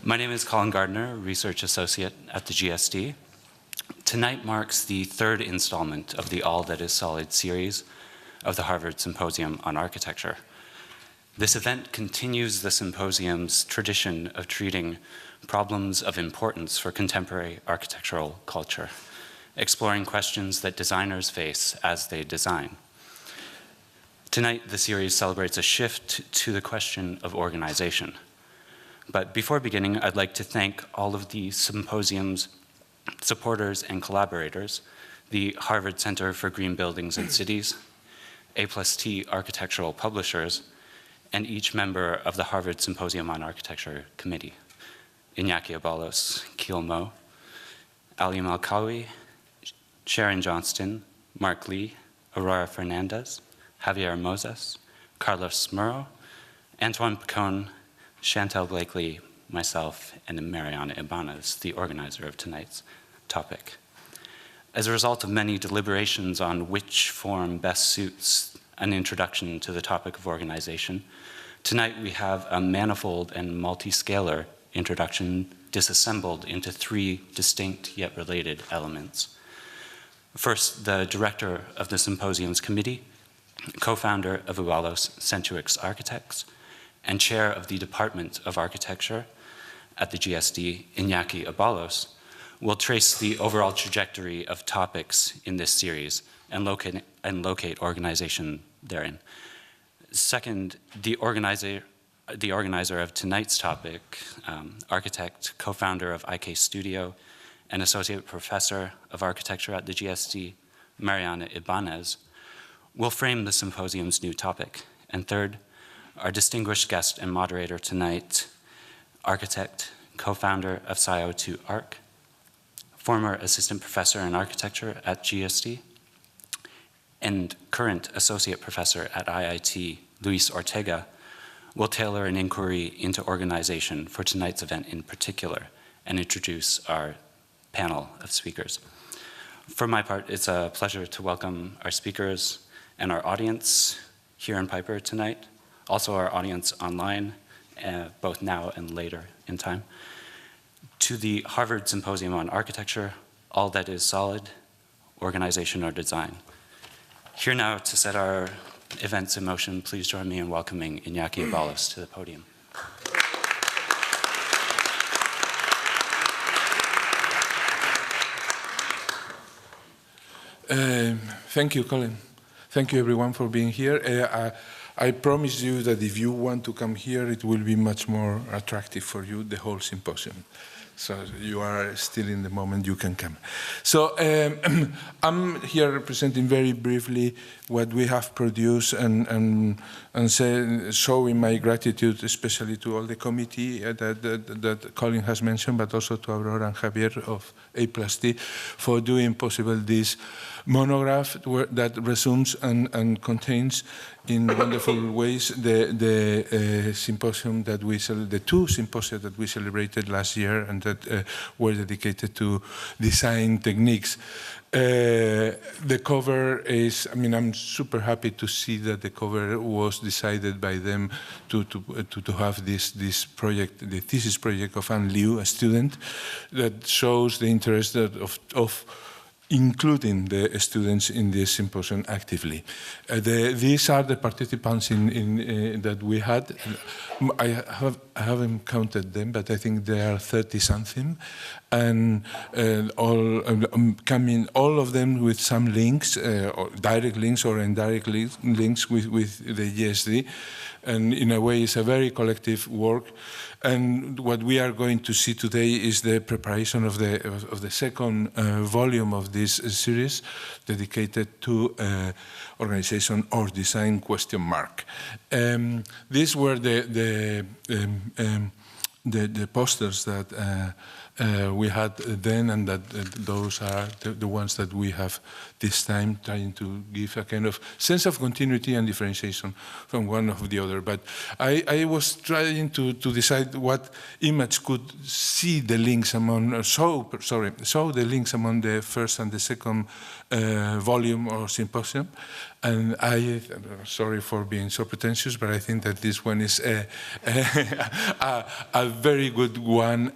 My name is Colin Gardner, Research Associate at the GSD. Tonight marks the third installment of the All That Is Solid series of the Harvard Symposium on Architecture. This event continues the symposium's tradition of treating problems of importance for contemporary architectural culture, exploring questions that designers face as they design. Tonight, the series celebrates a shift to the question of organization. But before beginning, I'd like to thank all of the symposium's supporters and collaborators, the Harvard Center for Green Buildings and Cities, A+T Architectural Publishers, and each member of the Harvard Symposium on Architecture Committee: Iñaki Abalos, Keel Mo, Ali Malkawi, Sharon Johnston, Mark Lee, Aurora Fernandez, Javier Moses, Carlos Murro, Antoine Picone, Chantal Blakely, myself, and Mariana Ibanez, the organizer of tonight's topic. As a result of many deliberations on which form best suits an introduction to the topic of organization, tonight we have a manifold and multi-scalar introduction disassembled into three distinct yet related elements. First, the director of the symposium's committee, co-founder of Ualos Centuix Architects, and chair of the Department of Architecture at the GSD, Iñaki Abalos, will trace the overall trajectory of topics in this series and locate organization therein. Second, the organizer of tonight's topic, architect, co-founder of IK Studio, and associate professor of architecture at the GSD, Mariana Ibanez, will frame the symposium's new topic. And third, our distinguished guest and moderator tonight, architect, co-founder of SIO2 ARC, former assistant professor in architecture at GSD, and current associate professor at IIT, Luis Ortega, will tailor an inquiry into organization for tonight's event in particular and introduce our panel of speakers. For my part, it's a pleasure to welcome our speakers and our audience here in Piper tonight, also our audience online, both now and later in time, to the Harvard Symposium on Architecture, All That Is Solid, Organization or Design. Here now to set our events in motion, please join me in welcoming Iñaki Abalos to the podium. Thank you, Colin. Thank you, everyone, for being here. I promise you that if you want to come here, it will be much more attractive for you, the whole symposium. So you are still in the moment you can come. So I'm here representing very briefly what we have produced and showing my gratitude, especially to all the committee that Colin has mentioned, but also to Aurora and Javier of A+T for doing possible this monograph that resumes and contains in wonderful ways the symposium that the two symposia that we celebrated last year and that were dedicated to design techniques. The cover is, I'm super happy to see that the cover was decided by them to have this project, the thesis project of Anne Liu, a student, that shows the interest of including the students in this symposium actively. These are the participants that we had. I haven't counted them, but I think there are 30-something, and all of them with some links, or direct links or indirect links with the GSD. And in a way, it's a very collective work. And what we are going to see today is the preparation of the second volume of this series, dedicated to organization or design ? These were the posters that we had then, and that those are the ones that we have this time, trying to give a kind of sense of continuity and differentiation from one of the other. But I was trying to decide what image could see the links among, show the links among the first and the second volume or symposium. And sorry for being so pretentious, but I think that this one is a very good one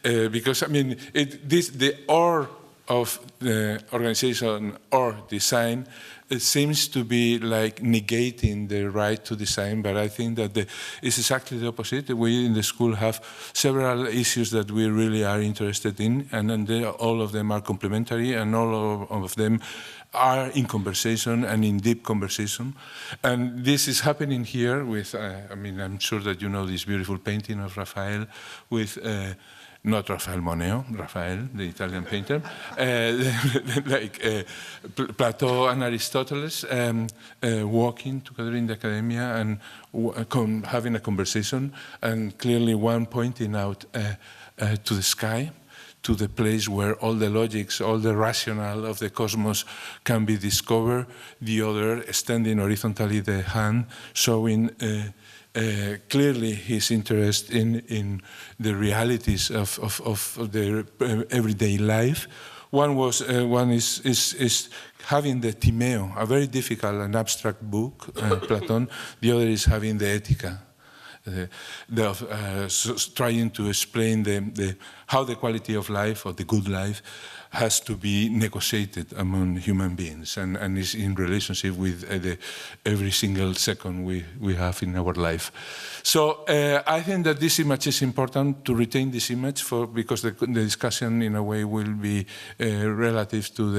because, I mean, the or of the organization or design, it seems to be like negating the right to design, but I think that it's exactly the opposite. We in the school have several issues that we really are interested in, and all of them are complementary, and all of them are in conversation and in deep conversation. And this is happening here with, I mean, I'm sure that you know this beautiful painting of Raphael with not Raphael Moneo, Raphael, the Italian painter, Plato and Aristoteles walking together in the academia and having a conversation, and clearly one pointing out to the sky, to the place where all the logics, all the rationale of the cosmos can be discovered, the other extending horizontally the hand, showing clearly his interest in the realities of their everyday life. One is having the Timeo, a very difficult and abstract book, Platon. The other is having the Ethica, trying to explain how the quality of life or the good life has to be negotiated among human beings and is in relationship with every single second we have in our life. So I think that this image is important to retain this image because the discussion in a way will be relative to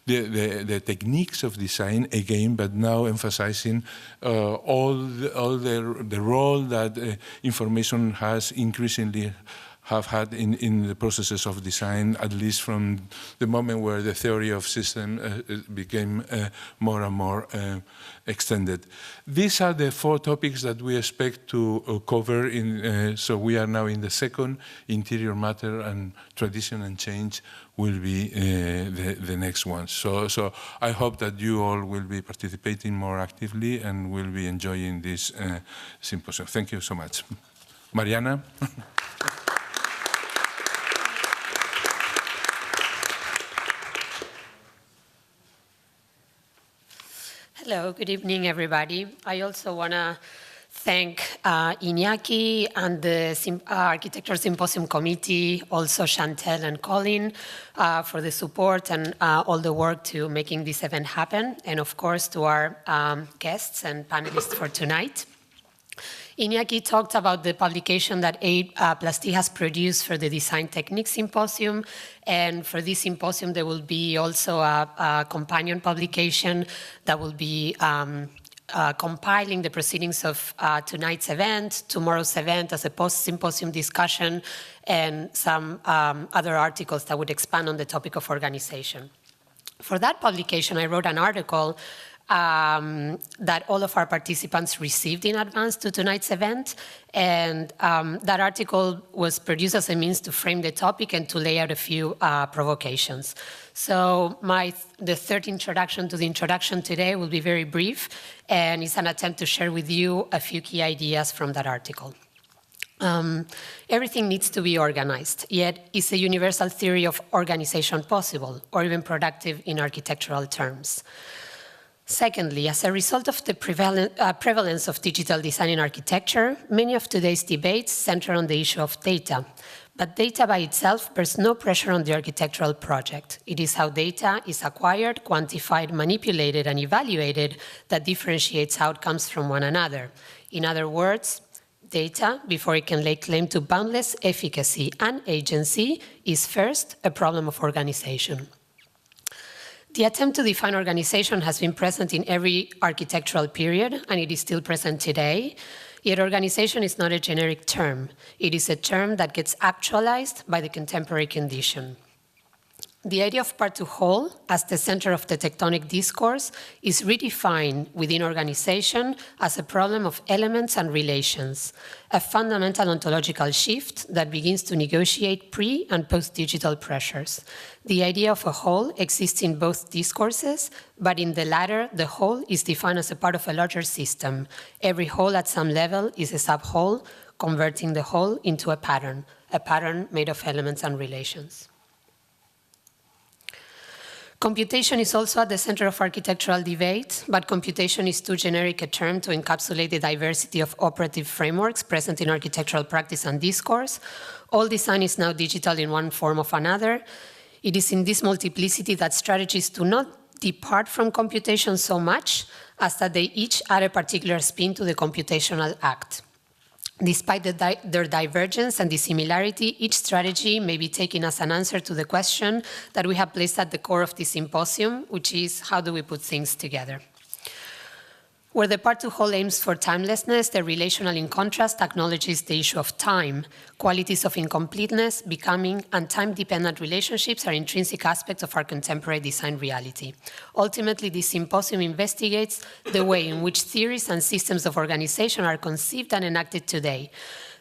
the techniques of design again, but now emphasizing all the role that information has increasingly have had in the processes of design, at least from the moment where the theory of system became more and more extended. These are the 4 topics that we expect to cover. So we are now in the second. Interior matter and tradition and change will be the next one. So I hope that you all will be participating more actively and will be enjoying this symposium. Thank you so much. Mariana? Hello, good evening, everybody. I also want to thank Iñaki and the Architecture Symposium Committee, also Chantel and Colin, for the support and all the work to making this event happen, and of course to our guests and panelists for tonight. Iñaki talked about the publication that A+T has produced for the Design Techniques Symposium, and for this symposium there will be also a companion publication that will be compiling the proceedings of tonight's event, tomorrow's event as a post-symposium discussion, and some other articles that would expand on the topic of organization. For that publication, I wrote an article that all of our participants received in advance to tonight's event. And that article was produced as a means to frame the topic and to lay out a few provocations. So the third introduction to the introduction today will be very brief, and it's an attempt to share with you a few key ideas from that article. Everything needs to be organized, yet is a universal theory of organization possible, or even productive in architectural terms? Secondly, as a result of the prevalence of digital design in architecture, many of today's debates center on the issue of data. But data by itself bears no pressure on the architectural project. It is how data is acquired, quantified, manipulated, and evaluated that differentiates outcomes from one another. In other words, data, before it can lay claim to boundless efficacy and agency, is first a problem of organization. The attempt to define organization has been present in every architectural period, and it is still present today. Yet organization is not a generic term. It is a term that gets actualized by the contemporary condition. The idea of part to whole as the center of the tectonic discourse is redefined within organization as a problem of elements and relations, a fundamental ontological shift that begins to negotiate pre- and post-digital pressures. The idea of a whole exists in both discourses, but in the latter, the whole is defined as a part of a larger system. Every whole at some level is a sub-whole, converting the whole into a pattern made of elements and relations. Computation is also at the center of architectural debate, but computation is too generic a term to encapsulate the diversity of operative frameworks present in architectural practice and discourse. All design is now digital in one form or another. It is in this multiplicity that strategies do not depart from computation so much as that they each add a particular spin to the computational act. Despite their divergence and dissimilarity, each strategy may be taken as an answer to the question that we have placed at the core of this symposium, which is, how do we put things together? Where the part to whole aims for timelessness, the relational in contrast acknowledges the issue of time. Qualities of incompleteness, becoming, and time-dependent relationships are intrinsic aspects of our contemporary design reality. Ultimately, this symposium investigates the way in which theories and systems of organization are conceived and enacted today,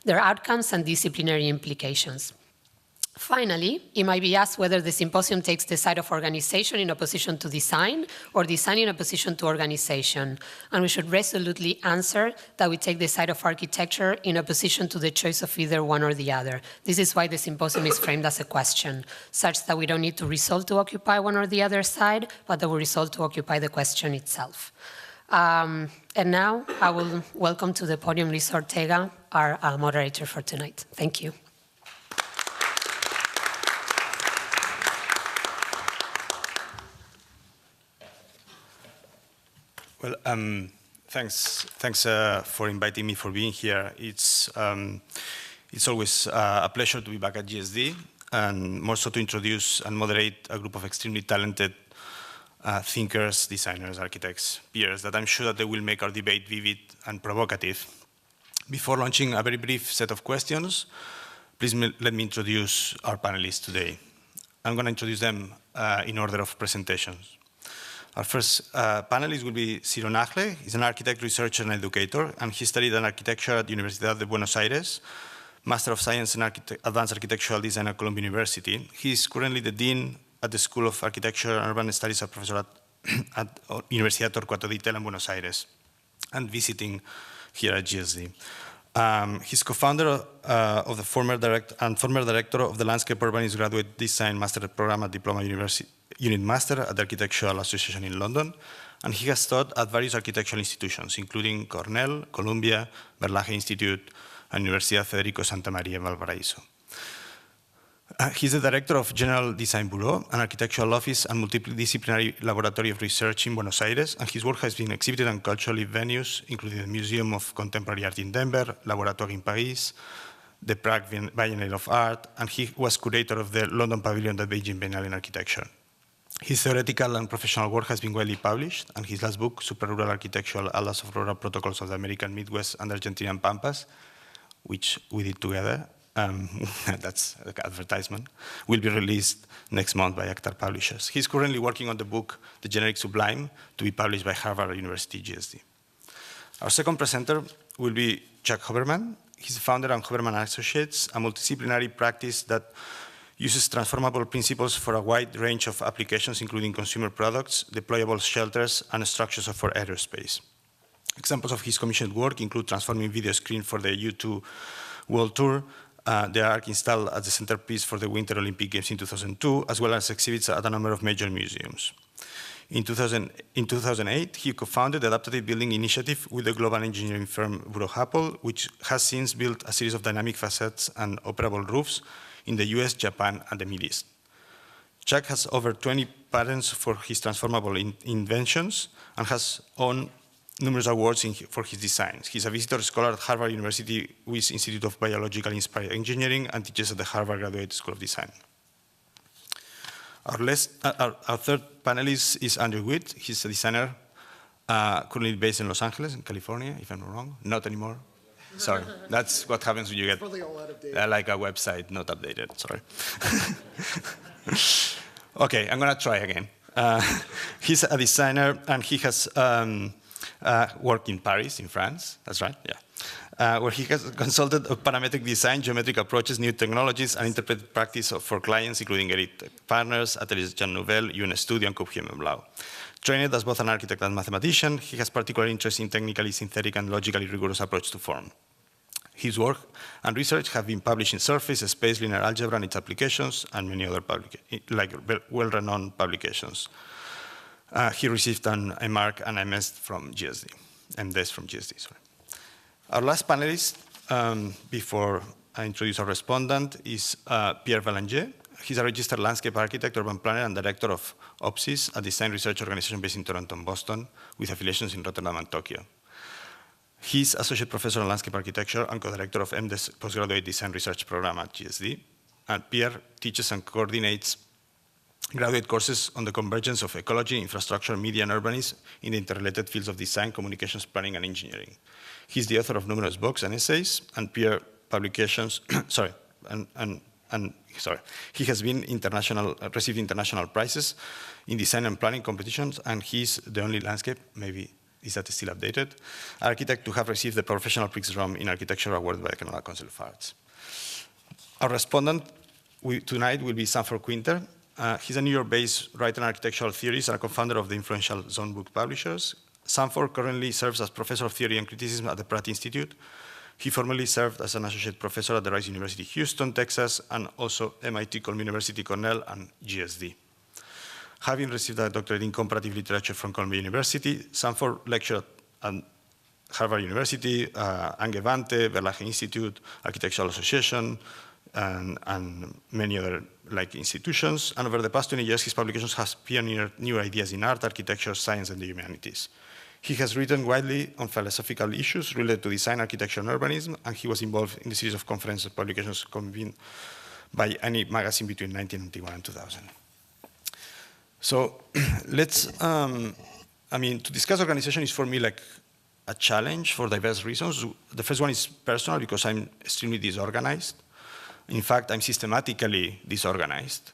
their outcomes and disciplinary implications. Finally, it might be asked whether the symposium takes the side of organization in opposition to design or design in opposition to organization. And we should resolutely answer that we take the side of architecture in opposition to the choice of either one or the other. This is why the symposium is framed as a question, such that we don't need to resolve to occupy one or the other side, but that we resolve to occupy the question itself. And now I will welcome to the podium Lisa Ortega, our moderator for tonight. Thank you. Well, thanks for inviting me for being here. It's always a pleasure to be back at GSD, and more so to introduce and moderate a group of extremely talented thinkers, designers, architects, peers that I'm sure that they will make our debate vivid and provocative. Before launching a very brief set of questions, please let me introduce our panelists today. I'm going to introduce them in order of presentations. Our first panelist will be Ciro Nagle. He's an architect, researcher, and educator, and he studied architecture at the Universidad de Buenos Aires, Master of Science in Advanced Architectural Design at Columbia University. He is currently the Dean at the School of Architecture and Urban Studies and Professor at Universidad Torquato Di Tella in Buenos Aires, and visiting here at GSD. He's co-founder of the former director of the Landscape Urbanist Graduate Design Master Program at Diploma Unit Master at the Architectural Association in London, and he has taught at various architectural institutions, including Cornell, Columbia, Berlage Institute, and Universidad Federico Santa Maria in Valparaiso. He's the director of General Design Bureau, an architectural office and multidisciplinary laboratory of research in Buenos Aires, and his work has been exhibited in cultural venues, including the Museum of Contemporary Art in Denver, Laboratoire in Paris, the Prague Biennale of Art, and he was curator of the London Pavilion at Beijing Biennale in Architecture. His theoretical and professional work has been widely published, and his last book, Super-Rural Architectural Atlas of Rural Protocols of the American Midwest and Argentinian Pampas, which we did together, that's the advertisement, will be released next month by Actar Publishers. He's currently working on the book, The Generic Sublime, to be published by Harvard University GSD. Our second presenter will be Chuck Hoberman. He's the founder of Hoberman Associates, a multidisciplinary practice that uses transformable principles for a wide range of applications, including consumer products, deployable shelters, and structures for aerospace. Examples of his commissioned work include transforming video screen for the U2 World Tour, the Arc installed as the centerpiece for the Winter Olympic Games in 2002, as well as exhibits at a number of major museums. In 2008, he co-founded the Adaptive Building Initiative with the global engineering firm Buro Happold, which has since built a series of dynamic facades and operable roofs in the US, Japan, and the Middle East. Chuck has over 20 patents for his transformable inventions and has won numerous awards for his designs. He's a visitor scholar at Harvard University with Institute of Biological Inspired Engineering and teaches at the Harvard Graduate School of Design. Our third panelist is Andrew Witt. He's a designer currently based in Los Angeles, in California, if I'm not wrong. Not anymore. Sorry, that's what happens when you get like a website not updated, sorry. Okay, I'm gonna try again. He's a designer and he has worked in Paris, in France, that's right, yeah. Where he has consulted parametric design, geometric approaches, new technologies, and interpreted practice for clients, including Elite Partners, Ateliers Jean Nouvel, UN Studio, and Kupfheim Blau. Trained as both an architect and mathematician, he has particular interest in technically synthetic and logically rigorous approach to form. His work and research have been published in Surface, Space Linear Algebra and its applications, and many other well-renowned publications. He received a mark and MS from GSD, MDes from GSD, sorry. Our last panelist, before I introduce our respondent, is Pierre Vallanger. He's a registered landscape architect, urban planner, and director of OPSIS, a design research organization based in Toronto and Boston, with affiliations in Rotterdam and Tokyo. He's associate professor in landscape architecture and co-director of MDes postgraduate design research program at GSD. And Pierre teaches and coordinates graduate courses on the convergence of ecology, infrastructure, media, and urbanism in the interrelated fields of design, communications, planning, and engineering. He's the author of numerous books and essays and peer publications. He has been received international prizes in design and planning competitions, and he's the only landscape, maybe is that still updated, architect to have received the Professional Prix Rome in Architecture Award by the Canada Council of Arts. Our respondent tonight will be Sanford Quinter. He's a New York-based writer in architectural theories and a co-founder of the influential Zone Book Publishers. Sanford currently serves as professor of theory and criticism at the Pratt Institute. He formerly served as an associate professor at the Rice University, Houston, Texas, and also MIT, Columbia University, Cornell, and GSD. Having received a doctorate in comparative literature from Columbia University, Sanford lectured at Harvard University, Angevante, Berlage Institute, Architectural Association, and many other institutions. And over the past 20 years, his publications have pioneered new ideas in art, architecture, science, and the humanities. He has written widely on philosophical issues related to design, architecture, and urbanism, and he was involved in the series of conference publications convened by any magazine between 1991 and 2000. So let's, to discuss organization is for me like a challenge for diverse reasons. The first one is personal because I'm extremely disorganized. In fact, I'm systematically disorganized.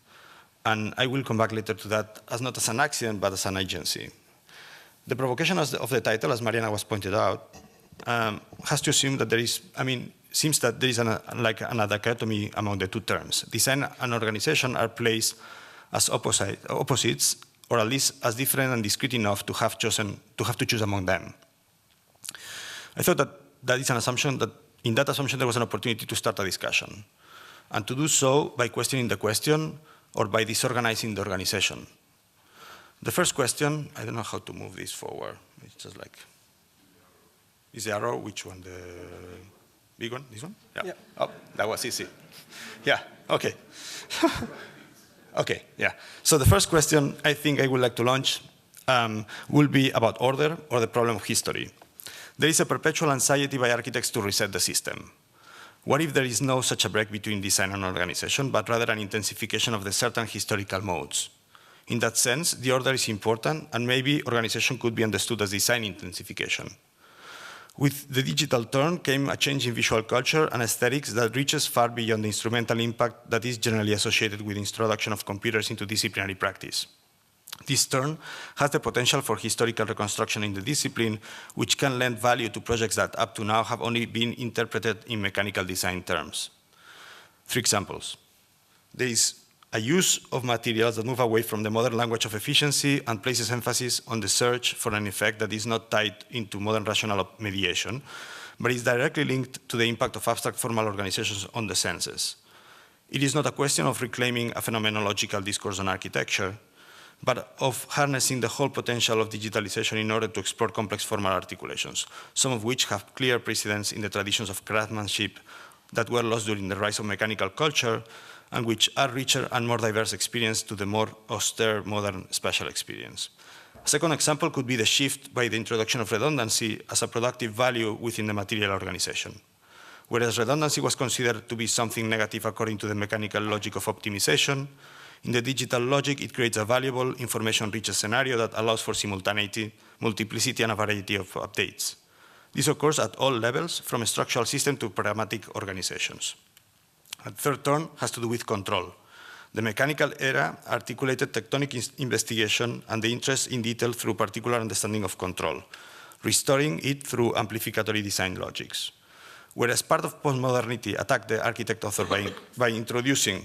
And I will come back later to that not as an accident, but as an agency. The provocation of the title, as Mariana was pointed out, has to assume that there is, seems that there is an dichotomy among the two terms. Design and organization are placed as opposites, or at least as different and discrete enough to have to choose among them. I thought that is an assumption that in that assumption there was an opportunity to start a discussion, and to do so by questioning the question or by disorganizing the organization. The first question, I don't know how to move this forward. It's just like, is the arrow, which one? The big one, this one? Yeah. Oh, that was easy. Yeah, okay. Okay, yeah. So the first question I think I would like to launch will be about order or the problem of history. There is a perpetual anxiety by architects to reset the system. What if there is no such a break between design and organization, but rather an intensification of the certain historical modes? In that sense, the order is important, and maybe organization could be understood as design intensification. With the digital turn came a change in visual culture and aesthetics that reaches far beyond the instrumental impact that is generally associated with the introduction of computers into disciplinary practice. This turn has the potential for historical reconstruction in the discipline, which can lend value to projects that up to now have only been interpreted in mechanical design terms. 3 examples. There is a use of materials that move away from the modern language of efficiency and places emphasis on the search for an effect that is not tied into modern rational mediation, but is directly linked to the impact of abstract formal organizations on the senses. It is not a question of reclaiming a phenomenological discourse on architecture, but of harnessing the whole potential of digitalization in order to explore complex formal articulations, some of which have clear precedents in the traditions of craftsmanship that were lost during the rise of mechanical culture, and which are richer and more diverse experience to the more austere modern spatial experience. A second example could be the shift by the introduction of redundancy as a productive value within the material organization. Whereas redundancy was considered to be something negative according to the mechanical logic of optimization, in the digital logic it creates a valuable information-rich scenario that allows for simultaneity, multiplicity, and a variety of updates. This occurs at all levels, from a structural system to pragmatic organizations. A third turn has to do with control. The mechanical era articulated tectonic investigation and the interest in detail through particular understanding of control, restoring it through amplificatory design logics. Whereas part of postmodernity attacked the architect author by introducing,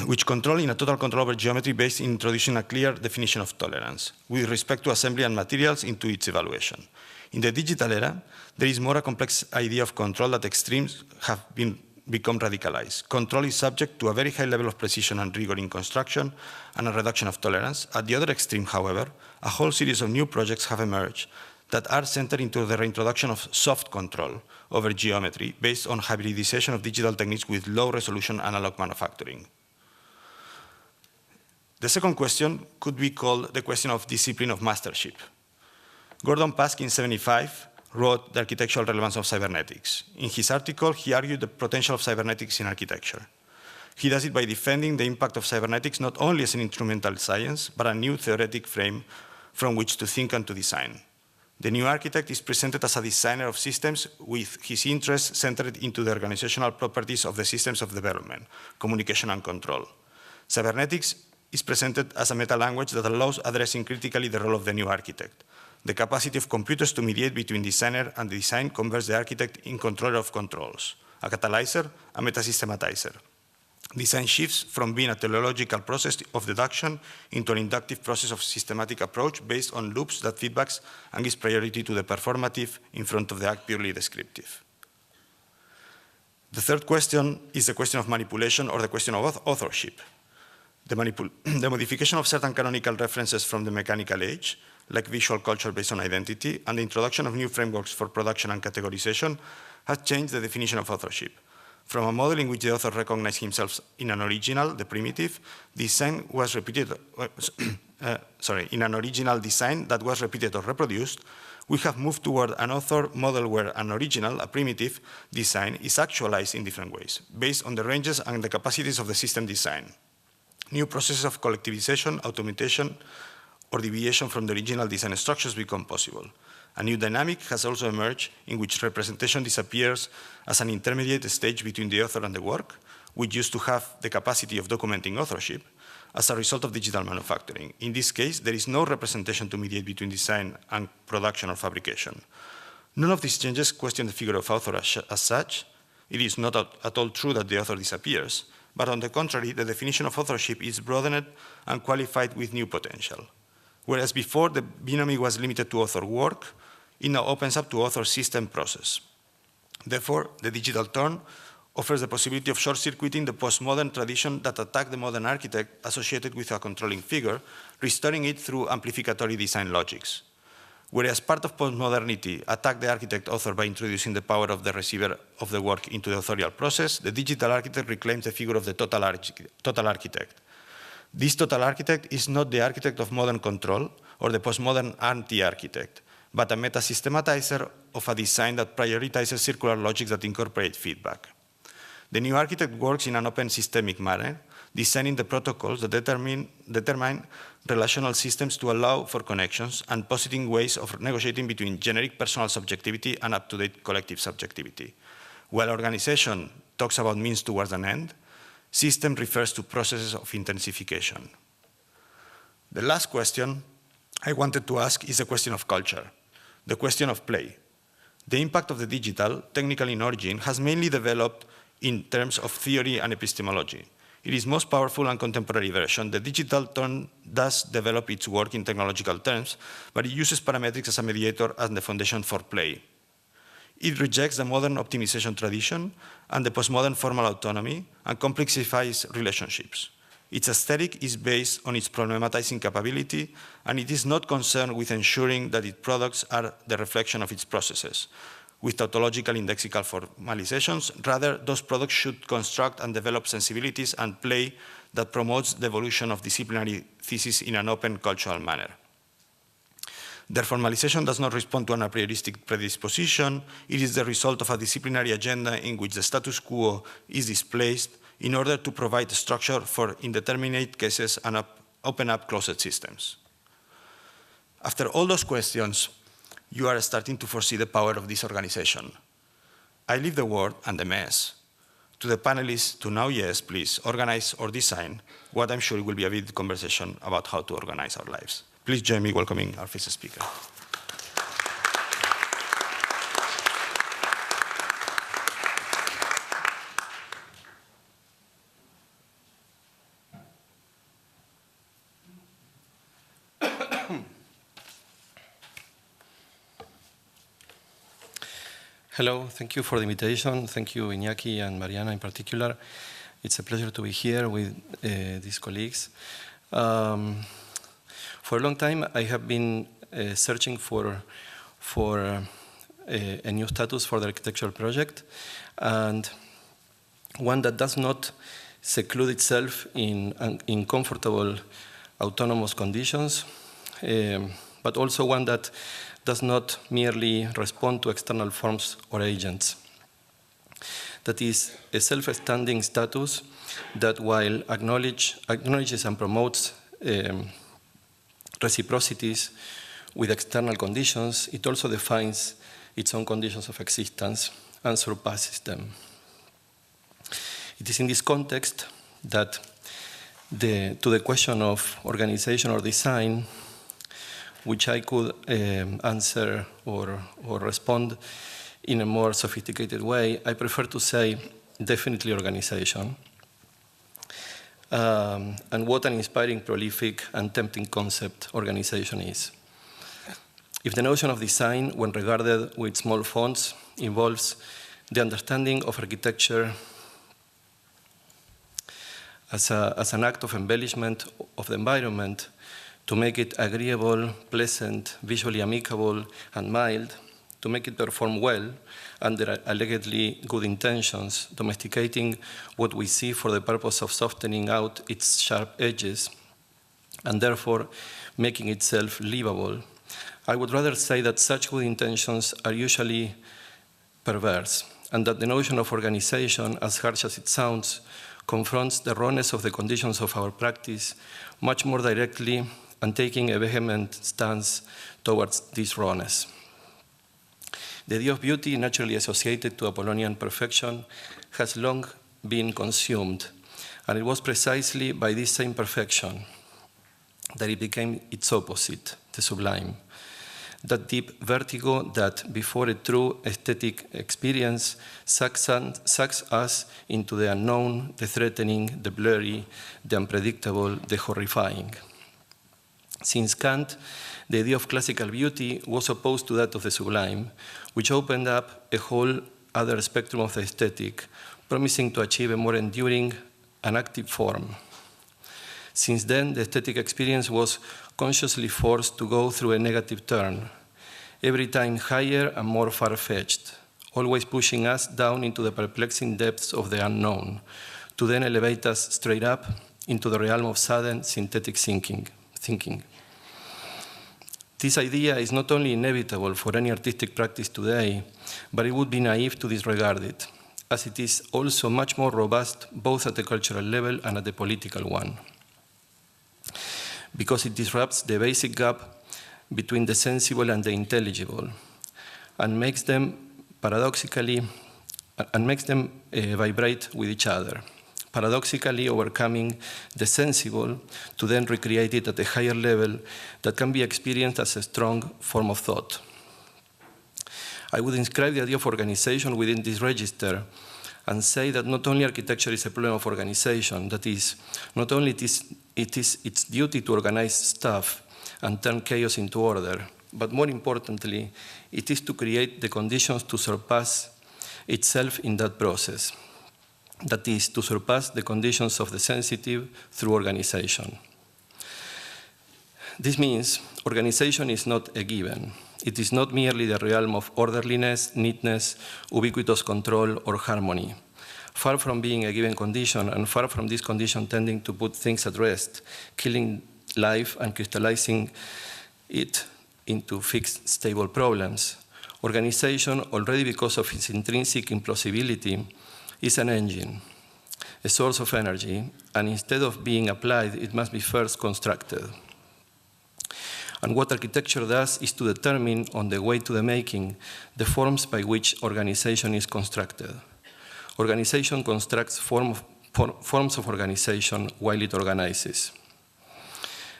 which control in a total control over geometry based in introducing a clear definition of tolerance with respect to assembly and materials into its evaluation. In the digital era, there is more a complex idea of control that extremes have become radicalized. Control is subject to a very high level of precision and rigor in construction and a reduction of tolerance. At the other extreme, however, a whole series of new projects have emerged that are centered into the reintroduction of soft control over geometry based on hybridization of digital techniques with low-resolution analog manufacturing. The second question could be called the question of discipline of mastership. Gordon Pask in 1975 wrote The Architectural Relevance of Cybernetics. In his article, he argued the potential of cybernetics in architecture. He does it by defending the impact of cybernetics not only as an instrumental science, but a new theoretic frame from which to think and to design. The new architect is presented as a designer of systems with his interests centered into the organizational properties of the systems of development, communication, and control. Cybernetics is presented as a meta-language that allows addressing critically the role of the new architect. The capacity of computers to mediate between designer and design converts the architect in controller of controls, a catalyzer, a meta-systematizer. Design shifts from being a teleological process of deduction into an inductive process of systematic approach based on loops that feedbacks and gives priority to the performative in front of the act purely descriptive. The third question is the question of manipulation or the question of authorship. The modification of certain canonical references from the mechanical age, like visual culture based on identity, and the introduction of new frameworks for production and categorization has changed the definition of authorship. From a model in which the author recognized himself in an original, the primitive, design was repeated, in an original design that was repeated or reproduced, we have moved toward an author model where an original, a primitive, design is actualized in different ways, based on the ranges and the capacities of the system design. New processes of collectivization, automation, or deviation from the original design structures become possible. A new dynamic has also emerged in which representation disappears as an intermediate stage between the author and the work, which used to have the capacity of documenting authorship as a result of digital manufacturing. In this case, there is no representation to mediate between design and production or fabrication. None of these changes question the figure of author as such. It is not at all true that the author disappears, but on the contrary, the definition of authorship is broadened and qualified with new potential. Whereas before the binomy was limited to author work, it now opens up to author system process. Therefore, the digital turn offers the possibility of short-circuiting the postmodern tradition that attacked the modern architect associated with a controlling figure, restoring it through amplificatory design logics. Whereas part of postmodernity attacked the architect author by introducing the power of the receiver of the work into the authorial process, the digital architect reclaims the figure of the total architect. This total architect is not the architect of modern control or the postmodern anti-architect, but a meta-systematizer of a design that prioritizes circular logics that incorporate feedback. The new architect works in an open systemic manner, designing the protocols that determine relational systems to allow for connections and positing ways of negotiating between generic personal subjectivity and up-to-date collective subjectivity. While organization talks about means towards an end, system refers to processes of intensification. The last question I wanted to ask is the question of culture, the question of play. The impact of the digital, technical in origin, has mainly developed in terms of theory and epistemology. It is most powerful and contemporary version. The digital turn does develop its work in technological terms, but it uses parametrics as a mediator and the foundation for play. It rejects the modern optimization tradition and the postmodern formal autonomy and complexifies relationships. Its aesthetic is based on its problematizing capability, and it is not concerned with ensuring that its products are the reflection of its processes. With tautological indexical formalizations, rather, those products should construct and develop sensibilities and play that promotes the evolution of disciplinary thesis in an open cultural manner. Their formalization does not respond to an a prioristic predisposition. It is the result of a disciplinary agenda in which the status quo is displaced in order to provide structure for indeterminate cases and open up closed systems. After all those questions, you are starting to foresee the power of this organization. I leave the word and the mess to the panelists to now, yes, please, organize or design what I'm sure will be a vivid conversation about how to organize our lives. Please join me welcoming our first speaker. Hello, thank you for the invitation. Thank you, Iñaki and Mariana in particular. It's a pleasure to be here with these colleagues. For a long time, I have been searching for a new status for the architectural project, and one that does not seclude itself in comfortable, autonomous conditions, but also one that does not merely respond to external forms or agents. That is a self-standing status that, while acknowledges and promotes reciprocities with external conditions, it also defines its own conditions of existence and surpasses them. It is in this context that to the question of organization or design, which I could answer or respond in a more sophisticated way, I prefer to say definitely organization. And what an inspiring, prolific, and tempting concept organization is. If the notion of design, when regarded with small fonts, involves the understanding of architecture as an act of embellishment of the environment to make it agreeable, pleasant, visually amicable, and mild, to make it perform well under allegedly good intentions, domesticating what we see for the purpose of softening out its sharp edges, and therefore making itself livable, I would rather say that such good intentions are usually perverse, and that the notion of organization, as harsh as it sounds, confronts the rawness of the conditions of our practice much more directly and taking a vehement stance towards this rawness. The idea of beauty, naturally associated to Apollonian perfection, has long been consumed, and it was precisely by this same perfection that it became its opposite, the sublime. That deep vertigo that, before a true aesthetic experience, sucks us into the unknown, the threatening, the blurry, the unpredictable, the horrifying. Since Kant, the idea of classical beauty was opposed to that of the sublime, which opened up a whole other spectrum of the aesthetic, promising to achieve a more enduring and active form. Since then, the aesthetic experience was consciously forced to go through a negative turn, every time higher and more far-fetched, always pushing us down into the perplexing depths of the unknown, to then elevate us straight up into the realm of sudden synthetic thinking. This idea is not only inevitable for any artistic practice today, but it would be naive to disregard it, as it is also much more robust both at the cultural level and at the political one, because it disrupts the basic gap between the sensible and the intelligible, and makes them paradoxically, vibrate with each other, paradoxically overcoming the sensible to then recreate it at a higher level that can be experienced as a strong form of thought. I would inscribe the idea of organization within this register and say that not only architecture is a problem of organization, that is, not only it is its duty to organize stuff and turn chaos into order, but more importantly, it is to create the conditions to surpass itself in that process. That is, to surpass the conditions of the sensitive through organization. This means organization is not a given. It is not merely the realm of orderliness, neatness, ubiquitous control, or harmony. Far from being a given condition, and far from this condition tending to put things at rest, killing life and crystallizing it into fixed, stable problems, organization, already because of its intrinsic implausibility, is an engine, a source of energy, and instead of being applied, it must be first constructed. And what architecture does is to determine, on the way to the making, the forms by which organization is constructed. Organization constructs forms of organization while it organizes,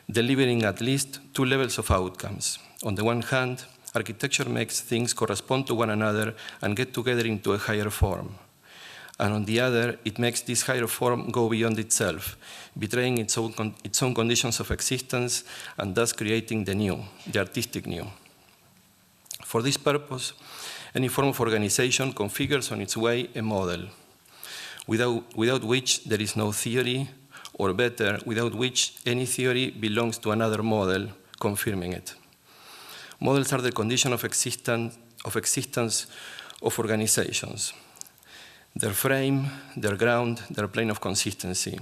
delivering at least two levels of outcomes. On the one hand, architecture makes things correspond to one another and get together into a higher form. And on the other, it makes this higher form go beyond itself, betraying its own conditions of existence and thus creating the new, the artistic new. For this purpose, Any form of organization configures on its way a model, without which there is no theory, or better, without which any theory belongs to another model, confirming it. Models are the condition of existence of organizations, their frame, their ground, their plane of consistency.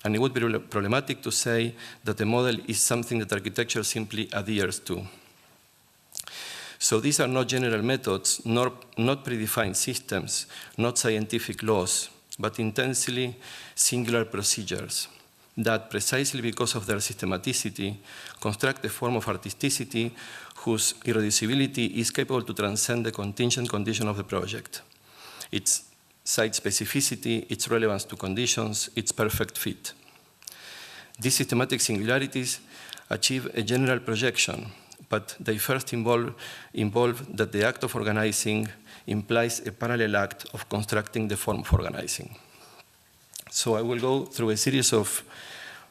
And it would be problematic to say that a model is something that architecture simply adheres to. So these are not general methods, not predefined systems, not scientific laws, but intensely singular procedures that, precisely because of their systematicity, construct a form of artisticity whose irreducibility is capable to transcend the contingent condition of the project, its site specificity, its relevance to conditions, its perfect fit. These systematic singularities achieve a general projection, but they first involve that the act of organizing implies a parallel act of constructing the form of organizing. So I will go through a series of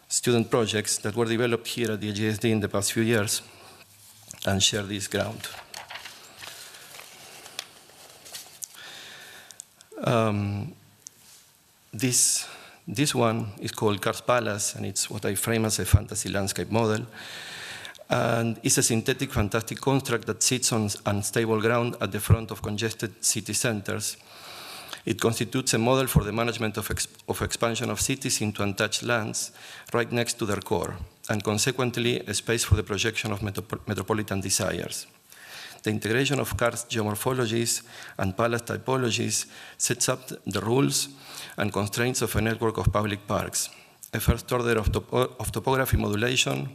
student projects that were developed here at the GSD in the past few years and share this ground. This one is called Cars Palace, and it's what I frame as a fantasy landscape model. And it's a synthetic, fantastic construct that sits on unstable ground at the front of congested city centers. It constitutes a model for the management of expansion of cities into untouched lands right next to their core, and consequently a space for the projection of metropolitan desires. The integration of Cars geomorphologies and palace typologies sets up the rules and constraints of a network of public parks. A first order of topography modulation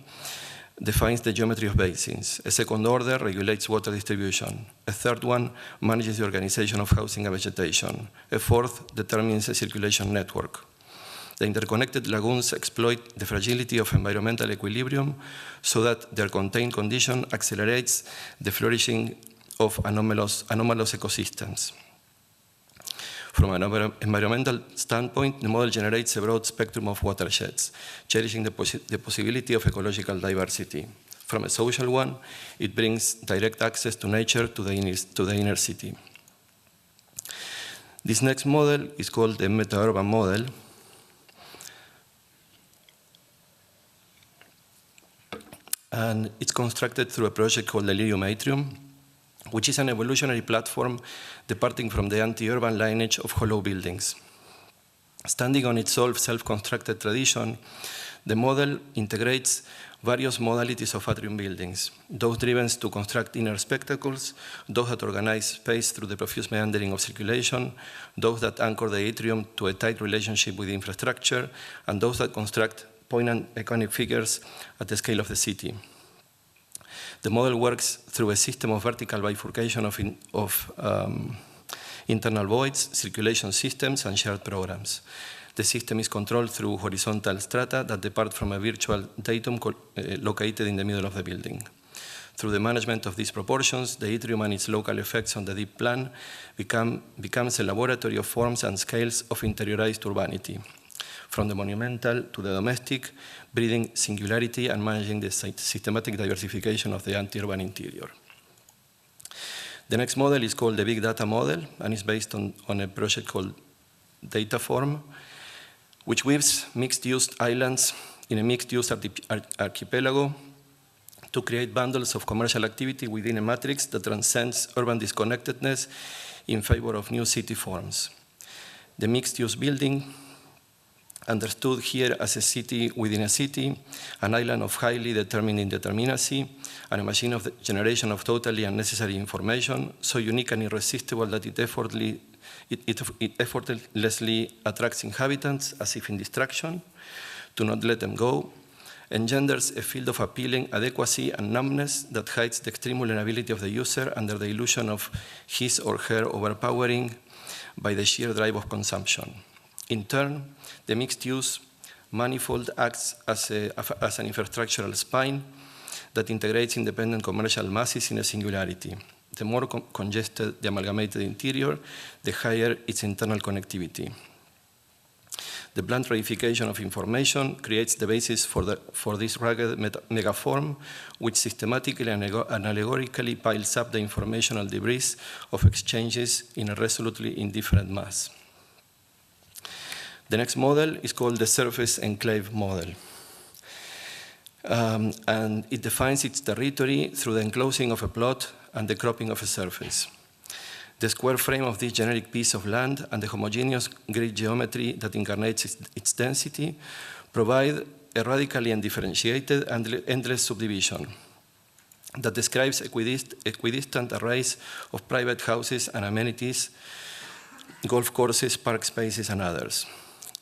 defines the geometry of basins. A second order regulates water distribution. A third one manages the organization of housing and vegetation. A fourth determines a circulation network. The interconnected lagoons exploit the fragility of environmental equilibrium so that their contained condition accelerates the flourishing of anomalous ecosystems. From an environmental standpoint, the model generates a broad spectrum of watersheds, cherishing the possibility of ecological diversity. From a social one, it brings direct access to nature to the inner city. This next model is called the meta-urban model. And it's constructed through a project called Delirium Atrium, which is an evolutionary platform departing from the anti-urban lineage of hollow buildings. Standing on its own self-constructed tradition, the model integrates various modalities of atrium buildings, those driven to construct inner spectacles, those that organize space through the profuse meandering of circulation, those that anchor the atrium to a tight relationship with infrastructure, and those that construct poignant iconic figures at the scale of the city. The model works through a system of vertical bifurcation of internal voids, circulation systems, and shared programs. The system is controlled through horizontal strata that depart from a virtual datum located in the middle of the building. Through the management of these proportions, the atrium and its local effects on the deep plan becomes a laboratory of forms and scales of interiorized urbanity, from the monumental to the domestic, breeding singularity and managing the systematic diversification of the anti-urban interior. The next model is called the Big Data model, and is based on a project called Dataform, which weaves mixed-use islands in a mixed-use archipelago to create bundles of commercial activity within a matrix that transcends urban disconnectedness in favor of new city forms. The mixed-use building, understood here as a city within a city, an island of highly determined indeterminacy, and a machine of the generation of totally unnecessary information, so unique and irresistible that it effortlessly attracts inhabitants as if in distraction, to not let them go, engenders a field of appealing adequacy and numbness that hides the extreme vulnerability of the user under the illusion of his or her overpowering by the sheer drive of consumption. In turn, the mixed-use manifold acts as an infrastructural spine that integrates independent commercial masses in a singularity. The more congested the amalgamated interior, the higher its internal connectivity. The blunt reification of information creates the basis for this rugged megaform, which systematically and allegorically piles up the informational debris of exchanges in a resolutely indifferent mass. The next model is called the surface enclave model. And it defines its territory through the enclosing of a plot and the cropping of a surface. The square frame of this generic piece of land and the homogeneous grid geometry that incarnates its density provide a radically undifferentiated and endless subdivision that describes equidistant arrays of private houses and amenities, golf courses, park spaces, and others.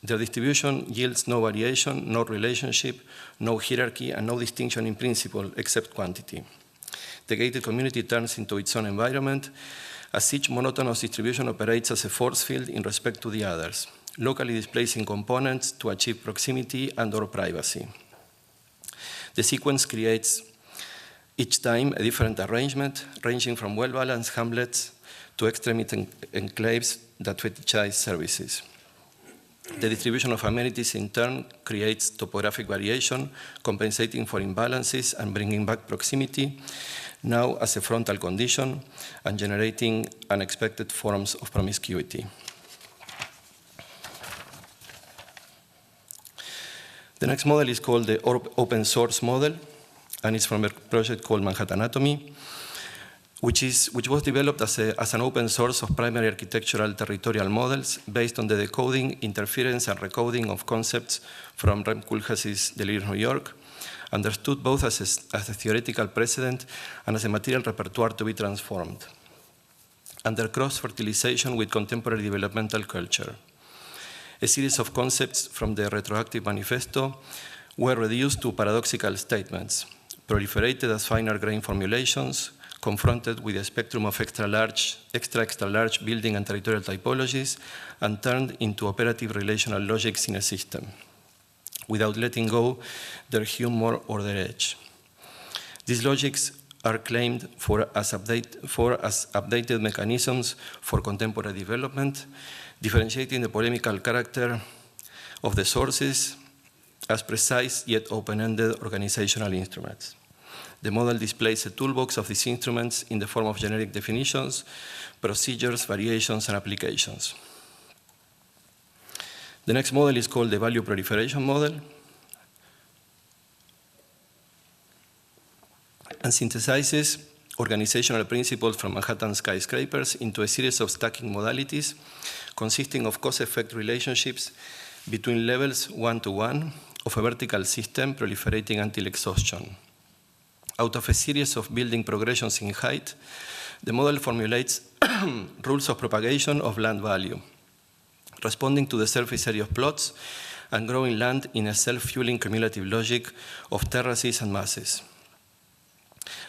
Their distribution yields no variation, no relationship, no hierarchy, and no distinction in principle except quantity. The gated community turns into its own environment as each monotonous distribution operates as a force field in respect to the others, locally displacing components to achieve proximity and/or privacy. The sequence creates each time a different arrangement, ranging from well-balanced hamlets to extremist enclaves that fetishize services. The distribution of amenities in turn creates topographic variation, compensating for imbalances and bringing back proximity, now as a frontal condition, and generating unexpected forms of promiscuity. The next model is called the open source model, and it's from a project called Manhattanatomy, which was developed as an open source of primary architectural territorial models based on the decoding, interference, and recoding of concepts from Rem Koolhaas's Delirium New York, understood both as a theoretical precedent and as a material repertoire to be transformed, under cross-fertilization with contemporary developmental culture. A series of concepts from the retroactive manifesto were reduced to paradoxical statements, proliferated as finer grain formulations, confronted with a spectrum of extra-large building and territorial typologies, and turned into operative relational logics in a system, without letting go their humor or their edge. These logics are claimed for as updated mechanisms for contemporary development, differentiating the polemical character of the sources as precise yet open-ended organizational instruments. The model displays a toolbox of these instruments in the form of generic definitions, procedures, variations, and applications. The next model is called the value proliferation model, and synthesizes organizational principles from Manhattan skyscrapers into a series of stacking modalities consisting of cause-effect relationships between levels 1-to-1 of a vertical system proliferating until exhaustion. Out of a series of building progressions in height, the model formulates rules of propagation of land value, responding to the surface area of plots and growing land in a self-fueling cumulative logic of terraces and masses.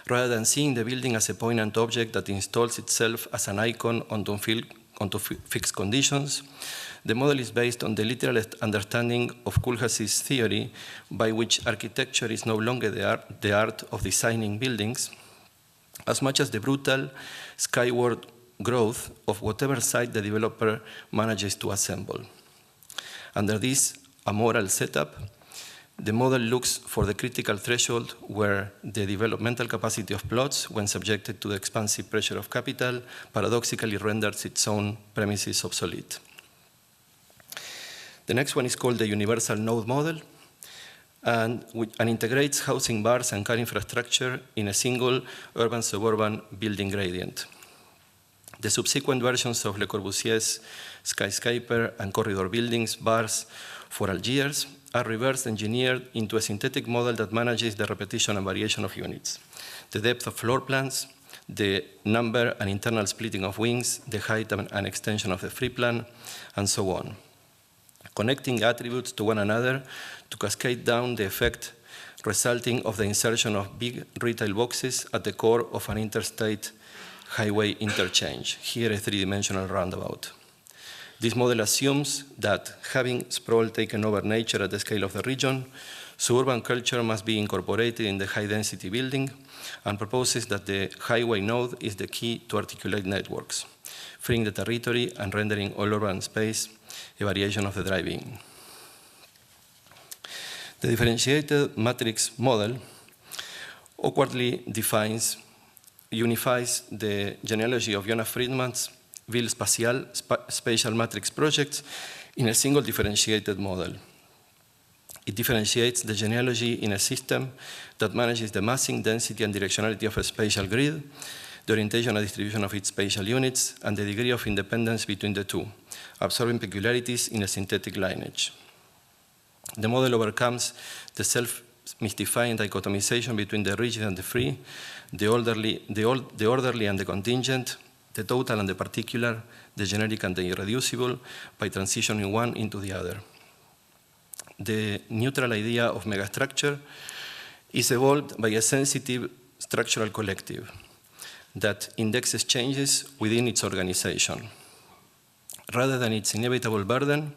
Rather than seeing the building as a poignant object that installs itself as an icon onto fixed conditions, the model is based on the literal understanding of Koolhaas's theory, by which architecture is no longer the art of designing buildings, as much as the brutal skyward growth of whatever site the developer manages to assemble. Under this amoral setup, the model looks for the critical threshold where the developmental capacity of plots, when subjected to the expansive pressure of capital, paradoxically renders its own premises obsolete. The next one is called the universal node model, and integrates housing bars and car infrastructure in a single urban-suburban building gradient. The subsequent versions of Le Corbusier's skyscraper and corridor buildings, bars for Algiers, are reverse engineered into a synthetic model that manages the repetition and variation of units, the depth of floor plans, the number and internal splitting of wings, the height and extension of the free plan, and so on, connecting attributes to one another to cascade down the effect resulting of the insertion of big retail boxes at the core of an interstate highway interchange, here a three-dimensional roundabout. This model assumes that, having sprawl taken over nature at the scale of the region, suburban culture must be incorporated in the high-density building, and proposes that the highway node is the key to articulate networks, freeing the territory and rendering all urban space a variation of the drive-in. The differentiated matrix model awkwardly unifies the genealogy of Jonas Friedman's Ville spatial matrix projects in a single differentiated model. It differentiates the genealogy in a system that manages the massing, density, and directionality of a spatial grid, the orientation and distribution of its spatial units, and the degree of independence between the two, absorbing peculiarities in a synthetic lineage. The model overcomes the self-mystifying dichotomization between the rigid and the free, the orderly and the contingent, the total and the particular, the generic and the irreducible, by transitioning one into the other. The neutral idea of megastructure is evolved by a sensitive structural collective that indexes changes within its organization. Rather than its inevitable burden,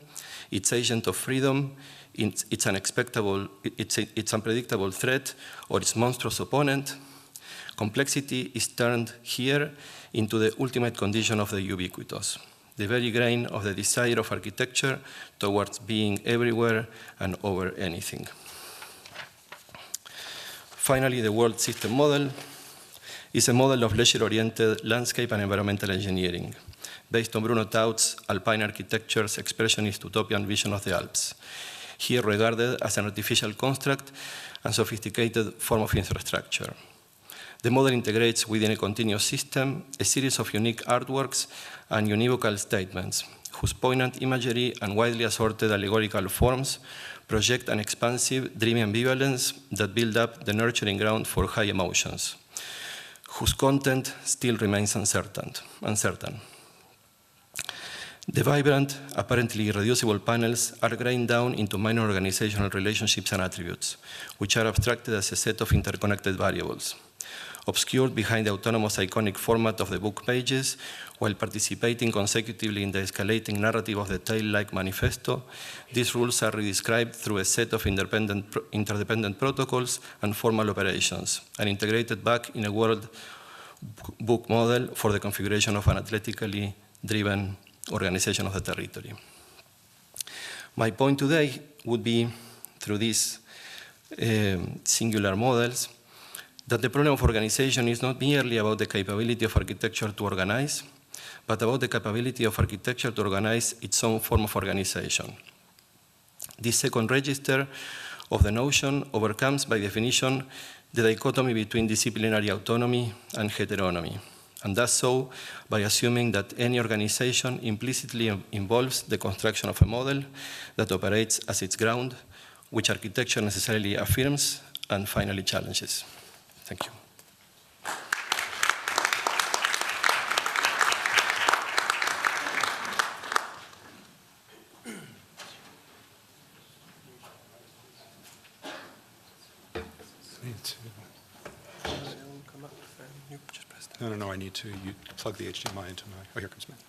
its agent of freedom, its unpredictable threat, or its monstrous opponent, complexity is turned here into the ultimate condition of the ubiquitous, the very grain of the desire of architecture towards being everywhere and over anything. Finally, the world system model is a model of leisure-oriented landscape and environmental engineering, based on Bruno Taut's Alpine architecture's expressionist utopian vision of the Alps, here regarded as an artificial construct and sophisticated form of infrastructure. The model integrates within a continuous system a series of unique artworks and univocal statements, whose poignant imagery and widely assorted allegorical forms project an expansive, dreamy ambivalence that build up the nurturing ground for high emotions, whose content still remains uncertain. The vibrant, apparently irreducible panels are grained down into minor organizational relationships and attributes, which are abstracted as a set of interconnected variables, obscured behind the autonomous iconic format of the book pages, while participating consecutively in the escalating narrative of the tale-like manifesto. These rules are redescribed through a set of interdependent protocols and formal operations, and integrated back in a world book model for the configuration of an athletically driven organization of the territory. My point today would be, through these singular models, that the problem of organization is not merely about the capability of architecture to organize, but about the capability of architecture to organize its own form of organization. This second register of the notion overcomes, by definition, the dichotomy between disciplinary autonomy and heteronomy, and does so by assuming that any organization implicitly involves the construction of a model that operates as its ground, which architecture necessarily affirms and finally challenges. Thank you. No, I need to plug the HDMI into my, oh, here comes Matt.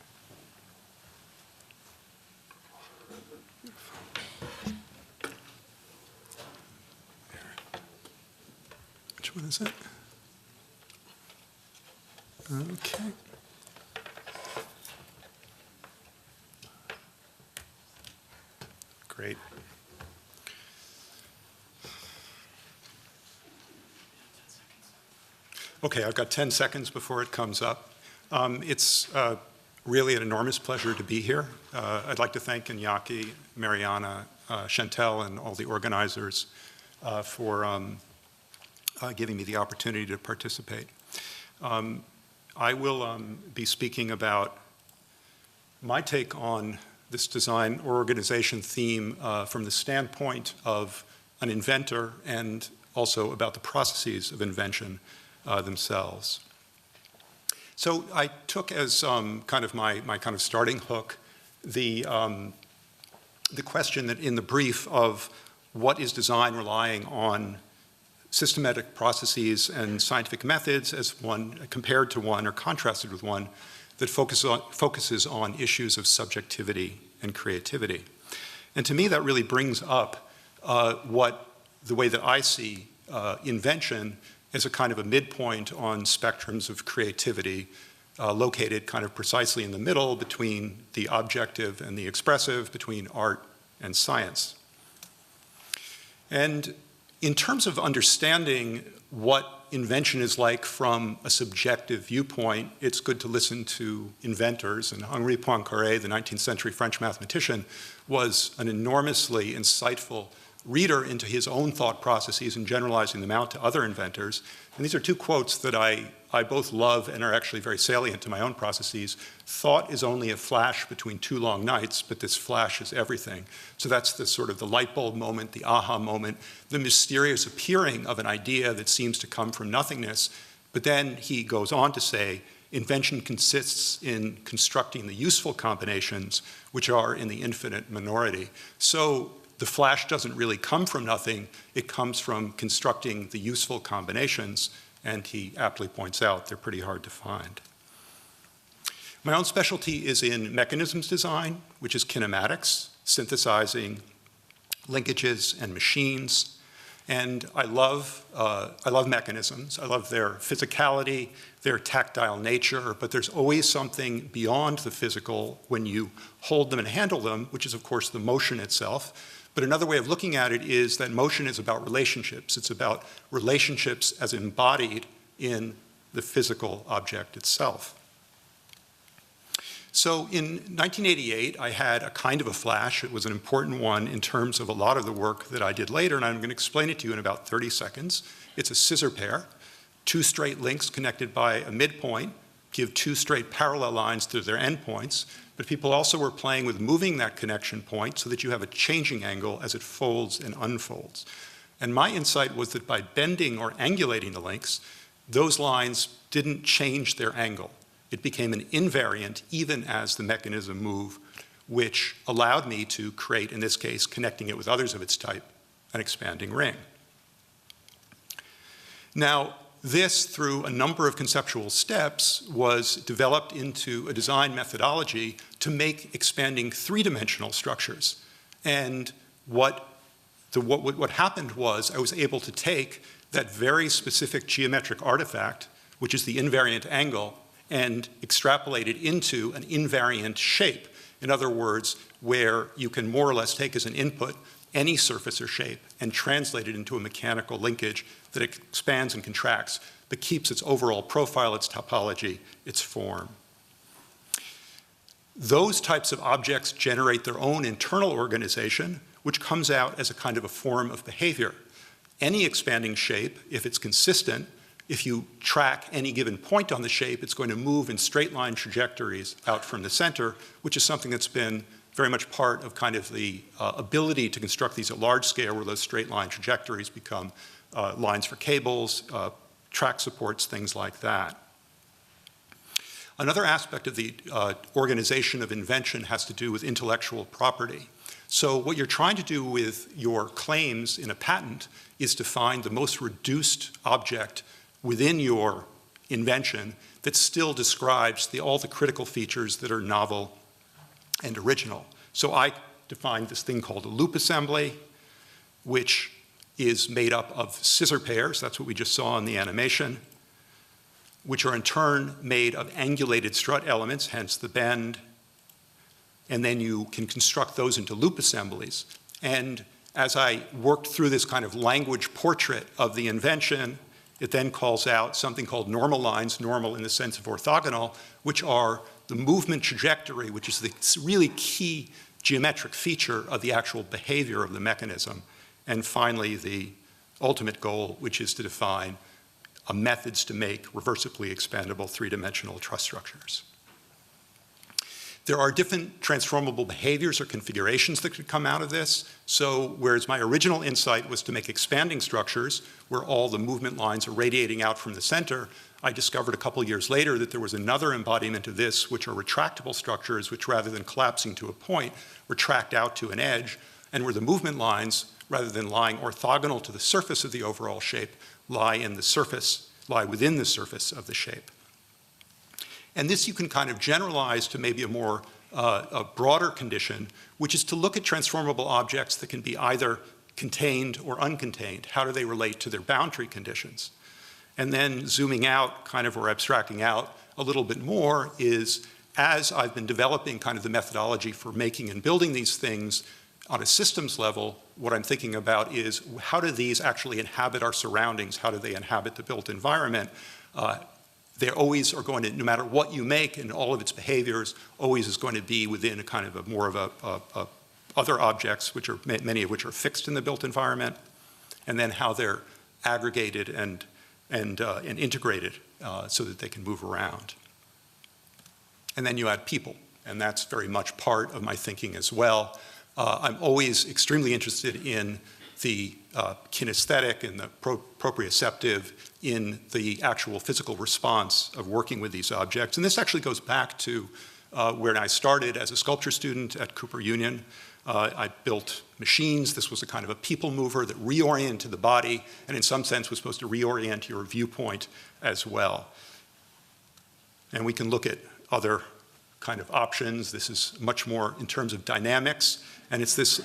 Which one is it? Okay. Great. Okay, I've got 10 seconds before it comes up. It's really an enormous pleasure to be here. I'd like to thank Iñaki, Mariana, Chantel, and all the organizers for giving me the opportunity to participate. I will be speaking about my take on this design or organization theme from the standpoint of an inventor and also about the processes of invention themselves. So I took as kind of my kind of starting hook the question that in the brief of what is design relying on systematic processes and scientific methods as one compared to one or contrasted with one that focuses on issues of subjectivity and creativity. And to me that really brings up the way that I see invention as a kind of a midpoint on spectrums of creativity, located kind of precisely in the middle between the objective and the expressive, between art and science. And in terms of understanding what invention is like from a subjective viewpoint, it's good to listen to inventors. And Henri Poincaré, the 19th century French mathematician, was an enormously insightful reader into his own thought processes and generalizing them out to other inventors. And these are two quotes that I both love and are actually very salient to my own processes. Thought is only a flash between two long nights, but this flash is everything. So that's the sort of the light bulb moment, the aha moment, the mysterious appearing of an idea that seems to come from nothingness. But then he goes on to say, invention consists in constructing the useful combinations, which are in the infinite minority. So the flash doesn't really come from nothing, it comes from constructing the useful combinations, and he aptly points out they're pretty hard to find. My own specialty is in mechanisms design, which is kinematics, synthesizing linkages and machines. And I love mechanisms. I love their physicality, their tactile nature, but there's always something beyond the physical when you hold them and handle them, which is, of course, the motion itself. But another way of looking at it is that motion is about relationships. It's about relationships as embodied in the physical object itself. So in 1988, I had a kind of a flash. It was an important one in terms of a lot of the work that I did later, and I'm going to explain it to you in about 30 seconds. It's a scissor pair, two straight links connected by a midpoint, give two straight parallel lines to their endpoints. But people also were playing with moving that connection point so that you have a changing angle as it folds and unfolds. And my insight was that by bending or angulating the links, those lines didn't change their angle. It became an invariant even as the mechanism moved, which allowed me to create, in this case, connecting it with others of its type, an expanding ring. Now, this, through a number of conceptual steps, was developed into a design methodology to make expanding three-dimensional structures. And what happened was I was able to take that very specific geometric artifact, which is the invariant angle, and extrapolate it into an invariant shape. In other words, where you can more or less take as an input any surface or shape and translate it into a mechanical linkage that expands and contracts, but keeps its overall profile, its topology, its form. Those types of objects generate their own internal organization, which comes out as a kind of a form of behavior. Any expanding shape, if it's consistent, if you track any given point on the shape, it's going to move in straight line trajectories out from the center, which is something that's been very much part of kind of the ability to construct these at large scale, where those straight line trajectories become lines for cables, track supports, things like that. Another aspect of the organization of invention has to do with intellectual property. So what you're trying to do with your claims in a patent is to find the most reduced object within your invention that still describes all the critical features that are novel and original. So I defined this thing called a loop assembly, which is made up of scissor pairs, that's what we just saw in the animation, which are in turn made of angulated strut elements, hence the bend, and then you can construct those into loop assemblies. And as I worked through this kind of language portrait of the invention, it then calls out something called normal lines, normal in the sense of orthogonal, which are the movement trajectory, which is the really key geometric feature of the actual behavior of the mechanism. And finally, the ultimate goal, which is to define methods to make reversibly expandable three-dimensional truss structures. There are different transformable behaviors or configurations that could come out of this. So whereas my original insight was to make expanding structures where all the movement lines are radiating out from the center, I discovered a couple years later that there was another embodiment of this, which are retractable structures, which rather than collapsing to a point, retract out to an edge, and where the movement lines, rather than lying orthogonal to the surface of the overall shape, lie within the surface of the shape. And this you can kind of generalize to maybe a broader condition, which is to look at transformable objects that can be either contained or uncontained. How do they relate to their boundary conditions? And then zooming out, kind of, or abstracting out a little bit more is, as I've been developing kind of the methodology for making and building these things, on a systems level, what I'm thinking about is how do these actually inhabit our surroundings? How do they inhabit the built environment? They always are going to, no matter what you make and all of its behaviors, always is going to be within a kind of a more of a other objects, which are many of which are fixed in the built environment, and then how they're aggregated and integrated so that they can move around. And then you add people, and that's very much part of my thinking as well. I'm always extremely interested in the kinesthetic and the proprioceptive in the actual physical response of working with these objects. And this actually goes back to when I started as a sculpture student at Cooper Union. I built machines. This was a kind of a people mover that reoriented the body and in some sense was supposed to reorient your viewpoint as well. And we can look at other kind of options. This is much more in terms of dynamics. And it's this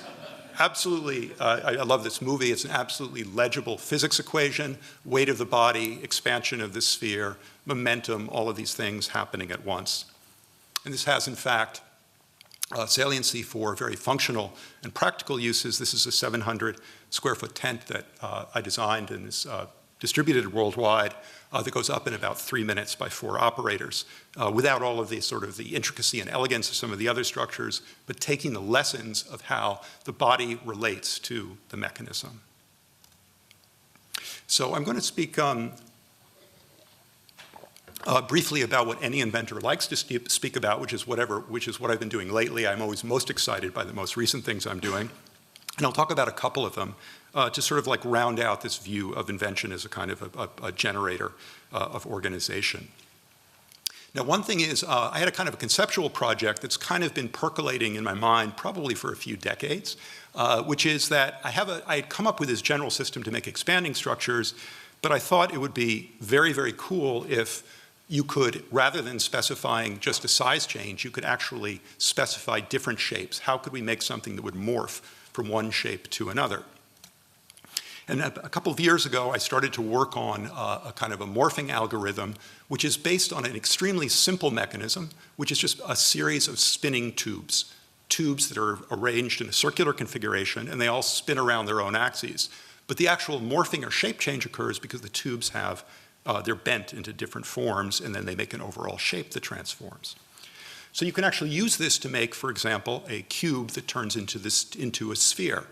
absolutely, I love this movie. It's an absolutely legible physics equation, weight of the body, expansion of the sphere, momentum, all of these things happening at once. And this has, in fact, saliency for very functional and practical uses. This is a 700 square foot tent that I designed and is distributed worldwide that goes up in about 3 minutes by 4 operators without all of the sort of the intricacy and elegance of some of the other structures, but taking the lessons of how the body relates to the mechanism. So I'm going to speak briefly about what any inventor likes to speak about, which is what I've been doing lately. I'm always most excited by the most recent things I'm doing. And I'll talk about a couple of them to sort of like round out this view of invention as a kind of a generator of organization. Now, one thing is I had a kind of a conceptual project that's kind of been percolating in my mind probably for a few decades, which is that I had come up with this general system to make expanding structures, but I thought it would be very, very cool if you could, rather than specifying just a size change, you could actually specify different shapes. How could we make something that would morph from one shape to another? And a couple of years ago, I started to work on a kind of a morphing algorithm, which is based on an extremely simple mechanism, which is just a series of spinning tubes that are arranged in a circular configuration, and they all spin around their own axes. But the actual morphing or shape change occurs because the tubes have, they're bent into different forms, and then they make an overall shape that transforms. So you can actually use this to make, for example, a cube that turns into a sphere.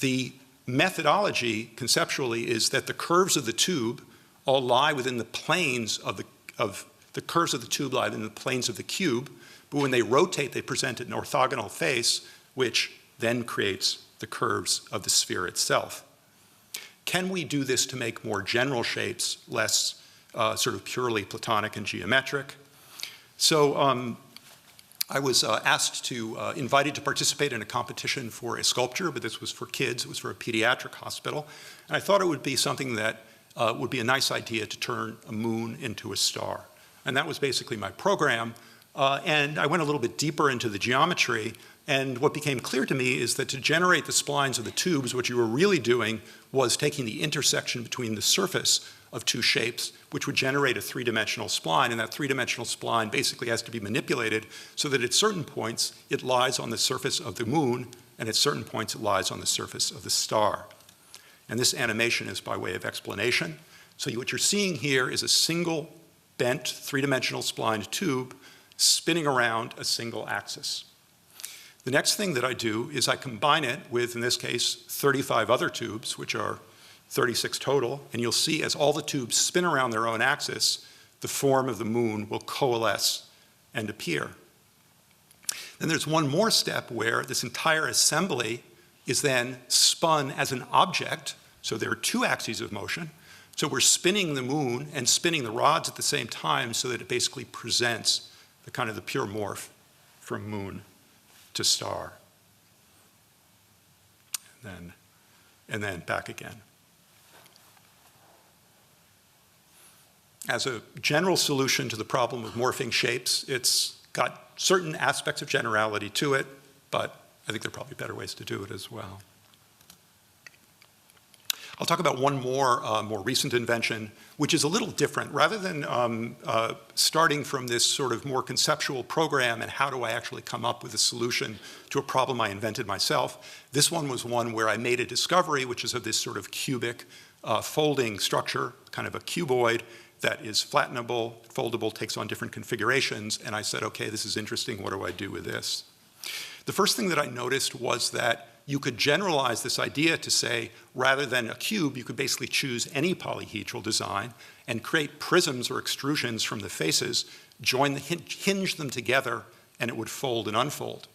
The methodology, conceptually, is that the curves of the tube all lie within the planes of the curves of the tube lie within the planes of the cube, but when they rotate, they present an orthogonal face, which then creates the curves of the sphere itself. Can we do this to make more general shapes, less sort of purely Platonic and geometric? So I was invited to participate in a competition for a sculpture, but this was for kids. It was for a pediatric hospital. And I thought it would be something that would be a nice idea to turn a moon into a star. And that was basically my program. And I went a little bit deeper into the geometry. And what became clear to me is that to generate the splines of the tubes, what you were really doing was taking the intersection between the surface of two shapes, which would generate a three-dimensional spline, and that three-dimensional spline basically has to be manipulated so that at certain points it lies on the surface of the moon, and at certain points it lies on the surface of the star. And this animation is by way of explanation. So what you're seeing here is a single bent three-dimensional splined tube spinning around a single axis. The next thing that I do is I combine it with, in this case, 35 other tubes, which are 36 total, and you'll see as all the tubes spin around their own axis, the form of the moon will coalesce and appear. Then there's one more step where this entire assembly is then spun as an object, so there are two axes of motion. So we're spinning the moon and spinning the rods at the same time so that it basically presents the kind of the pure morph from moon to star. And then back again. As a general solution to the problem of morphing shapes, it's got certain aspects of generality to it, but I think there are probably better ways to do it as well. I'll talk about one more recent invention, which is a little different. Rather than starting from this sort of more conceptual program and how do I actually come up with a solution to a problem I invented myself, this one was one where I made a discovery, which is of this sort of cubic folding structure, kind of a cuboid that is flattenable, foldable, takes on different configurations, and I said, okay, this is interesting, what do I do with this? The first thing that I noticed was that you could generalize this idea to say, rather than a cube, you could basically choose any polyhedral design and create prisms or extrusions from the faces, hinge them together, and it would fold and unfold.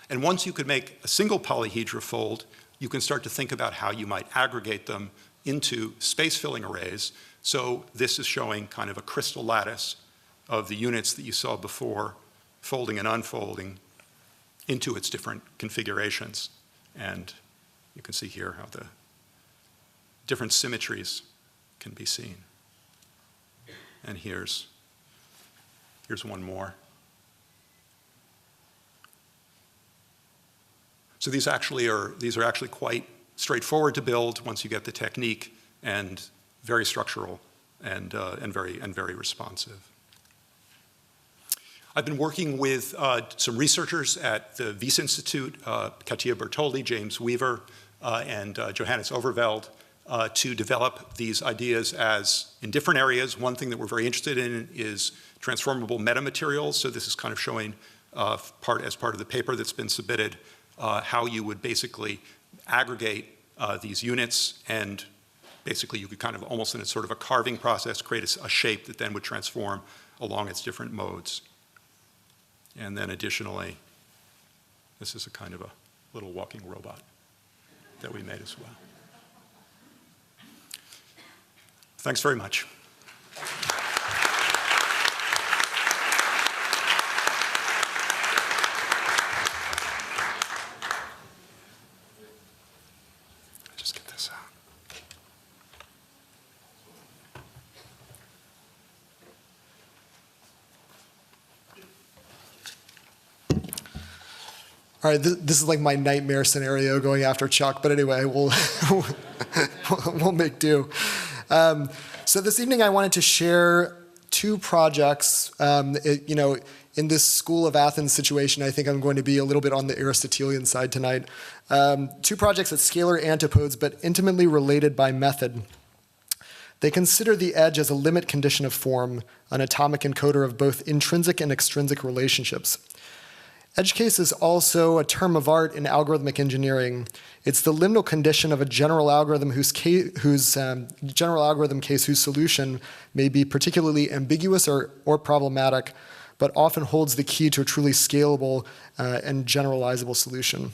And once you could make a single polyhedra fold, you can start to think about how you might aggregate them into space-filling arrays. So this is showing kind of a crystal lattice of the units that you saw before, folding and unfolding into its different configurations. And you can see here how the different symmetries can be seen. And here's one more. So these are actually quite straightforward to build once you get the technique, and very structural and very responsive. I've been working with some researchers at the Wyss Institute, Katia Bertoldi, James Weaver, and Johannes Overveld, to develop these ideas in different areas. One thing that we're very interested in is transformable metamaterials. So this is kind of showing as part of the paper that's been submitted, how you would basically aggregate these units, and basically you could kind of almost in a sort of a carving process create a shape that then would transform along its different modes. And then additionally, this is a kind of a little walking robot that we made as well. Thanks very much. Just get this out. All right, this is like my nightmare scenario going after Chuck, but anyway, we'll make do. So this evening I wanted to share two projects. In this School of Athens situation, I think I'm going to be a little bit on the Aristotelian side tonight. Two projects at scalar antipodes, but intimately related by method. They consider the edge as a limit condition of form, an atomic encoder of both intrinsic and extrinsic relationships. Edge case is also a term of art in algorithmic engineering. It's the liminal condition of a general algorithm whose solution may be particularly ambiguous or problematic, but often holds the key to a truly scalable and generalizable solution.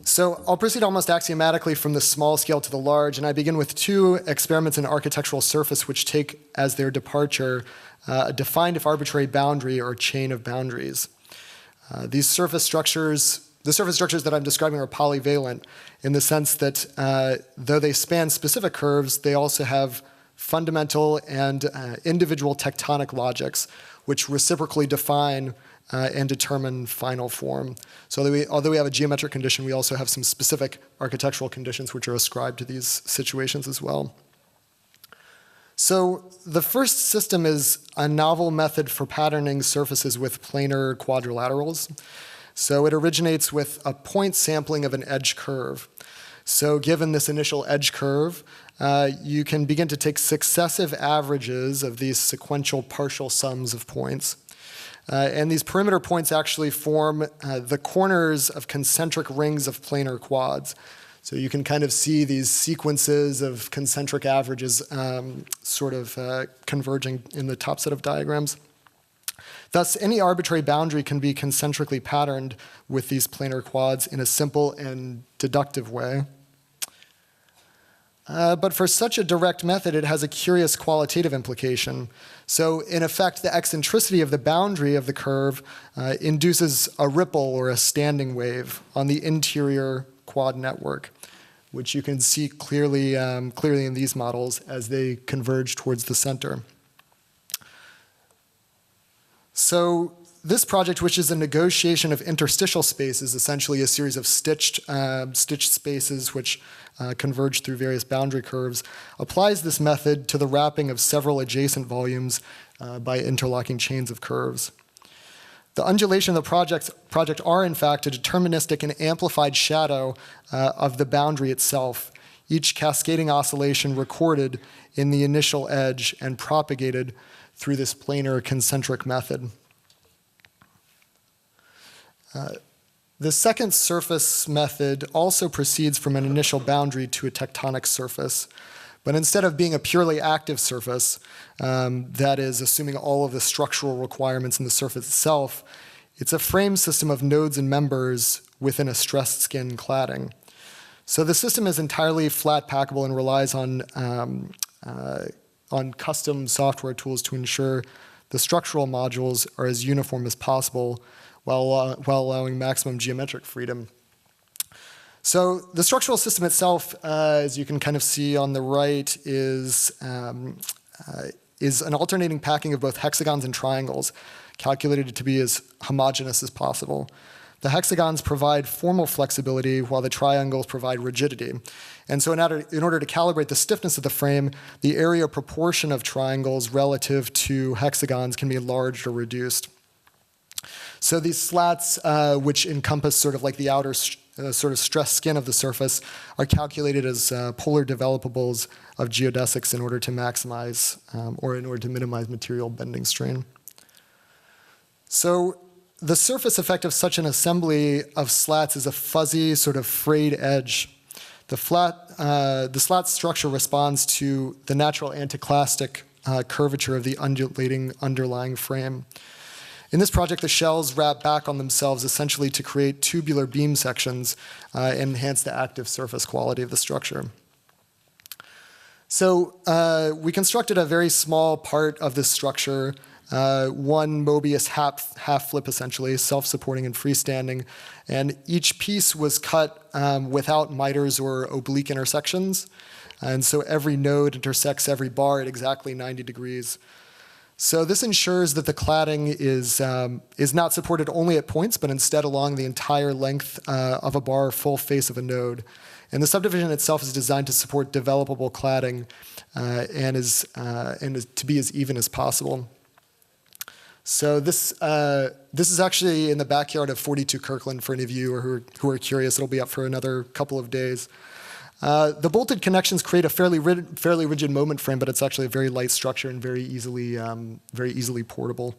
So I'll proceed almost axiomatically from the small scale to the large, and I begin with two experiments in architectural surface which take as their departure a defined if arbitrary boundary or chain of boundaries. The surface structures that I'm describing are polyvalent in the sense that though they span specific curves, they also have fundamental and individual tectonic logics which reciprocally define and determine final form. So although we have a geometric condition, we also have some specific architectural conditions which are ascribed to these situations as well. So the first system is a novel method for patterning surfaces with planar quadrilaterals. So it originates with a point sampling of an edge curve. So given this initial edge curve, you can begin to take successive averages of these sequential partial sums of points. And these perimeter points actually form the corners of concentric rings of planar quads. So you can kind of see these sequences of concentric averages converging in the top set of diagrams. Thus, any arbitrary boundary can be concentrically patterned with these planar quads in a simple and deductive way. But for such a direct method, it has a curious qualitative implication. So in effect, the eccentricity of the boundary of the curve induces a ripple or a standing wave on the interior quad network, which you can see clearly in these models as they converge towards the center. So this project, which is a negotiation of interstitial spaces, essentially a series of stitched spaces which converge through various boundary curves, applies this method to the wrapping of several adjacent volumes by interlocking chains of curves. The undulation of the project are, in fact, a deterministic and amplified shadow of the boundary itself, each cascading oscillation recorded in the initial edge and propagated through this planar concentric method. The second surface method also proceeds from an initial boundary to a tectonic surface. But instead of being a purely active surface, that is, assuming all of the structural requirements in the surface itself, it's a frame system of nodes and members within a stressed skin cladding. So the system is entirely flat packable and relies on custom software tools to ensure the structural modules are as uniform as possible while allowing maximum geometric freedom. So the structural system itself, as you can kind of see on the right, is an alternating packing of both hexagons and triangles, calculated to be as homogeneous as possible. The hexagons provide formal flexibility, while the triangles provide rigidity. And so in order to calibrate the stiffness of the frame, the area proportion of triangles relative to hexagons can be enlarged or reduced. So these slats, which encompass sort of like the outer sort of stressed skin of the surface, are calculated as polar developables of geodesics in order to maximize or in order to minimize material bending strain. So the surface effect of such an assembly of slats is a fuzzy, sort of frayed edge. The slat structure responds to the natural anticlastic curvature of the undulating underlying frame. In this project, the shells wrap back on themselves essentially to create tubular beam sections and enhance the active surface quality of the structure. So we constructed a very small part of this structure, one Mobius half flip essentially, self-supporting and freestanding, and each piece was cut without miters or oblique intersections, and so every node intersects every bar at exactly 90 degrees. So this ensures that the cladding is not supported only at points, but instead along the entire length of a bar, full face of a node. And the subdivision itself is designed to support developable cladding and is to be as even as possible. So this is actually in the backyard of 42 Kirkland for any of you who are curious. It'll be up for another couple of days. The bolted connections create a fairly rigid moment frame, but it's actually a very light structure and very easily portable.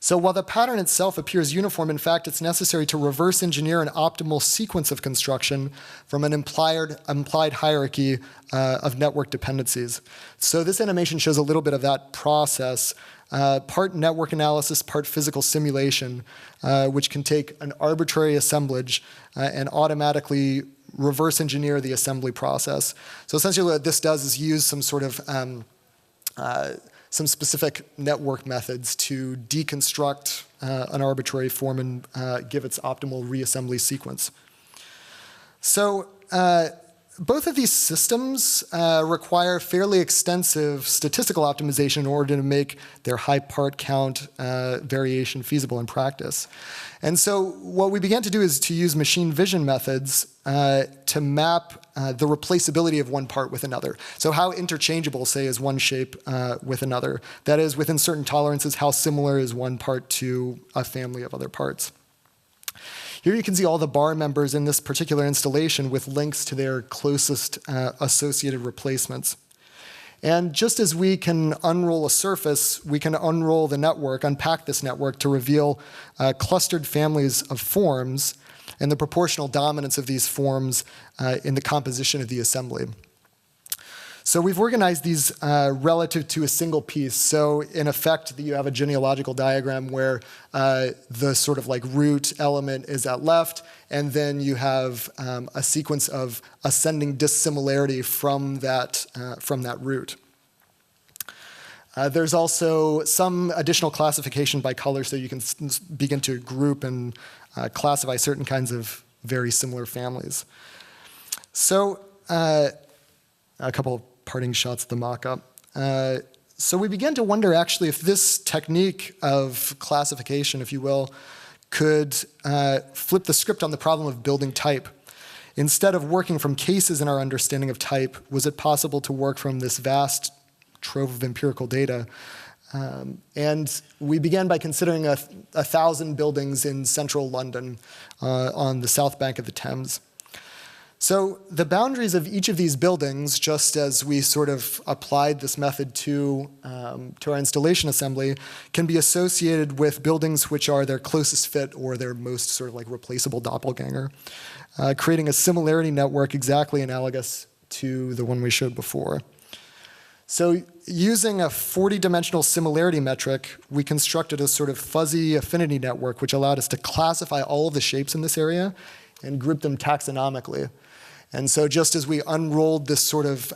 So while the pattern itself appears uniform, in fact, it's necessary to reverse engineer an optimal sequence of construction from an implied hierarchy of network dependencies. So this animation shows a little bit of that process. Part network analysis, part physical simulation, which can take an arbitrary assemblage and automatically reverse engineer the assembly process. So essentially what this does is use some sort of some specific network methods to deconstruct an arbitrary form and give its optimal reassembly sequence. So both of these systems require fairly extensive statistical optimization in order to make their high part count variation feasible in practice. And so what we began to do is to use machine vision methods to map the replaceability of one part with another. So how interchangeable, say, is one shape with another? That is, within certain tolerances, how similar is one part to a family of other parts? Here you can see all the bar members in this particular installation with links to their closest associated replacements. And just as we can unroll a surface, we can unroll the network, unpack this network to reveal clustered families of forms and the proportional dominance of these forms in the composition of the assembly. So we've organized these relative to a single piece. So in effect, you have a genealogical diagram where the sort of like root element is at left, and then you have a sequence of ascending dissimilarity from that root. There's also some additional classification by color, so you can begin to group and classify certain kinds of very similar families. So a couple of parting shots of the mock-up. So we began to wonder actually if this technique of classification, if you will, could flip the script on the problem of building type. Instead of working from cases in our understanding of type, was it possible to work from this vast trove of empirical data? And we began by considering 1,000 buildings in central London on the south bank of the Thames. So the boundaries of each of these buildings, just as we sort of applied this method to our installation assembly, can be associated with buildings which are their closest fit or their most sort of like replaceable doppelganger, creating a similarity network exactly analogous to the one we showed before. So using a 40-dimensional similarity metric, we constructed a sort of fuzzy affinity network which allowed us to classify all of the shapes in this area and group them taxonomically. And so just as we unrolled this sort of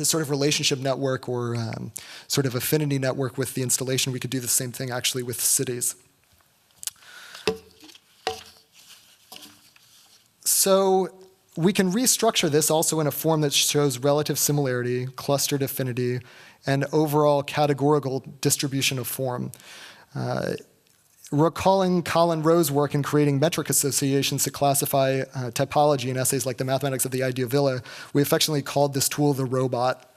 relationship network or sort of affinity network with the installation, we could do the same thing actually with cities. So we can restructure this also in a form that shows relative similarity, clustered affinity, and overall categorical distribution of form. Recalling Colin Rowe's work in creating metric associations to classify typology in essays like The Mathematics of the Idea Villa, we affectionately called this tool the robot.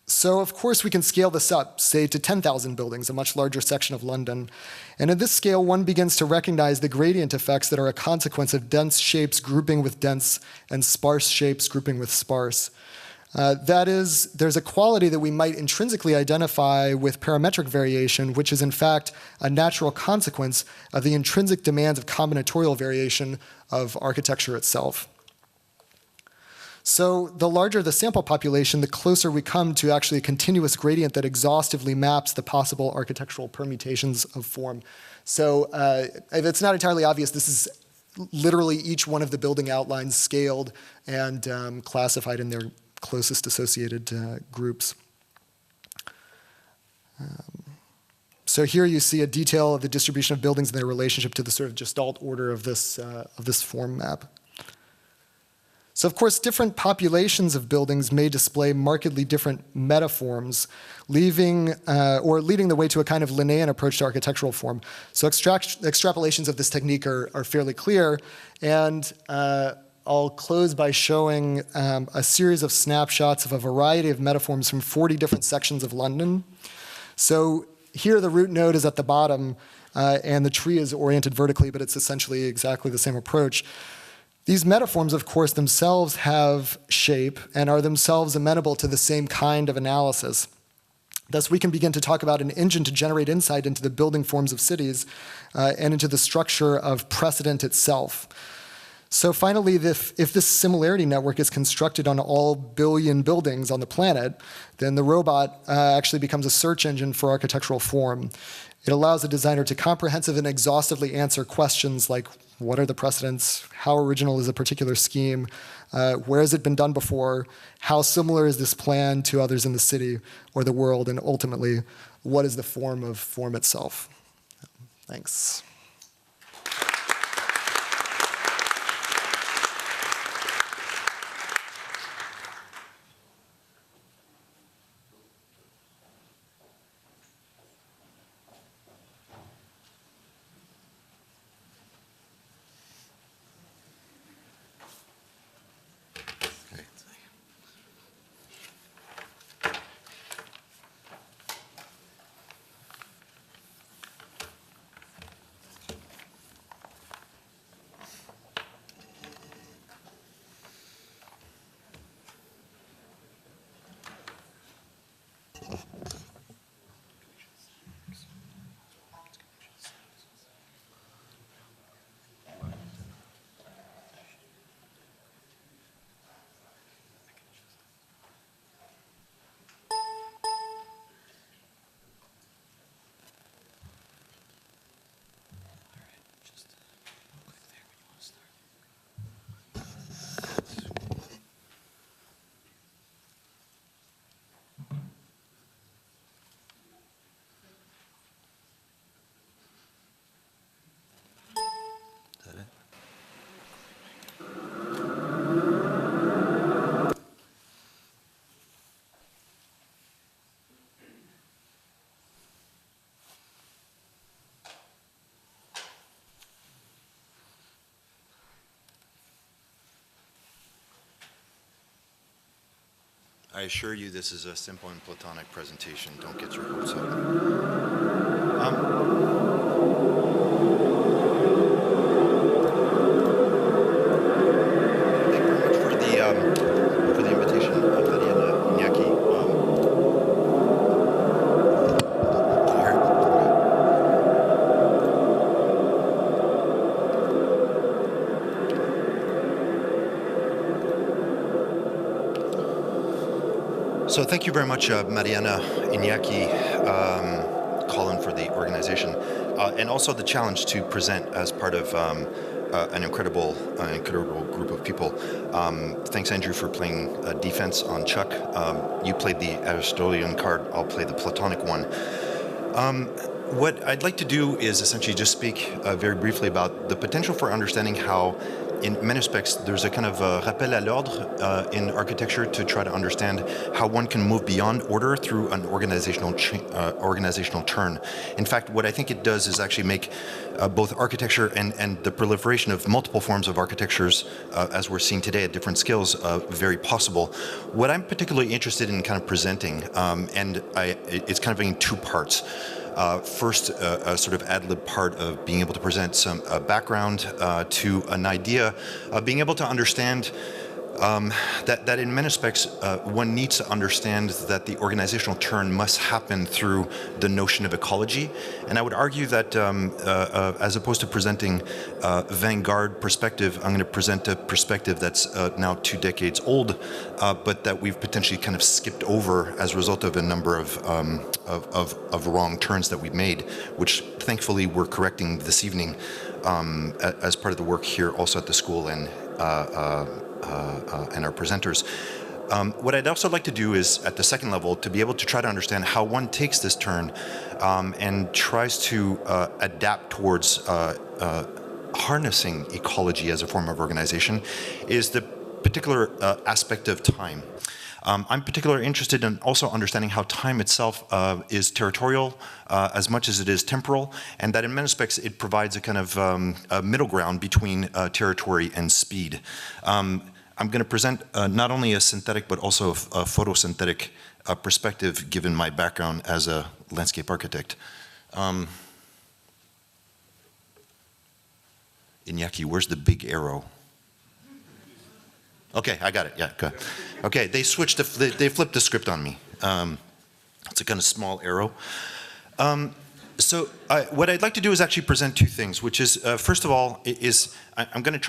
So of course we can scale this up, say to 10,000 buildings, a much larger section of London. And at this scale, one begins to recognize the gradient effects that are a consequence of dense shapes grouping with dense and sparse shapes grouping with sparse. That is, there's a quality that we might intrinsically identify with parametric variation, which is in fact a natural consequence of the intrinsic demands of combinatorial variation of architecture itself. So the larger the sample population, the closer we come to actually a continuous gradient that exhaustively maps the possible architectural permutations of form. So if it's not entirely obvious, this is literally each one of the building outlines scaled and classified in their closest associated groups. So here you see a detail of the distribution of buildings and their relationship to the sort of Gestalt order of this form map. So of course, different populations of buildings may display markedly different metaforms, leading the way to a kind of Linnaean approach to architectural form. So extrapolations of this technique are fairly clear, and I'll close by showing a series of snapshots of a variety of metaforms from 40 different sections of London. So here the root node is at the bottom, and the tree is oriented vertically, but it's essentially exactly the same approach. These metaforms, of course, themselves have shape and are themselves amenable to the same kind of analysis. Thus, we can begin to talk about an engine to generate insight into the building forms of cities and into the structure of precedent itself. So finally, if this similarity network is constructed on all billion buildings on the planet, then the robot actually becomes a search engine for architectural form. It allows a designer to comprehensively and exhaustively answer questions like, what are the precedents? How original is a particular scheme? Where has it been done before? How similar is this plan to others in the city or the world? And ultimately, what is the form of form itself? Thanks. I assure you this is a simple and platonic presentation. Don't get your hopes up. Thank you very much for the invitation, Mariana, Iñaki. Can you hear it? So thank you very much, Mariana, Iñaki, Colin, for the organization, and also the challenge to present as part of an incredible group of people. Thanks, Andrew, for playing defense on Chuck. You played the Aristotelian card. I'll play the Platonic one. What I'd like to do is essentially just speak very briefly about the potential for understanding how, in many respects, there's a kind of rappel à l'ordre in architecture to try to understand how one can move beyond order through an organizational turn. In fact, what I think it does is actually make both architecture and the proliferation of multiple forms of architectures, as we're seeing today at different scales, very possible. What I'm particularly interested in kind of presenting, it's kind of in two parts. First, a sort of ad lib part of being able to present some background to an idea of being able to understand that in many respects, one needs to understand that the organizational turn must happen through the notion of ecology. And I would argue that as opposed to presenting a vanguard perspective, I'm going to present a perspective that's now 2 decades old, but that we've potentially kind of skipped over as a result of a number of wrong turns that we've made, which thankfully we're correcting this evening as part of the work here also at the school and our presenters. What I'd also like to do is, at the second level, to be able to try to understand how one takes this turn and tries to adapt towards harnessing ecology as a form of organization, is the particular aspect of time. I'm particularly interested in also understanding how time itself is territorial as much as it is temporal, and that in many respects it provides a kind of a middle ground between territory and speed. I'm going to present not only a synthetic but also a photosynthetic perspective given my background as a landscape architect. Iñaki, where's the big arrow? Okay, I got it. Yeah, good. Okay, they flipped the script on me. It's a kind of small arrow. So what I'd like to do is actually present two things, which is first of all I'm going to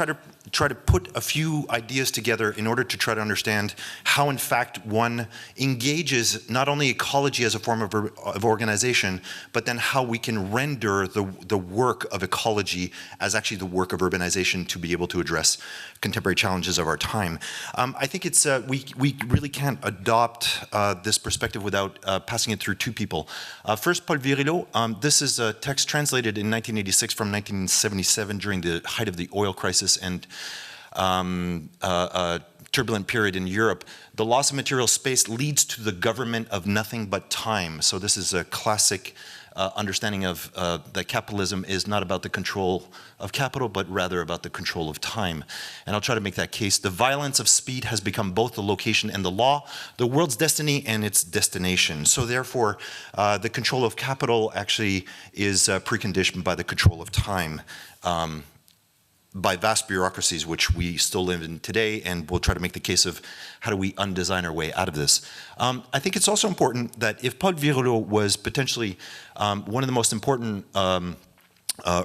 try to put a few ideas together in order to try to understand how in fact one engages not only ecology as a form of organization, but then how we can render the work of ecology as actually the work of urbanization to be able to address contemporary challenges of our time. I think it's we really can't adopt this perspective without passing it through two people. First, Paul Virilio. This is a text translated in 1986 from 1977 during the height of the oil crisis and a turbulent period in Europe. The loss of material space leads to the government of nothing but time. So this is a classic understanding of that capitalism is not about the control of capital, but rather about the control of time. And I'll try to make that case. The violence of speed has become both the location and the law, the world's destiny and its destination. So therefore, the control of capital actually is preconditioned by the control of time. By vast bureaucracies, which we still live in today, and we'll try to make the case of how do we undesign our way out of this. I think it's also important that if Paul Virilio was potentially one of the most important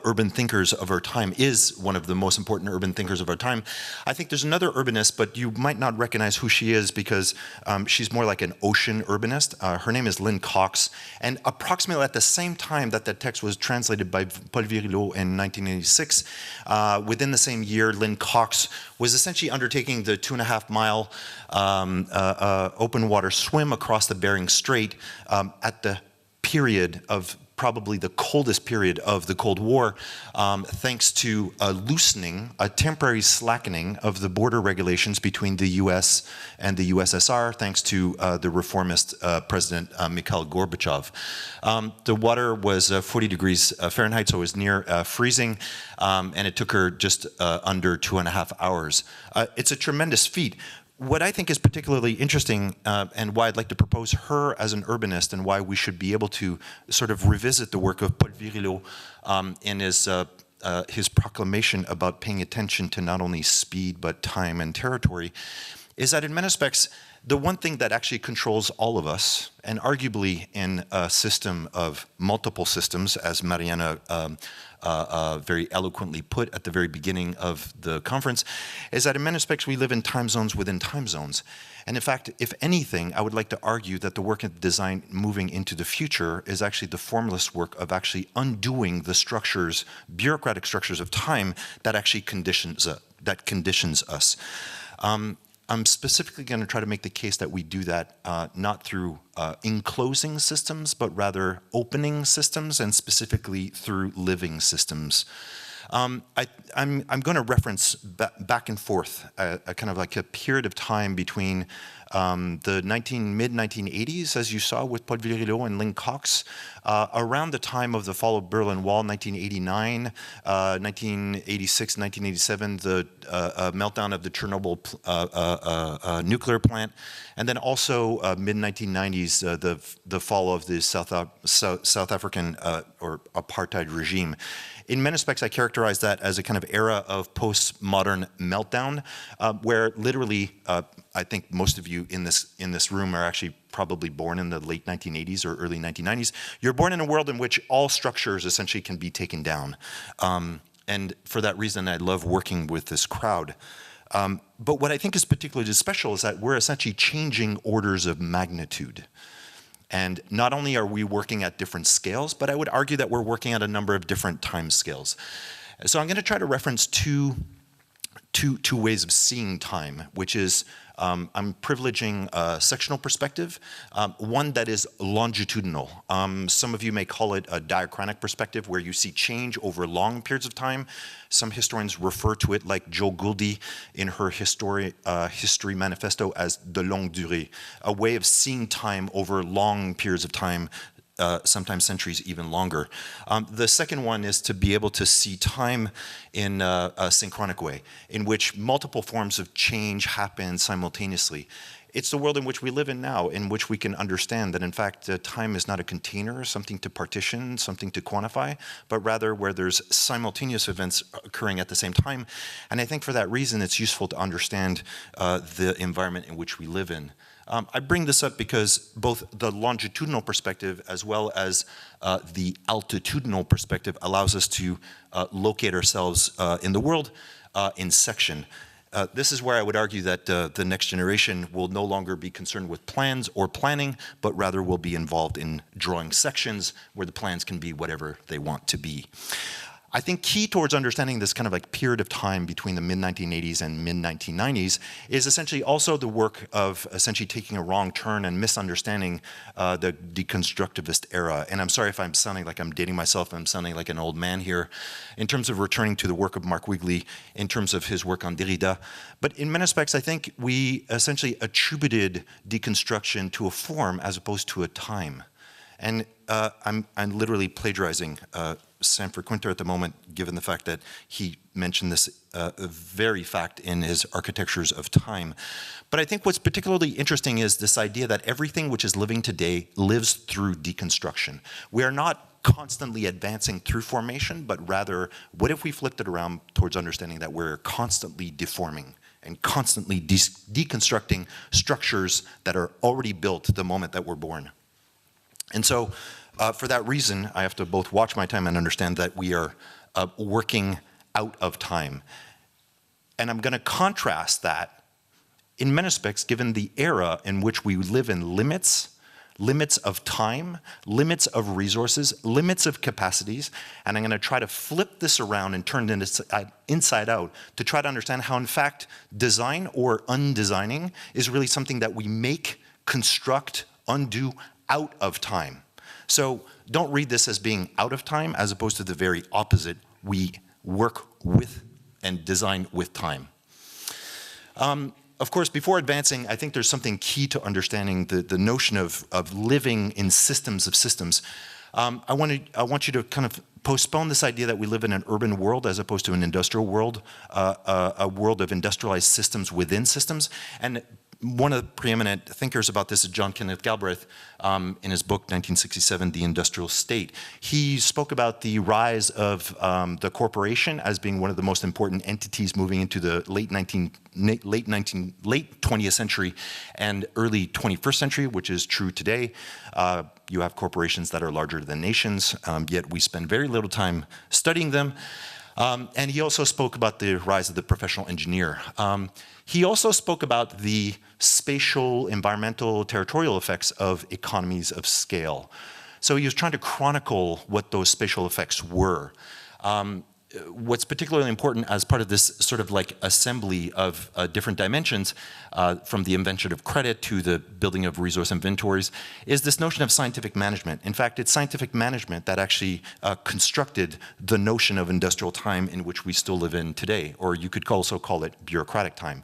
urban thinkers of our time, is one of the most important urban thinkers of our time, I think there's another urbanist, but you might not recognize who she is because she's more like an ocean urbanist. Her name is Lynn Cox, and approximately at the same time that that text was translated by Paul Virilio in 1986, within the same year, Lynn Cox was essentially undertaking the 2.5-mile open water swim across the Bering Strait at the period of probably the coldest period of the Cold War, thanks to a loosening, a temporary slackening of the border regulations between the US and the USSR, thanks to the reformist President Mikhail Gorbachev. The water was 40 degrees Fahrenheit, so it was near freezing, and it took her just under 2.5 hours. It's a tremendous feat. what I think is particularly interesting and why I'd like to propose her as an urbanist and why we should be able to sort of revisit the work of Paul Virilio in his proclamation about paying attention to not only speed but time and territory is that in many respects, the one thing that actually controls all of us, and arguably in a system of multiple systems, as Mariana very eloquently put at the very beginning of the conference, is that in many respects we live in time zones within time zones. And in fact, if anything, I would like to argue that the work of design moving into the future is actually the formalist work of actually undoing the structures, bureaucratic structures of time that actually conditions us. I'm specifically going to try to make the case that we do that not through enclosing systems, but rather opening systems, and specifically through living systems. I'm going to reference back and forth a kind of like a period of time between the mid-1980s, as you saw with Paul Virilio and Ling Cox, around the time of the fall of Berlin Wall, 1989, 1986, 1987, the meltdown of the Chernobyl nuclear plant, and then also mid-1990s, the fall of the South African or apartheid regime. In many respects, I characterize that as a kind of era of postmodern meltdown, where literally, I think most of you in this room are actually probably born in the late 1980s or early 1990s. You're born in a world in which all structures essentially can be taken down. And for that reason, I love working with this crowd. But what I think is particularly special is that we're essentially changing orders of magnitude. And not only are we working at different scales, but I would argue that we're working at a number of different time scales. So I'm going to try to reference two ways of seeing time, which is I'm privileging a sectional perspective, one that is longitudinal. Some of you may call it a diachronic perspective, where you see change over long periods of time. Some historians refer to it, like Jo Guldi in her history manifesto, as de longue durée, a way of seeing time over long periods of time, sometimes centuries, even longer. The second one is to be able to see time in a synchronic way, in which multiple forms of change happen simultaneously. It's the world in which we live in now, in which we can understand that, in fact, time is not a container, something to partition, something to quantify, but rather where there's simultaneous events occurring at the same time. And I think for that reason, it's useful to understand the environment in which we live in. I bring this up because both the longitudinal perspective as well as the altitudinal perspective allows us to locate ourselves in the world in section. This is where I would argue that the next generation will no longer be concerned with plans or planning, but rather will be involved in drawing sections where the plans can be whatever they want to be. I think key towards understanding this kind of like period of time between the mid-1980s and mid-1990s is essentially also the work of essentially taking a wrong turn and misunderstanding the deconstructivist era. And I'm sorry if I'm sounding like I'm dating myself, I'm sounding like an old man here, in terms of returning to the work of Mark Wigley, in terms of his work on Derrida. But in many respects, I think we essentially attributed deconstruction to a form as opposed to a time. And I'm literally plagiarizing Sanford Quinter at the moment, given the fact that he mentioned this very fact in his Architectures of Time. But I think what's particularly interesting is this idea that everything which is living today lives through deconstruction. We are not constantly advancing through formation, but rather, what if we flipped it around towards understanding that we're constantly deforming and constantly deconstructing structures that are already built the moment that we're born. And so, for that reason, I have to both watch my time and understand that we are working out of time. And I'm going to contrast that in many respects, given the era in which we live in limits of time, limits of resources, limits of capacities, and I'm going to try to flip this around and turn it inside out to try to understand how, in fact, design or undesigning is really something that we make, construct, undo out of time. So don't read this as being out of time, as opposed to the very opposite. We work with and design with time. Of course, before advancing, I think there's something key to understanding the notion of living in systems of systems. I want you to kind of postpone this idea that we live in an urban world as opposed to an industrial world, a world of industrialized systems within systems. And one of the preeminent thinkers about this is John Kenneth Galbraith in his book, 1967, The Industrial State. He spoke about the rise of the corporation as being one of the most important entities moving into the late 20th century and early 21st century, which is true today. You have corporations that are larger than nations, yet we spend very little time studying them. And he also spoke about the rise of the professional engineer. He also spoke about the spatial, environmental, territorial effects of economies of scale. So he was trying to chronicle what those spatial effects were. What's particularly important as part of this sort of like assembly of different dimensions, from the invention of credit to the building of resource inventories, is this notion of scientific management. In fact, it's scientific management that actually constructed the notion of industrial time in which we still live in today, or you could also call it bureaucratic time.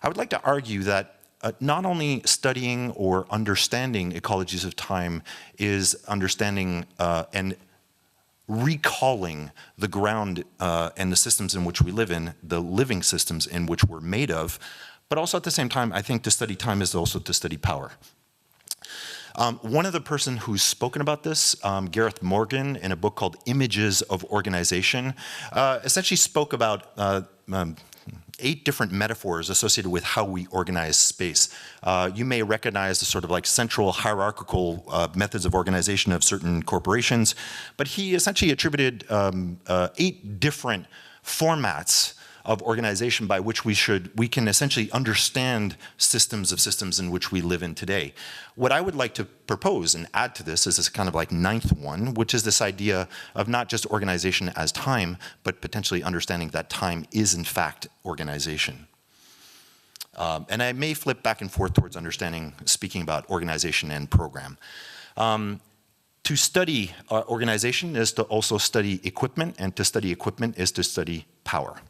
I would like to argue that not only studying or understanding ecologies of time is understanding and recalling the ground and the systems in which we live in, the living systems in which we're made of, but also at the same time, I think to study time is also to study power. One other person who's spoken about this, Gareth Morgan, in a book called Images of Organization, essentially spoke about 8 different metaphors associated with how we organize space. You may recognize the sort of like central hierarchical methods of organization of certain corporations, but he essentially attributed 8 different formats of organization by which we can essentially understand systems of systems in which we live in today. What I would like to propose and add to this is this kind of like 9th one, which is this idea of not just organization as time, but potentially understanding that time is in fact organization. And I may flip back and forth towards speaking about organization and program. To study organization is to also study equipment, and to study equipment is to study power.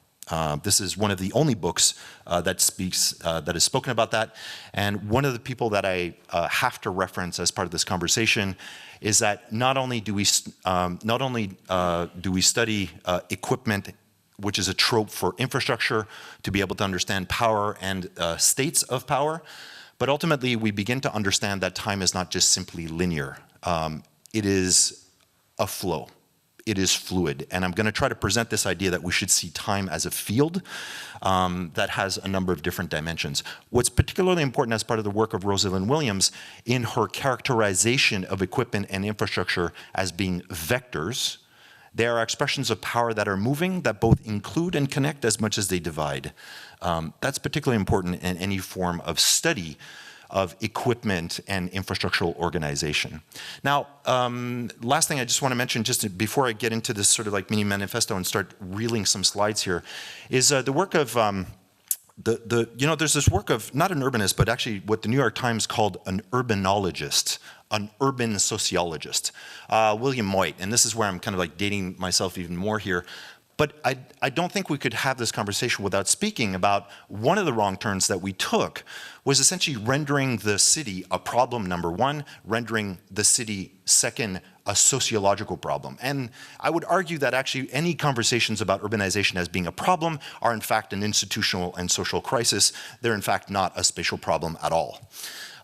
This is one of the only books that is spoken about that. And one of the people that I have to reference as part of this conversation is that not only do we study equipment, which is a trope for infrastructure, to be able to understand power and states of power, but ultimately we begin to understand that time is not just simply linear. It is a flow. It is fluid. And I'm going to try to present this idea that we should see time as a field that has a number of different dimensions. What's particularly important as part of the work of Rosalind Williams in her characterization of equipment and infrastructure as being vectors, they are expressions of power that are moving, that both include and connect as much as they divide. That's particularly important in any form of study of equipment and infrastructural organization. Now, last thing I just want to mention, just before I get into this sort of like mini manifesto and start reeling some slides here, is the work of, there's this work of, not an urbanist, but actually what the New York Times called an urbanologist, an urban sociologist, William White, and this is where I'm kind of like dating myself even more here. But I don't think we could have this conversation without speaking about one of the wrong turns that we took was essentially rendering the city a problem, number one, rendering the city, second, a sociological problem. And I would argue that actually any conversations about urbanization as being a problem are in fact an institutional and social crisis. They're in fact not a spatial problem at all.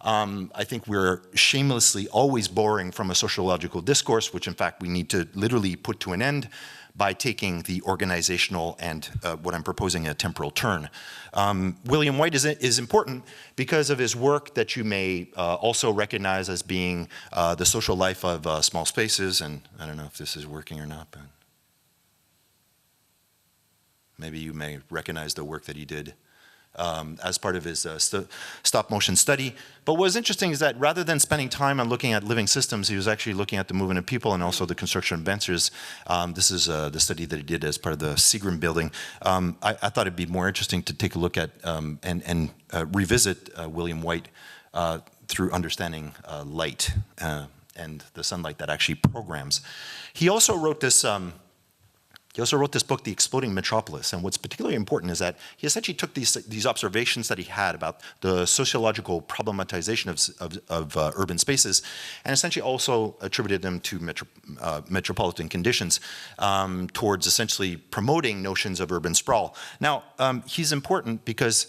I think we're shamelessly always borrowing from a sociological discourse, which in fact we need to literally put to an end by taking the organizational and what I'm proposing a temporal turn. William White is important because of his work that you may also recognize as being the social life of small spaces, and I don't know if this is working or not, but maybe you may recognize the work that he did as part of his stop motion study. But what was interesting is that rather than spending time on looking at living systems, he was actually looking at the movement of people and also the construction of ventures. This is the study that he did as part of the Seagram building. I thought it'd be more interesting to take a look at and revisit William White through understanding light and the sunlight that actually programs. He also wrote this He also wrote this book, The Exploding Metropolis, and what's particularly important is that he essentially took these observations that he had about the sociological problematization of urban spaces, and essentially also attributed them to metropolitan conditions towards essentially promoting notions of urban sprawl. Now, he's important because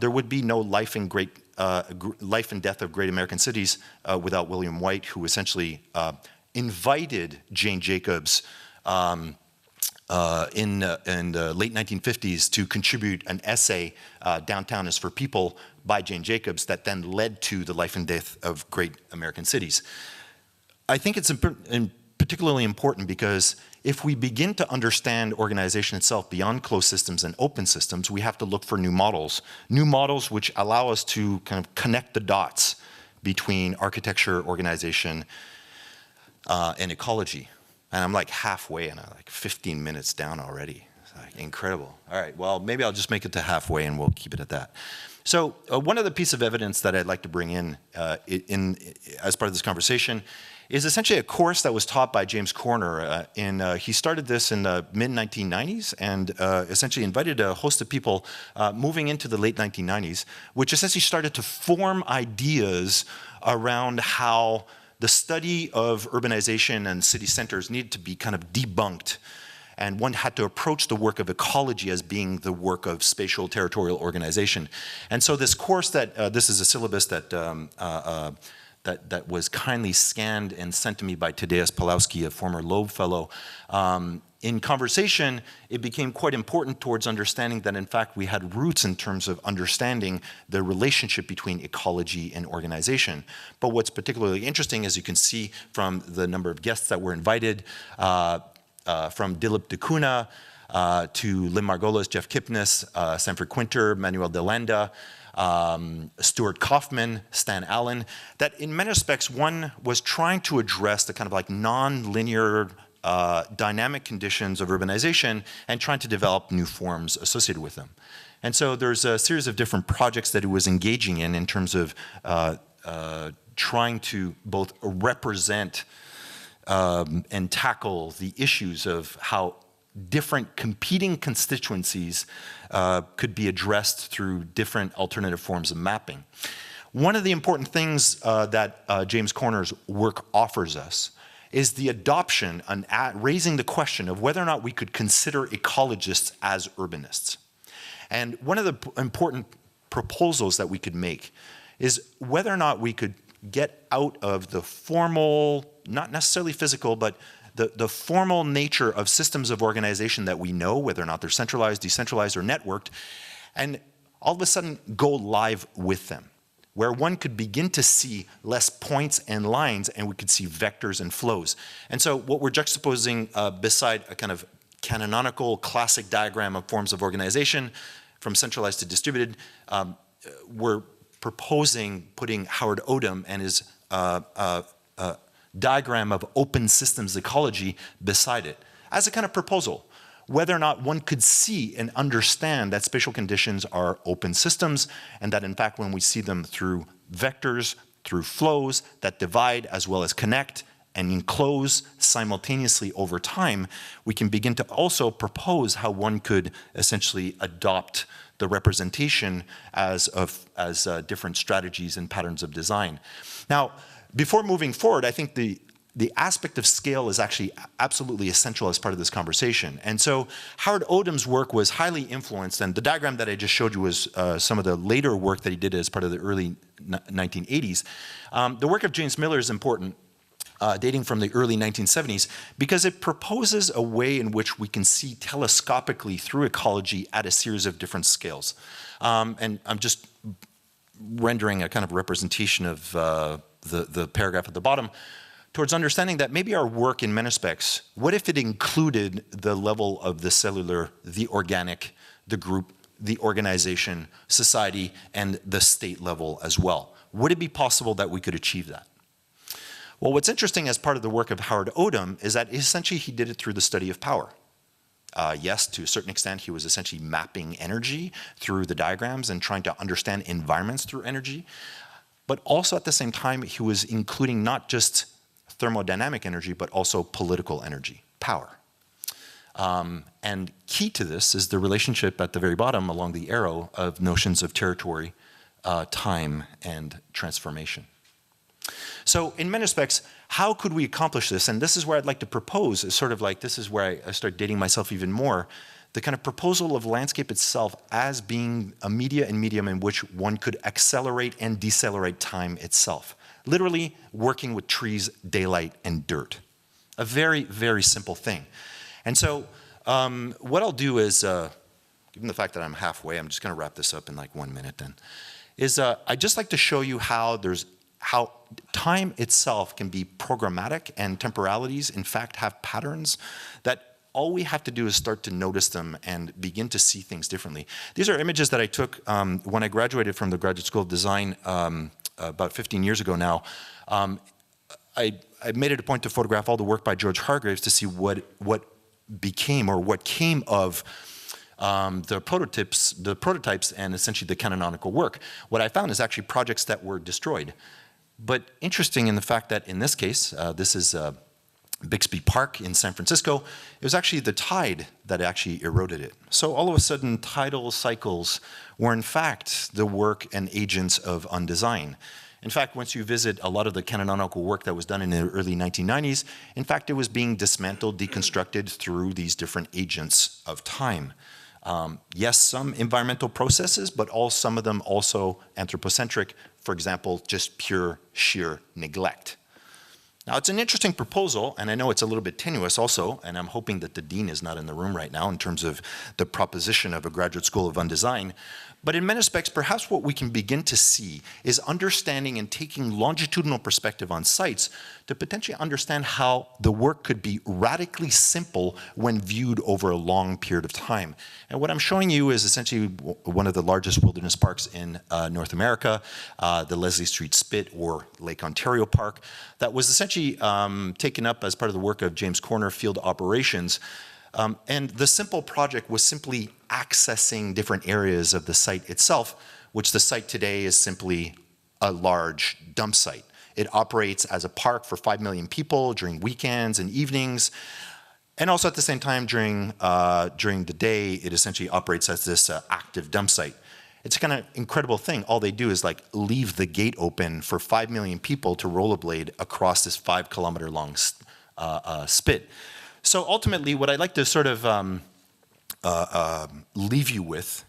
there would be no life and death of great American cities without William White, who essentially invited Jane Jacobs in the late 1950s to contribute an essay, Downtown is for People, by Jane Jacobs, that then led to the life and death of great American cities. I think it's particularly important because if we begin to understand organization itself beyond closed systems and open systems, we have to look for new models which allow us to kind of connect the dots between architecture, organization, and ecology. And I'm like halfway, and I'm like 15 minutes down already. It's like incredible. All right, well, maybe I'll just make it to halfway and we'll keep it at that. So one other piece of evidence that I'd like to bring in as part of this conversation is essentially a course that was taught by James Corner. He started this in the mid-1990s and essentially invited a host of people moving into the late 1990s, which essentially started to form ideas around how the study of urbanization and city centers needed to be kind of debunked, and one had to approach the work of ecology as being the work of spatial territorial organization. And so this course this is a syllabus that was kindly scanned and sent to me by Tadeusz Pawlowski, a former Loeb Fellow. In conversation, it became quite important towards understanding that, in fact, we had roots in terms of understanding the relationship between ecology and organization. But what's particularly interesting, as you can see from the number of guests that were invited, from Dilip Dacuna to Lynn Margolis, Jeff Kipnis, Sanford Quinter, Manuel de Landa, Stuart Kaufman, Stan Allen, that in many respects, one was trying to address the kind of like non-linear dynamic conditions of urbanization and trying to develop new forms associated with them. And so there's a series of different projects that he was engaging in terms of trying to both represent and tackle the issues of how different competing constituencies could be addressed through different alternative forms of mapping. One of the important things that James Corner's work offers us is the adoption and raising the question of whether or not we could consider ecologists as urbanists. And one of the important proposals that we could make is whether or not we could get out of the formal, not necessarily physical, but the formal nature of systems of organization that we know, whether or not they're centralized, decentralized, or networked, and all of a sudden go live with them, where one could begin to see less points and lines, and we could see vectors and flows. And so what we're juxtaposing beside a kind of canonical classic diagram of forms of organization from centralized to distributed, we're proposing putting Howard Odum and his diagram of open systems ecology beside it as a kind of proposal, whether or not one could see and understand that spatial conditions are open systems, and that in fact when we see them through vectors, through flows that divide as well as connect and enclose simultaneously over time, we can begin to also propose how one could essentially adopt the representation as different strategies and patterns of design. Now, before moving forward, I think the aspect of scale is actually absolutely essential as part of this conversation. And so Howard Odum's work was highly influenced, and the diagram that I just showed you was some of the later work that he did as part of the early 1980s. The work of James Miller is important, dating from the early 1970s, because it proposes a way in which we can see telescopically through ecology at a series of different scales. And I'm just rendering a kind of representation of the paragraph at the bottom, towards understanding that maybe our work in many respects, what if it included the level of the cellular, the organic, the group, the organization, society, and the state level as well? Would it be possible that we could achieve that? Well, what's interesting as part of the work of Howard Odum is that essentially he did it through the study of power. Yes, to a certain extent, he was essentially mapping energy through the diagrams and trying to understand environments through energy. But also at the same time, he was including not just thermodynamic energy, but also political energy, power. And key to this is the relationship at the very bottom along the arrow of notions of territory, time, and transformation. So in many respects, how could we accomplish this? And this is where I'd like to propose, is sort of like, this is where I start dating myself even more, the kind of proposal of landscape itself as being a media and medium in which one could accelerate and decelerate time itself. Literally working with trees, daylight, and dirt. A very, very simple thing. And so what I'll do is, given the fact that I'm halfway, I'm just going to wrap this up in like 1 minute then, is I'd just like to show you how time itself can be programmatic and temporalities, in fact, have patterns that all we have to do is start to notice them and begin to see things differently. These are images that I took when I graduated from the Graduate School of Design about 15 years ago now. I made it a point to photograph all the work by George Hargreaves to see what became or what came of the prototypes and essentially the canonical work. What I found is actually projects that were destroyed. But interesting in the fact that in this case, this is Bixby Park in San Francisco, it was actually the tide that actually eroded it. So all of a sudden, tidal cycles were in fact the work and agents of undesign. In fact, once you visit a lot of the canonical work that was done in the early 1990s, in fact, it was being dismantled, deconstructed through these different agents of time. Yes, some environmental processes, but some of them also anthropocentric, for example, just pure sheer neglect. Now, it's an interesting proposal, and I know it's a little bit tenuous also, and I'm hoping that the dean is not in the room right now in terms of the proposition of a Graduate School of Undesign. But in many respects, perhaps what we can begin to see is understanding and taking longitudinal perspective on sites to potentially understand how the work could be radically simple when viewed over a long period of time. And what I'm showing you is essentially one of the largest wilderness parks in North America, the Leslie Street Spit or Lake Ontario Park, that was essentially taken up as part of the work of James Corner Field Operations. And the simple project was simply accessing different areas of the site itself, which the site today is simply a large dump site. It operates as a park for 5 million people during weekends and evenings. And also at the same time during the day, it essentially operates as this active dump site. It's a kind of incredible thing. All they do is like leave the gate open for 5 million people to rollerblade across this 5 kilometer long spit. So ultimately, what I'd like to sort of leave you with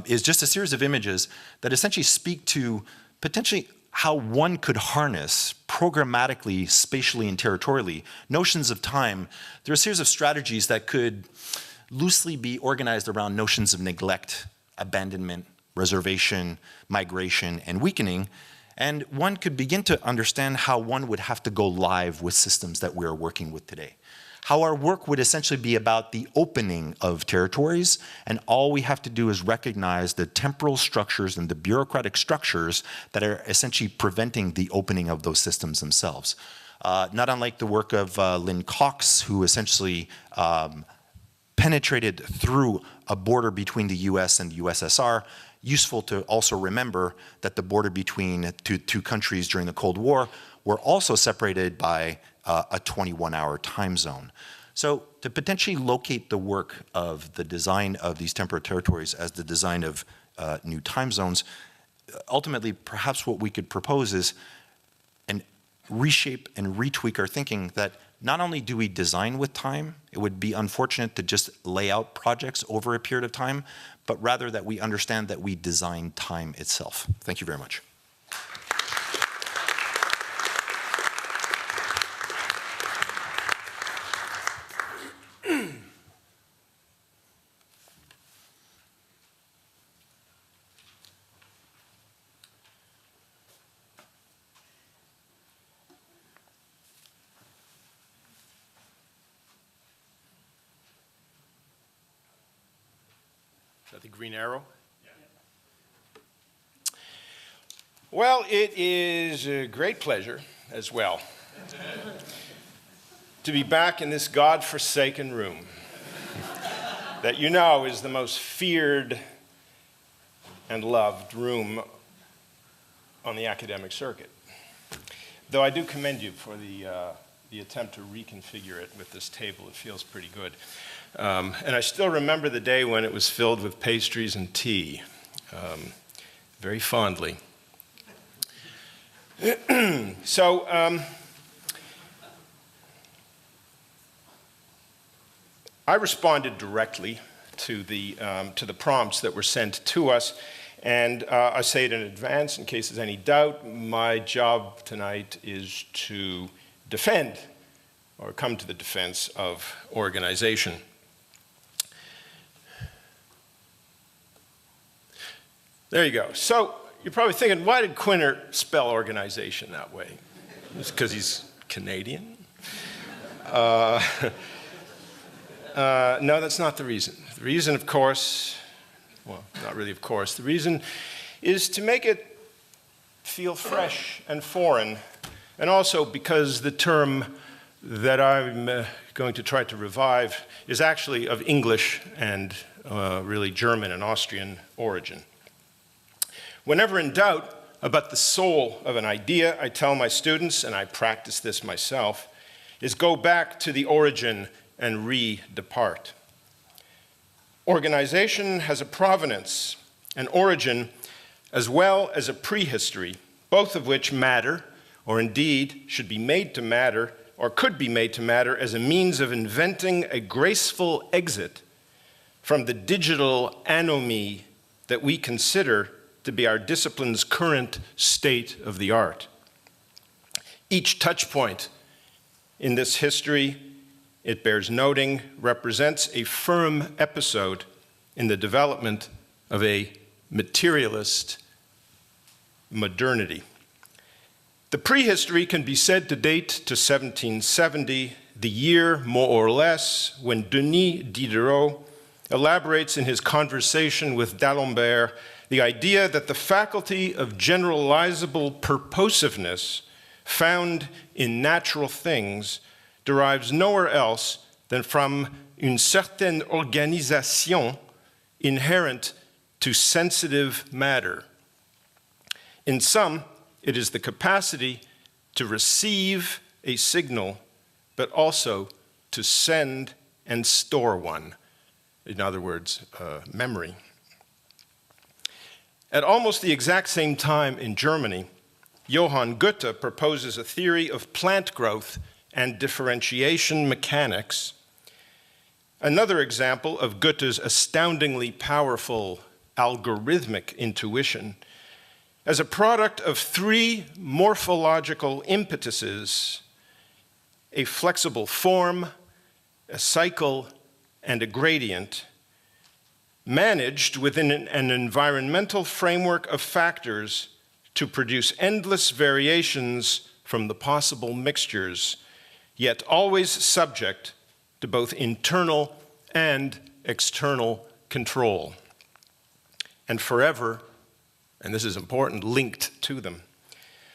is just a series of images that essentially speak to potentially how one could harness programmatically, spatially, and territorially notions of time. There are a series of strategies that could loosely be organized around notions of neglect, abandonment, reservation, migration, and weakening. And one could begin to understand how one would have to go live with systems that we are working with today. How our work would essentially be about the opening of territories, and all we have to do is recognize the temporal structures and the bureaucratic structures that are essentially preventing the opening of those systems themselves. Not unlike the work of Lynn Cox, who essentially penetrated through a border between the US and the USSR. Useful to also remember that the border between two countries during the Cold War were also separated by a 21-hour time zone. So to potentially locate the work of the design of these temporary territories as the design of new time zones, ultimately perhaps what we could propose is and reshape and retweak our thinking that not only do we design with time, it would be unfortunate to just lay out projects over a period of time, but rather that we understand that we design time itself. Thank you very much. Is that the green arrow? Yeah. Well, it is a great pleasure as well to be back in this God-forsaken room that you know is the most feared and loved room on the academic circuit. Though I do commend you for the attempt to reconfigure it with this table. It feels pretty good. And I still remember the day when it was filled with pastries and tea, very fondly. So, I responded directly to the prompts that were sent to us, and I say it in advance in case there's any doubt. My job tonight is to defend or come to the defense of organization. There you go. So you're probably thinking, why did Quinter spell organization that way? It's because he's Canadian? No, that's not the reason. The reason, of course, well, not really of course, the reason is to make it feel fresh and foreign, and also because the term that I'm going to try to revive is actually of English and really German and Austrian origin. Whenever in doubt about the soul of an idea, I tell my students, and I practice this myself, is go back to the origin and re-depart. Organization has a provenance, an origin, as well as a prehistory, both of which matter, or indeed should be made to matter, or could be made to matter as a means of inventing a graceful exit from the digital anomie that we consider to be our discipline's current state of the art. Each touch point in this history, it bears noting, represents a firm episode in the development of a materialist modernity. The prehistory can be said to date to 1770, the year, more or less, when Denis Diderot elaborates in his conversation with D'Alembert the idea that the faculty of generalizable purposiveness found in natural things derives nowhere else than from une certaine organisation inherent to sensitive matter. In sum, it is the capacity to receive a signal, but also to send and store one. In other words, memory. At almost the exact same time in Germany, Johann Goethe proposes a theory of plant growth and differentiation mechanics. Another example of Goethe's astoundingly powerful algorithmic intuition as a product of three morphological impetuses: a flexible form, a cycle, and a gradient, managed within an environmental framework of factors to produce endless variations from the possible mixtures, yet always subject to both internal and external control, and forever, and this is important, linked to them.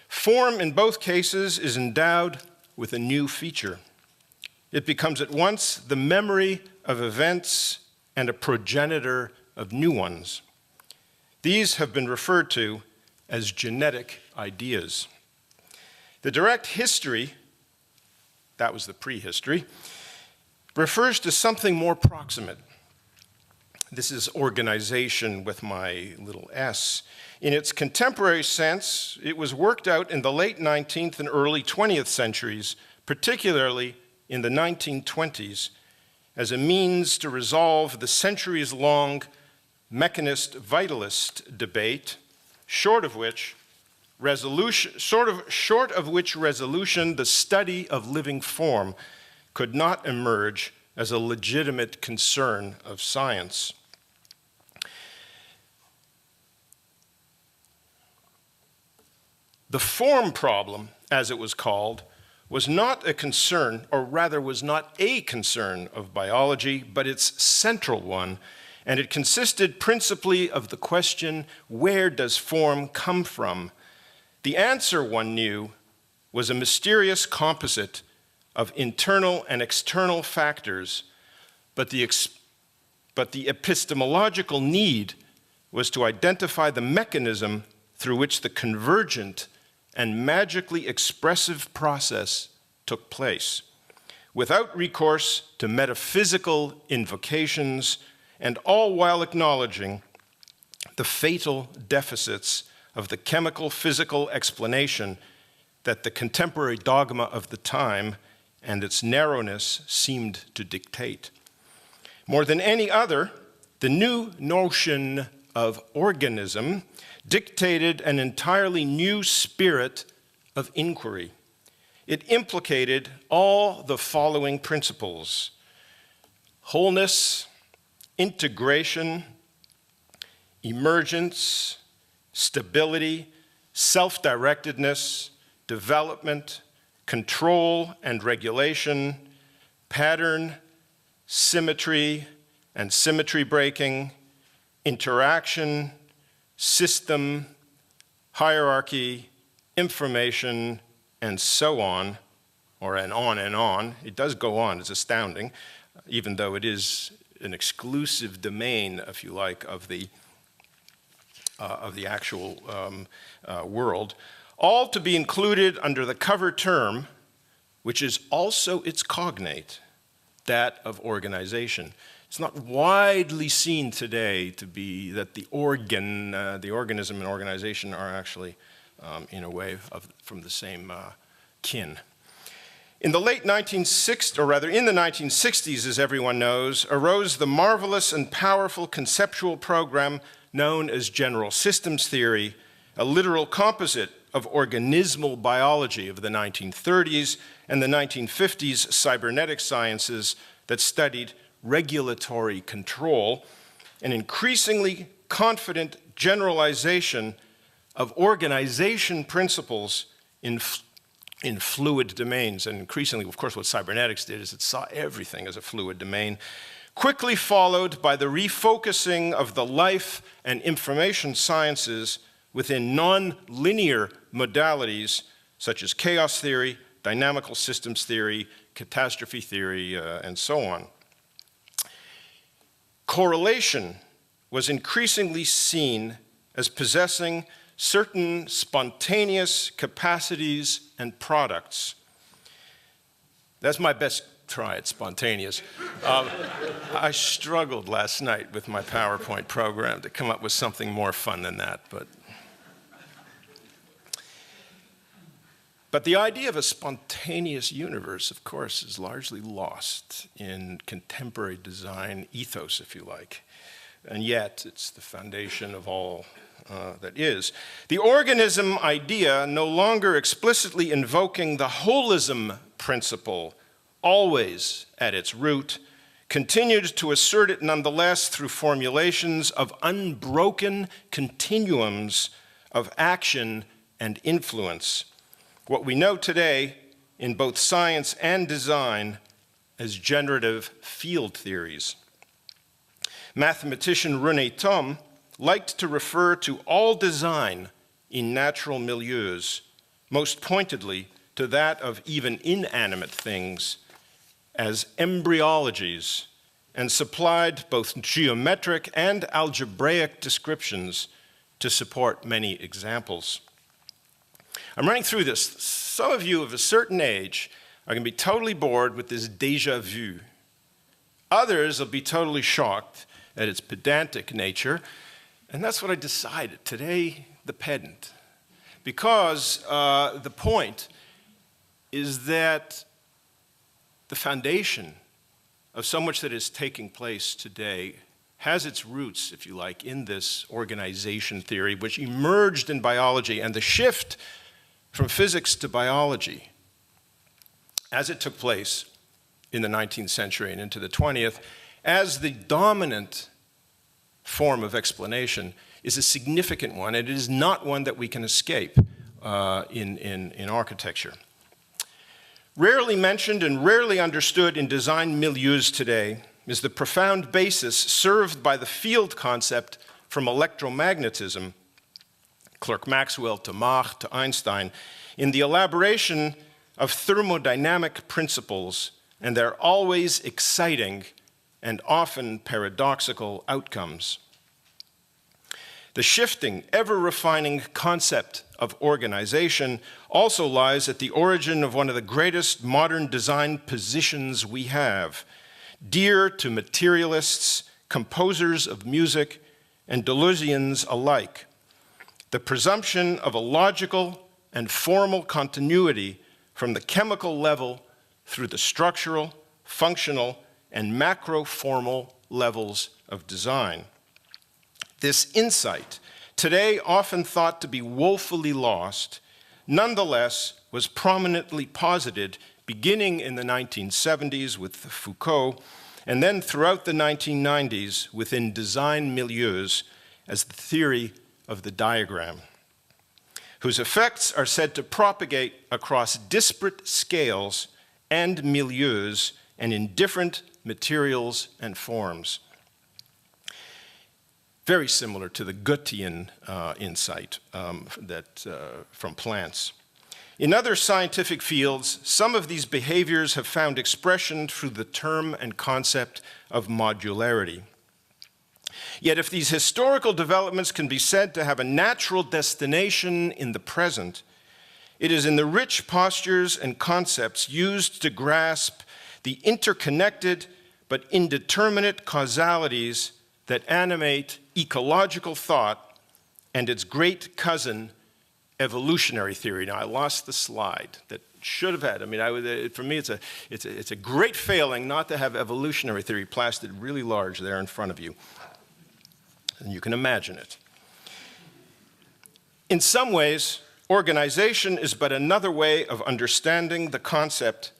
Form in both cases is endowed with a new feature. It becomes at once the memory of events and a progenitor of new ones. These have been referred to as genetic ideas. The direct history, that was the prehistory, refers to something more proximate. This is organization with my little s. In its contemporary sense, it was worked out in the late 19th and early 20th centuries, particularly in the 1920s, as a means to resolve the centuries-long mechanist-vitalist debate, short of which resolution, the study of living form could not emerge as a legitimate concern of science. The form problem, as it was called, was not a concern, or rather was not a concern of biology, but its central one, and it consisted principally of the question, where does form come from? The answer, one knew, was a mysterious composite of internal and external factors, but the epistemological need was to identify the mechanism through which the convergent and magically expressive process took place. without recourse to metaphysical invocations, and all while acknowledging the fatal deficits of the chemical-physical explanation that the contemporary dogma of the time and its narrowness seemed to dictate. More than any other, the new notion of organism dictated an entirely new spirit of inquiry. It implicated all the following principles: wholeness, integration, emergence, stability, self-directedness, development, control and regulation, pattern, symmetry and symmetry breaking, interaction, system, hierarchy, information, and so on, or and on and on. It does go on, it's astounding, even though it is an exclusive domain, if you like, of the actual world, all to be included under the cover term, which is also its cognate, that of organization. It's not widely seen today to be that the organism and organization are actually, in a way, from the same kin. In the late 1960s, or rather in the 1960s, as everyone knows, arose the marvelous and powerful conceptual program known as general systems theory, a literal composite of organismal biology of the 1930s and the 1950s cybernetic sciences that studied regulatory control, an increasingly confident generalization of organization principles in fluid domains. And increasingly, of course, what cybernetics did is it saw everything as a fluid domain, quickly followed by the refocusing of the life and information sciences within non-linear modalities such as chaos theory, dynamical systems theory, catastrophe theory, and so on. Correlation was increasingly seen as possessing certain spontaneous capacities and products. That's my best try at spontaneous. I struggled last night with my PowerPoint program to come up with something more fun than that, But the idea of a spontaneous universe, of course, is largely lost in contemporary design ethos, if you like. And yet, it's the foundation of all that is. The organism idea, no longer explicitly invoking the holism principle, always at its root, continued to assert it nonetheless through formulations of unbroken continuums of action and influence. What we know today in both science and design as generative field theories. Mathematician René Thom liked to refer to all design in natural milieus, most pointedly to that of even inanimate things, as embryologies, and supplied both geometric and algebraic descriptions to support many examples. I'm running through this. Some of you of a certain age are going to be totally bored with this déjà vu. Others will be totally shocked at its pedantic nature, and that's what I decided. Today, the pedant. Because the point is that the foundation of so much that is taking place today has its roots, if you like, in this organization theory, which emerged in biology, and the shift from physics to biology, as it took place in the 19th century and into the 20th, as the dominant form of explanation, is a significant one, and it is not one that we can escape in architecture. Rarely mentioned and rarely understood in design milieus today is the profound basis served by the field concept from electromagnetism, Clerk-Maxwell to Mach to Einstein, in the elaboration of thermodynamic principles and their always exciting and often paradoxical outcomes. The shifting, ever-refining concept of organization also lies at the origin of one of the greatest modern design positions we have, dear to materialists, composers of music, and Deleuzians alike, the presumption of a logical and formal continuity from the chemical level through the structural, functional, and macro-formal levels of design. This insight, today often thought to be woefully lost, nonetheless was prominently posited beginning in the 1970s with Foucault, and then throughout the 1990s within design milieus as the theory of the diagram, whose effects are said to propagate across disparate scales and milieus and in different materials and forms. Very similar to the Goethean insight from plants. In other scientific fields, some of these behaviors have found expression through the term and concept of modularity. Yet if these historical developments can be said to have a natural destination in the present, it is in the rich postures and concepts used to grasp the interconnected but indeterminate causalities that animate ecological thought and its great cousin, evolutionary theory. Now, I lost the slide that should have had. I mean, for me, it's a great failing not to have evolutionary theory plastered really large there in front of you. And you can imagine it. In some ways, organization is but another way of understanding the concept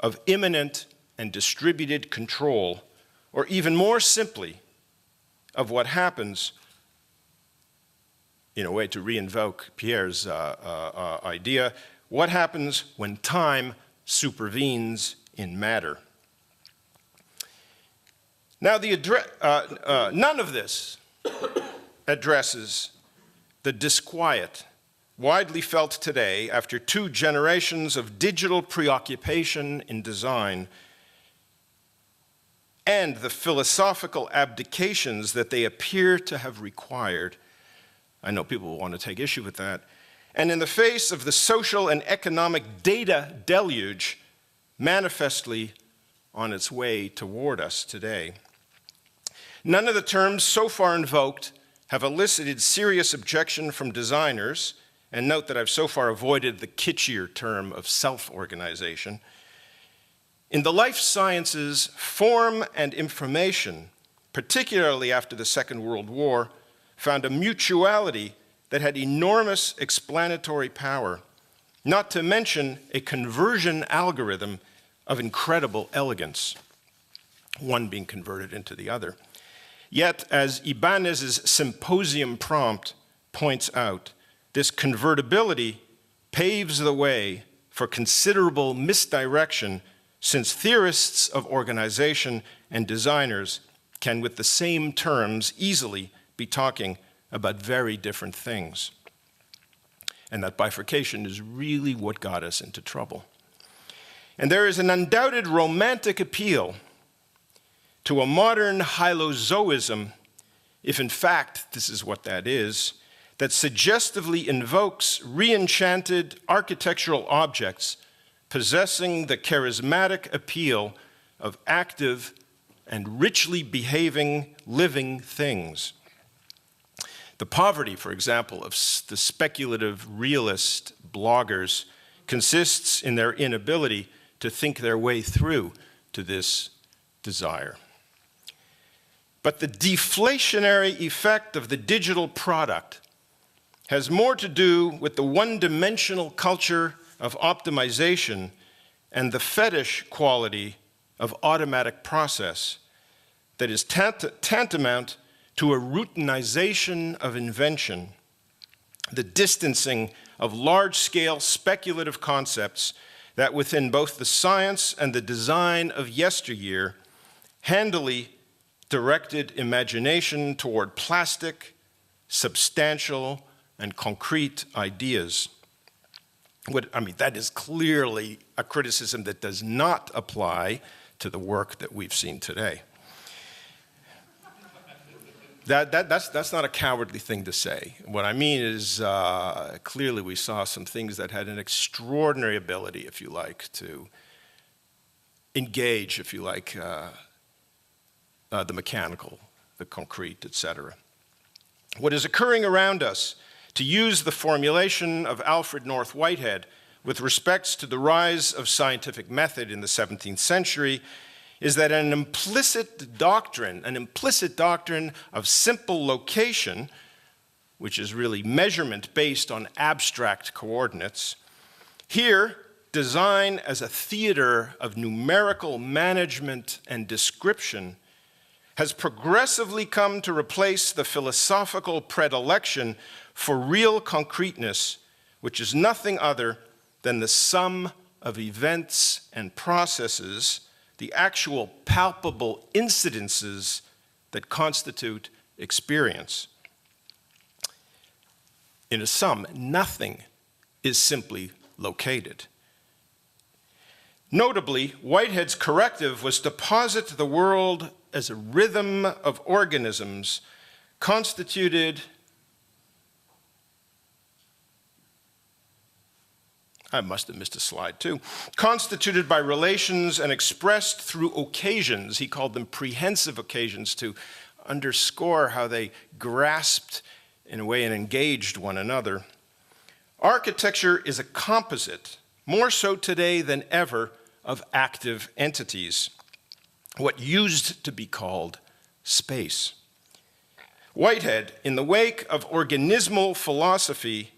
of immanent and distributed control, or even more simply, of what happens, in a way to reinvoke Pierre's idea, what happens when time supervenes in matter. Now, none of this addresses the disquiet widely felt today after 2 generations of digital preoccupation in design and the philosophical abdications that they appear to have required. I know people will want to take issue with that. And in the face of the social and economic data deluge manifestly on its way toward us today. None of the terms so far invoked have elicited serious objection from designers, and note that I've so far avoided the kitschier term of self-organization. In the life sciences, form and information, particularly after the Second World War, found a mutuality that had enormous explanatory power, not to mention a conversion algorithm of incredible elegance, one being converted into the other. Yet, as Ibanez's symposium prompt points out, this convertibility paves the way for considerable misdirection, since theorists of organization and designers can, with the same terms, easily be talking about very different things. And that bifurcation is really what got us into trouble. And there is an undoubted romantic appeal to a modern hylozoism, if in fact this is what that is, that suggestively invokes re-enchanted architectural objects possessing the charismatic appeal of active and richly behaving living things. The poverty, for example, of the speculative realist bloggers consists in their inability to think their way through to this desire. But the deflationary effect of the digital product has more to do with the one-dimensional culture of optimization and the fetish quality of automatic process that is tantamount to a routinization of invention, the distancing of large-scale speculative concepts that within both the science and the design of yesteryear handily directed imagination toward plastic, substantial, and concrete ideas. That is clearly a criticism that does not apply to the work that we've seen today. That's not a cowardly thing to say. What I mean is, clearly we saw some things that had an extraordinary ability, if you like, to engage, if you like, the mechanical, the concrete, etc. What is occurring around us, to use the formulation of Alfred North Whitehead with respects to the rise of scientific method in the 17th century, is that an implicit doctrine of simple location, which is really measurement based on abstract coordinates, here, design as a theater of numerical management and description has progressively come to replace the philosophical predilection for real concreteness, which is nothing other than the sum of events and processes, the actual palpable incidences that constitute experience. In a sum, nothing is simply located. Notably, Whitehead's corrective was to posit the world as a rhythm of organisms constituted, I must have missed a slide too, constituted by relations and expressed through occasions. He called them prehensive occasions to underscore how they grasped, in a way, and engaged one another. Architecture is a composite, more so today than ever, of active entities, what used to be called space. Whitehead, in the wake of organismal philosophy,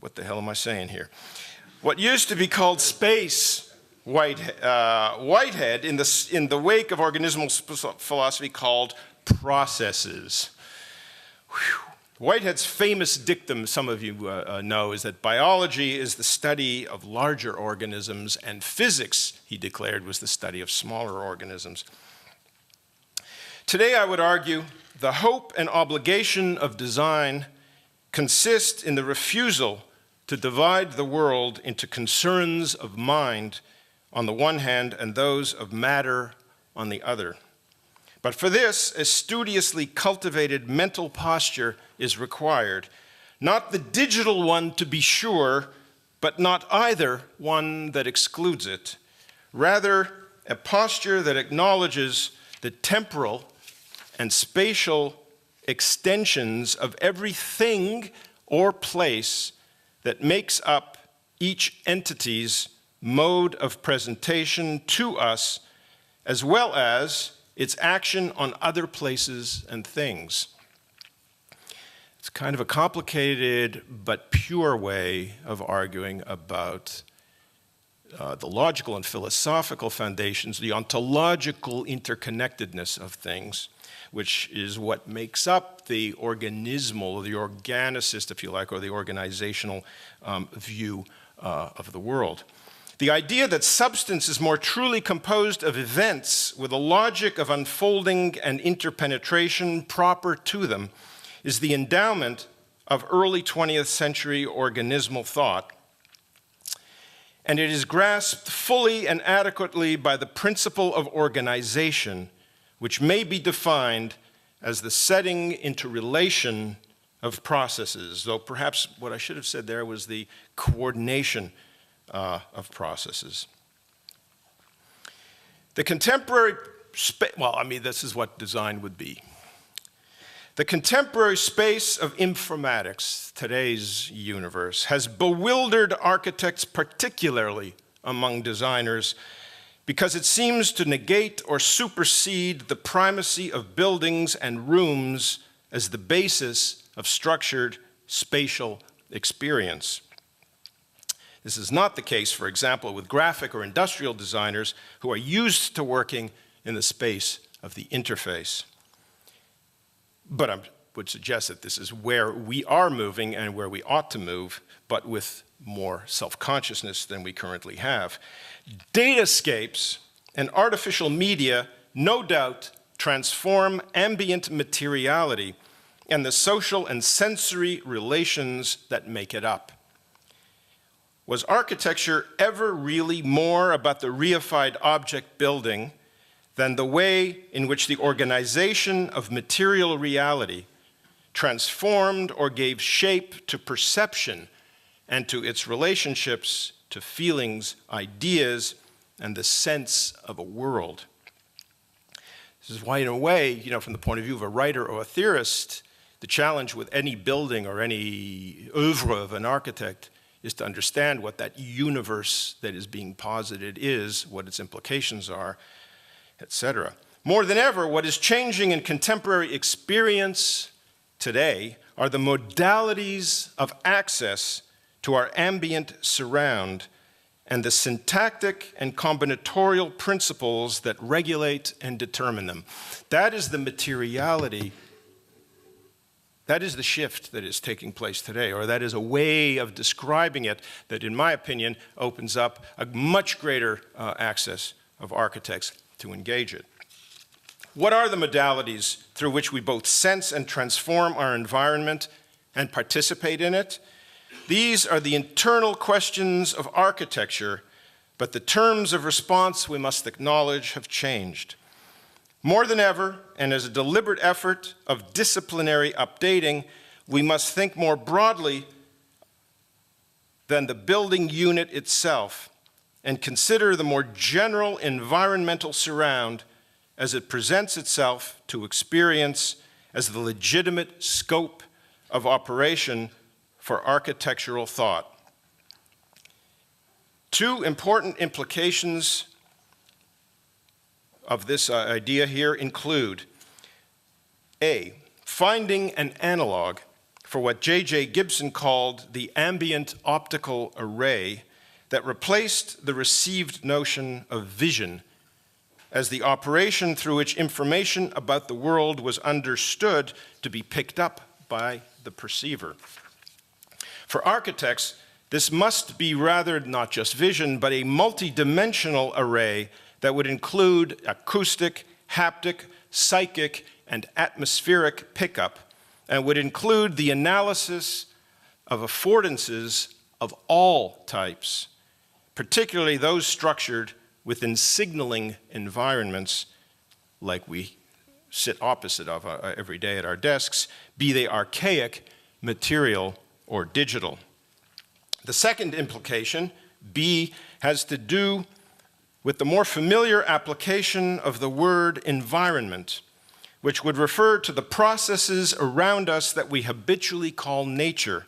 what the hell am I saying here? What used to be called space, Whitehead, in the wake of organismal philosophy, called processes. Whew. Whitehead's famous dictum, some of you know, is that biology is the study of larger organisms, and physics, he declared, was the study of smaller organisms. Today, I would argue, the hope and obligation of design consist in the refusal to divide the world into concerns of mind on the one hand and those of matter on the other. But for this, a studiously cultivated mental posture is required. Not the digital one, to be sure, but not either one that excludes it. Rather, a posture that acknowledges the temporal and spatial extensions of everything or place that makes up each entity's mode of presentation to us, as well as its action on other places and things. It's kind of a complicated but pure way of arguing about the logical and philosophical foundations, the ontological interconnectedness of things, which is what makes up the organismal, the organicist, if you like, or the organizational view of the world. The idea that substance is more truly composed of events with a logic of unfolding and interpenetration proper to them is the endowment of early 20th century organismal thought, and it is grasped fully and adequately by the principle of organization, which may be defined as the setting into relation of processes, though perhaps what I should have said there was the coordination of processes. The contemporary, this is what design would be. The contemporary space of informatics, today's universe, has bewildered architects, particularly among designers, because it seems to negate or supersede the primacy of buildings and rooms as the basis of structured spatial experience. This is not the case, for example, with graphic or industrial designers who are used to working in the space of the interface. But I would suggest that this is where we are moving and where we ought to move, but with more self-consciousness than we currently have. Datascapes and artificial media no doubt transform ambient materiality and the social and sensory relations that make it up. Was architecture ever really more about the reified object building than the way in which the organization of material reality transformed or gave shape to perception and to its relationships to feelings, ideas, and the sense of a world. This is why, in a way, from the point of view of a writer or a theorist, the challenge with any building or any oeuvre of an architect is to understand what that universe that is being posited is, what its implications are, etc. More than ever, what is changing in contemporary experience today are the modalities of access to our ambient surround and the syntactic and combinatorial principles that regulate and determine them. That is the materiality, that is the shift that is taking place today, or that is a way of describing it that, in my opinion, opens up a much greater access of architects to engage it. What are the modalities through which we both sense and transform our environment and participate in it? These are the internal questions of architecture, but the terms of response, we must acknowledge, have changed. More than ever, and as a deliberate effort of disciplinary updating, we must think more broadly than the building unit itself and consider the more general environmental surround as it presents itself to experience as the legitimate scope of operation for architectural thought. Two important implications of this idea here include A, finding an analog for what J.J. Gibson called the ambient optical array that replaced the received notion of vision as the operation through which information about the world was understood to be picked up by the perceiver. For architects, this must be rather not just vision, but a multidimensional array that would include acoustic, haptic, psychic, and atmospheric pickup, and would include the analysis of affordances of all types, particularly those structured within signaling environments like we sit opposite of every day at our desks, be they archaic, material, or digital. The second implication, B, has to do with the more familiar application of the word environment, which would refer to the processes around us that we habitually call nature,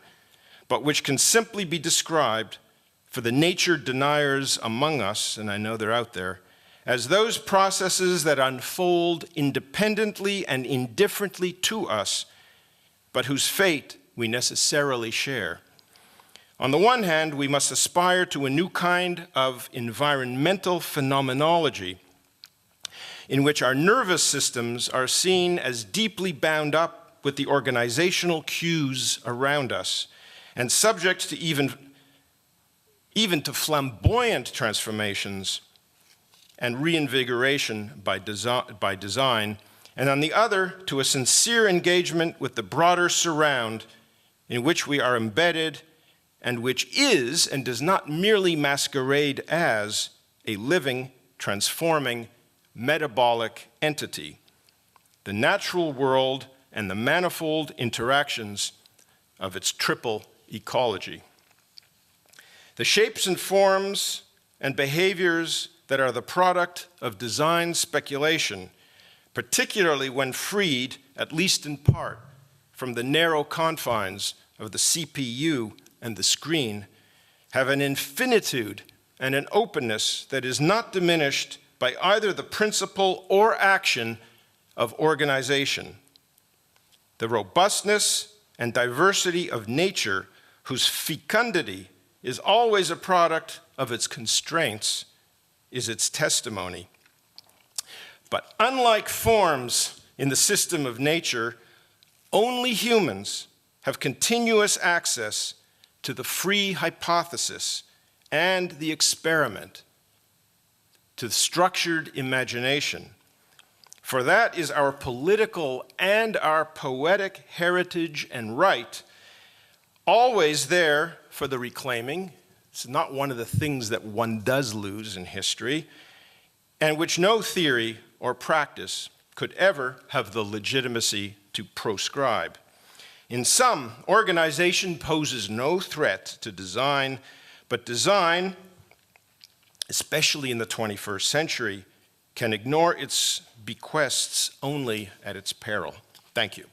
but which can simply be described for the nature deniers among us, and I know they're out there, as those processes that unfold independently and indifferently to us, but whose fate we necessarily share. On the one hand, we must aspire to a new kind of environmental phenomenology in which our nervous systems are seen as deeply bound up with the organizational cues around us and subject to even to flamboyant transformations and reinvigoration by design, and on the other, to a sincere engagement with the broader surround in which we are embedded and which is and does not merely masquerade as a living, transforming, metabolic entity, the natural world and the manifold interactions of its triple ecology. The shapes and forms and behaviors that are the product of design speculation, particularly when freed, at least in part, from the narrow confines of the CPU and the screen, have an infinitude and an openness that is not diminished by either the principle or action of organization. The robustness and diversity of nature, whose fecundity is always a product of its constraints, is its testimony. But unlike forms in the system of nature, only humans have continuous access to the free hypothesis and the experiment, to structured imagination. For that is our political and our poetic heritage and right, always there for the reclaiming. It's not one of the things that one does lose in history, and which no theory or practice could ever have the legitimacy to proscribe. In sum, organization poses no threat to design, but design, especially in the 21st century, can ignore its bequests only at its peril. Thank you.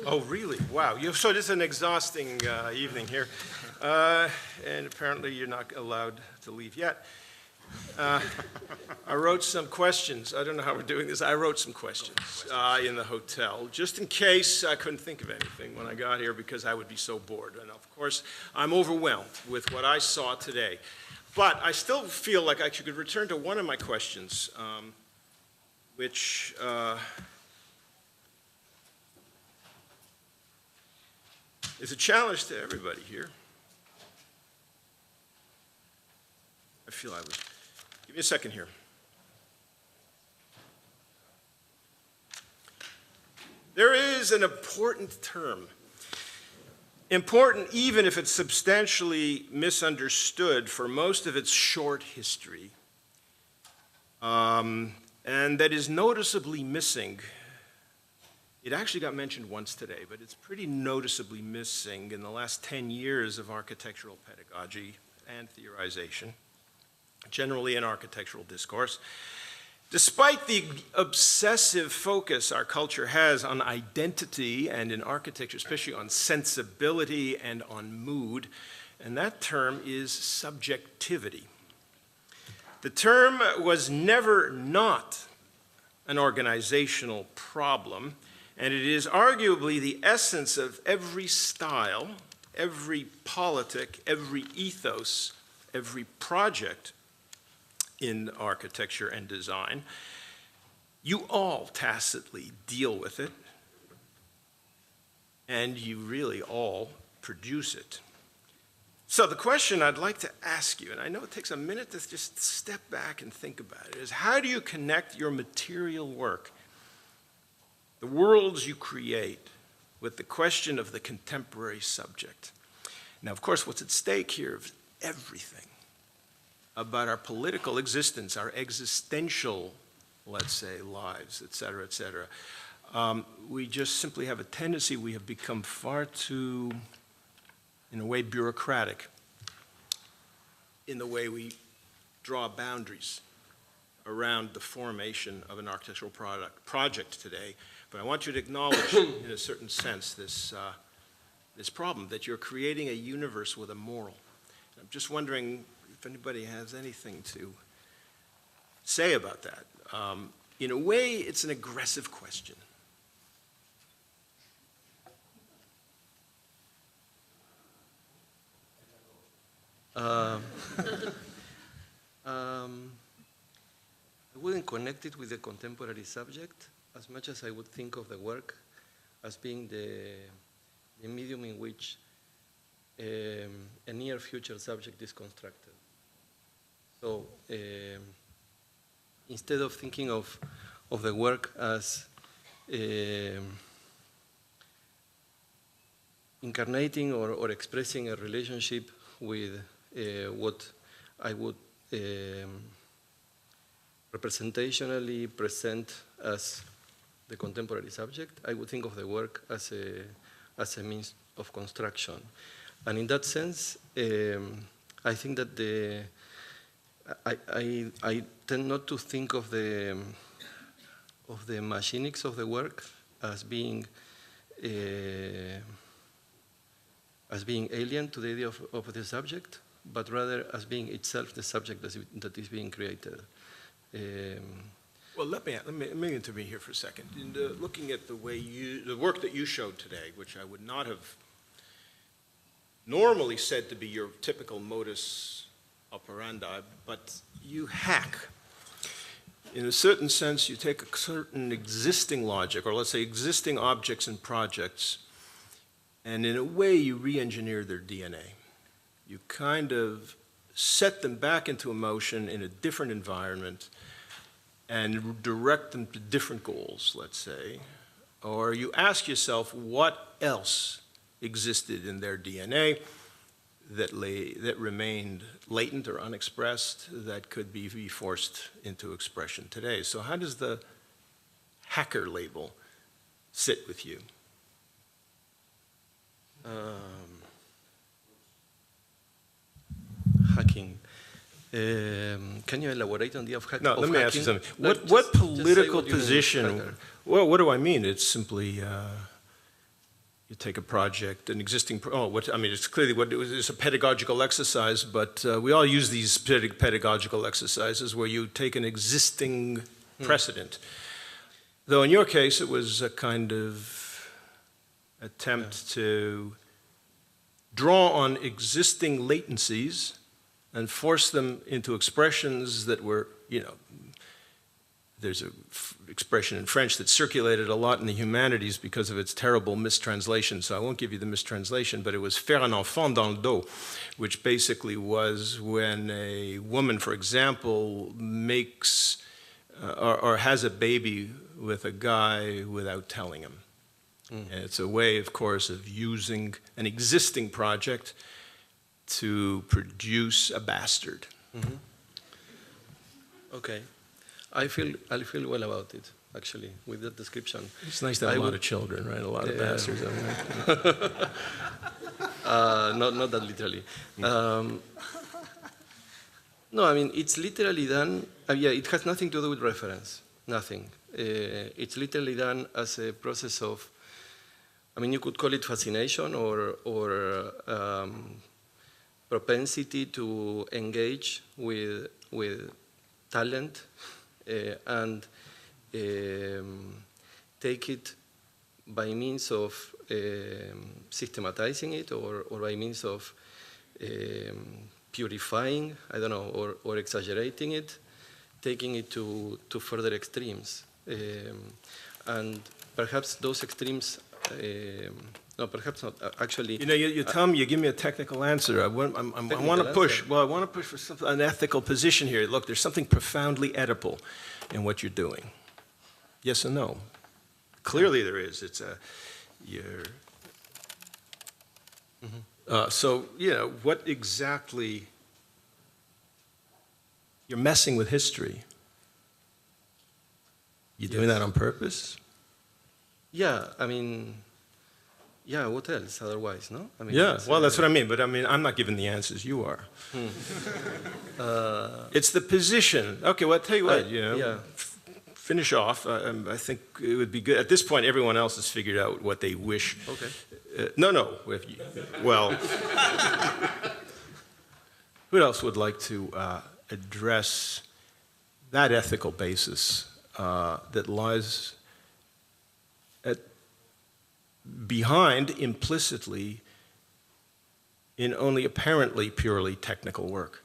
Oh, really? Wow. So this is an exhausting evening here. And apparently you're not allowed to leave yet. I wrote some questions. I don't know how we're doing this. I wrote some questions in the hotel, just in case I couldn't think of anything when I got here because I would be so bored. And of course, I'm overwhelmed with what I saw today. But I still feel like I could return to one of my questions, which is a challenge to everybody here. I feel I was. Give me a second here. There is an important term. Important even if it's substantially misunderstood for most of its short history, and that is noticeably missing. It actually got mentioned once today, but it's pretty noticeably missing in the last 10 years of architectural pedagogy and theorization, generally in architectural discourse. Despite the obsessive focus our culture has on identity and in architecture, especially on sensibility and on mood, and that term is subjectivity. The term was never not an organizational problem, and it is arguably the essence of every style, every politic, every ethos, every project in architecture and design. You all tacitly deal with it, and you really all produce it. So the question I'd like to ask you, and I know it takes a minute to just step back and think about it, is how do you connect your material work, the worlds you create, with the question of the contemporary subject? Now, of course, what's at stake here is everything about our political existence, our existential, let's say, lives, et cetera, et cetera. We just simply have a tendency, we have become far too, in a way, bureaucratic in the way we draw boundaries around the formation of an architectural project today. But I want you to acknowledge, in a certain sense, this problem, that you're creating a universe with a moral. I'm just wondering if anybody has anything to say about that. In a way, it's an aggressive question. I wouldn't connect it with the contemporary subject as much as I would think of the work as being the medium in which a near future subject is constructed. So instead of thinking of the work as incarnating or expressing a relationship with what I would representationally present as the contemporary subject, I would think of the work as a means of construction. And in that sense, I think that I tend not to think of the machinics of the work as being alien to the idea of the subject, but rather as being itself the subject that is being created. Well, let me intervene here for a second. In looking at the work that you showed today, which I would not have normally said to be your typical modus operandi, but you hack. In a certain sense, you take a certain existing logic, or let's say existing objects and projects, and in a way you re-engineer their DNA. You kind of set them back into emotion in a different environment and direct them to different goals, let's say. Or you ask yourself what else existed in their DNA that remained latent or unexpressed that could be forced into expression today. So how does the hacker label sit with you? Hacking. Can you elaborate on the of No, let me ask you hacking? something. No, What just say political what you mean, position, hacker. well, what do I mean? It's simply, you take a project, an existing, it's clearly it's a pedagogical exercise, but we all use these pedagogical exercises where you take an existing precedent. Though in your case, it was a kind of attempt to draw on existing latencies and force them into expressions that were, there's an expression in French that circulated a lot in the humanities because of its terrible mistranslation, so I won't give you the mistranslation, but it was faire un enfant dans le dos, which basically was when a woman, for example, makes or has a baby with a guy without telling him. And it's a way, of course, of using an existing project to produce a bastard. Okay. I feel well about it, actually, with that description. It's nice to have a lot of children, right? A lot of bastards. Not that literally. No, I mean, it's literally done, it has nothing to do with reference, nothing. It's literally done as a process of, you could call it fascination or propensity to engage with talent and take it by means of systematizing it or by means of purifying, I don't know, or exaggerating it, taking it to further extremes. And perhaps those extremes, no, perhaps not, actually. You tell me, you give me a technical answer. I want to push, for an ethical position here. Look, there's something profoundly Oedipal in what you're doing. Yes or no? Clearly there is. It's so, what exactly, you're messing with history. You doing that on purpose? Yeah, yeah, what else otherwise, no? That's what I mean, but I'm not giving the answers, you are. It's the position. Okay, well, I'll tell you what, finish off. I think it would be good. At this point, everyone else has figured out what they wish. Okay. No. Who else would like to address that ethical basis that lies behind implicitly in only apparently purely technical work?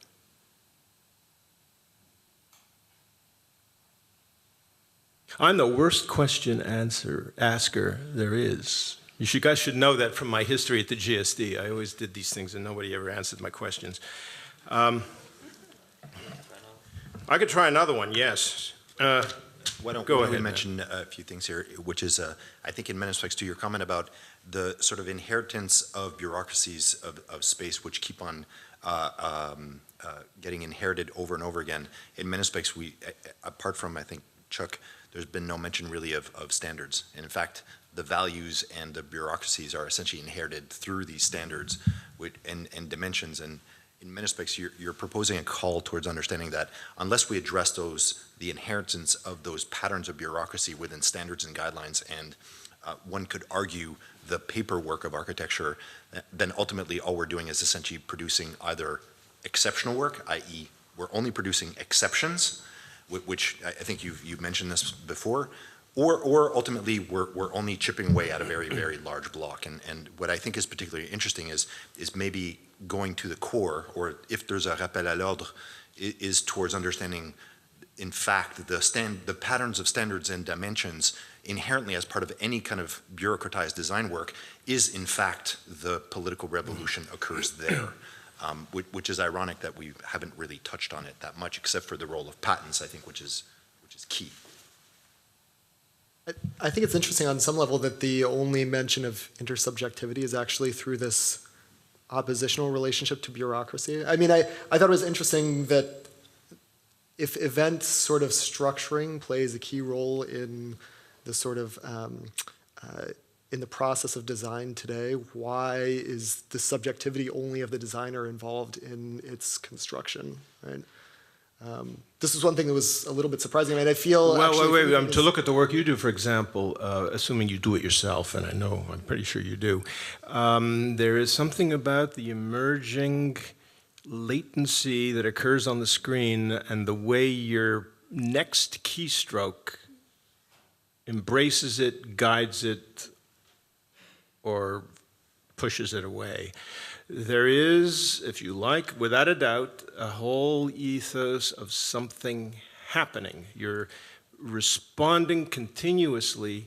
I'm the worst question asker there is. You guys should know that from my history at the GSD. I always did these things and nobody ever answered my questions. I could try another one, yes. Why don't we mention a few things here, which is, I think in many respects to your comment about the sort of inheritance of bureaucracies of space which keep on getting inherited over and over again. In many respects, apart from, I think, Chuck, there's been no mention really of standards. And in fact, the values and the bureaucracies are essentially inherited through these standards and dimensions. And in many respects, you're proposing a call towards understanding that unless we address the inheritance of those patterns of bureaucracy within standards and guidelines, and one could argue the paperwork of architecture, then ultimately all we're doing is essentially producing either exceptional work, i.e. we're only producing exceptions, which I think you've mentioned this before, or ultimately we're only chipping away at a very, very large block. And what I think is particularly interesting is maybe going to the core, or if there's a rappel à l'ordre, is towards understanding, in fact, the patterns of standards and dimensions inherently as part of any kind of bureaucratized design work is in fact the political revolution occurs there, which is ironic that we haven't really touched on it that much, except for the role of patents, I think, which is key. I think it's interesting on some level that the only mention of intersubjectivity is actually through this oppositional relationship to bureaucracy. I mean, I thought it was interesting that if event sort of structuring plays a key role in the sort of in the process of design today, why is the subjectivity only of the designer involved in its construction, right? This is one thing that was a little bit surprising. I mean, I feel wait. To look at the work you do, for example, assuming you do it yourself, and I'm pretty sure you do, there is something about the emerging latency that occurs on the screen and the way your next keystroke embraces it, guides it, or pushes it away. There is, if you like, without a doubt, a whole ethos of something happening. You're responding continuously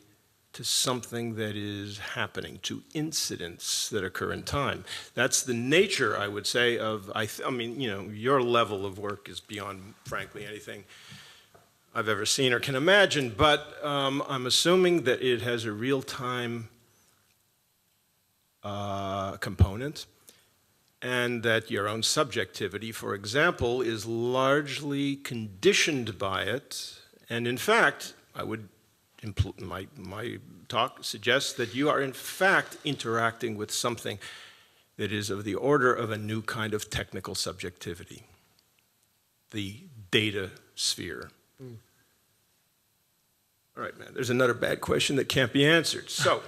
to something that is happening, to incidents that occur in time. That's the nature, I would say, of, I mean, you know, your level of work is beyond, frankly, anything I've ever seen or can imagine, but I'm assuming that it has a real-time component, and that your own subjectivity, for example, is largely conditioned by it. And in fact, I would, my talk suggests that you are in fact interacting with something that is of the order of a new kind of technical subjectivity, the data sphere. All right, man, there's another bad question that can't be answered. So,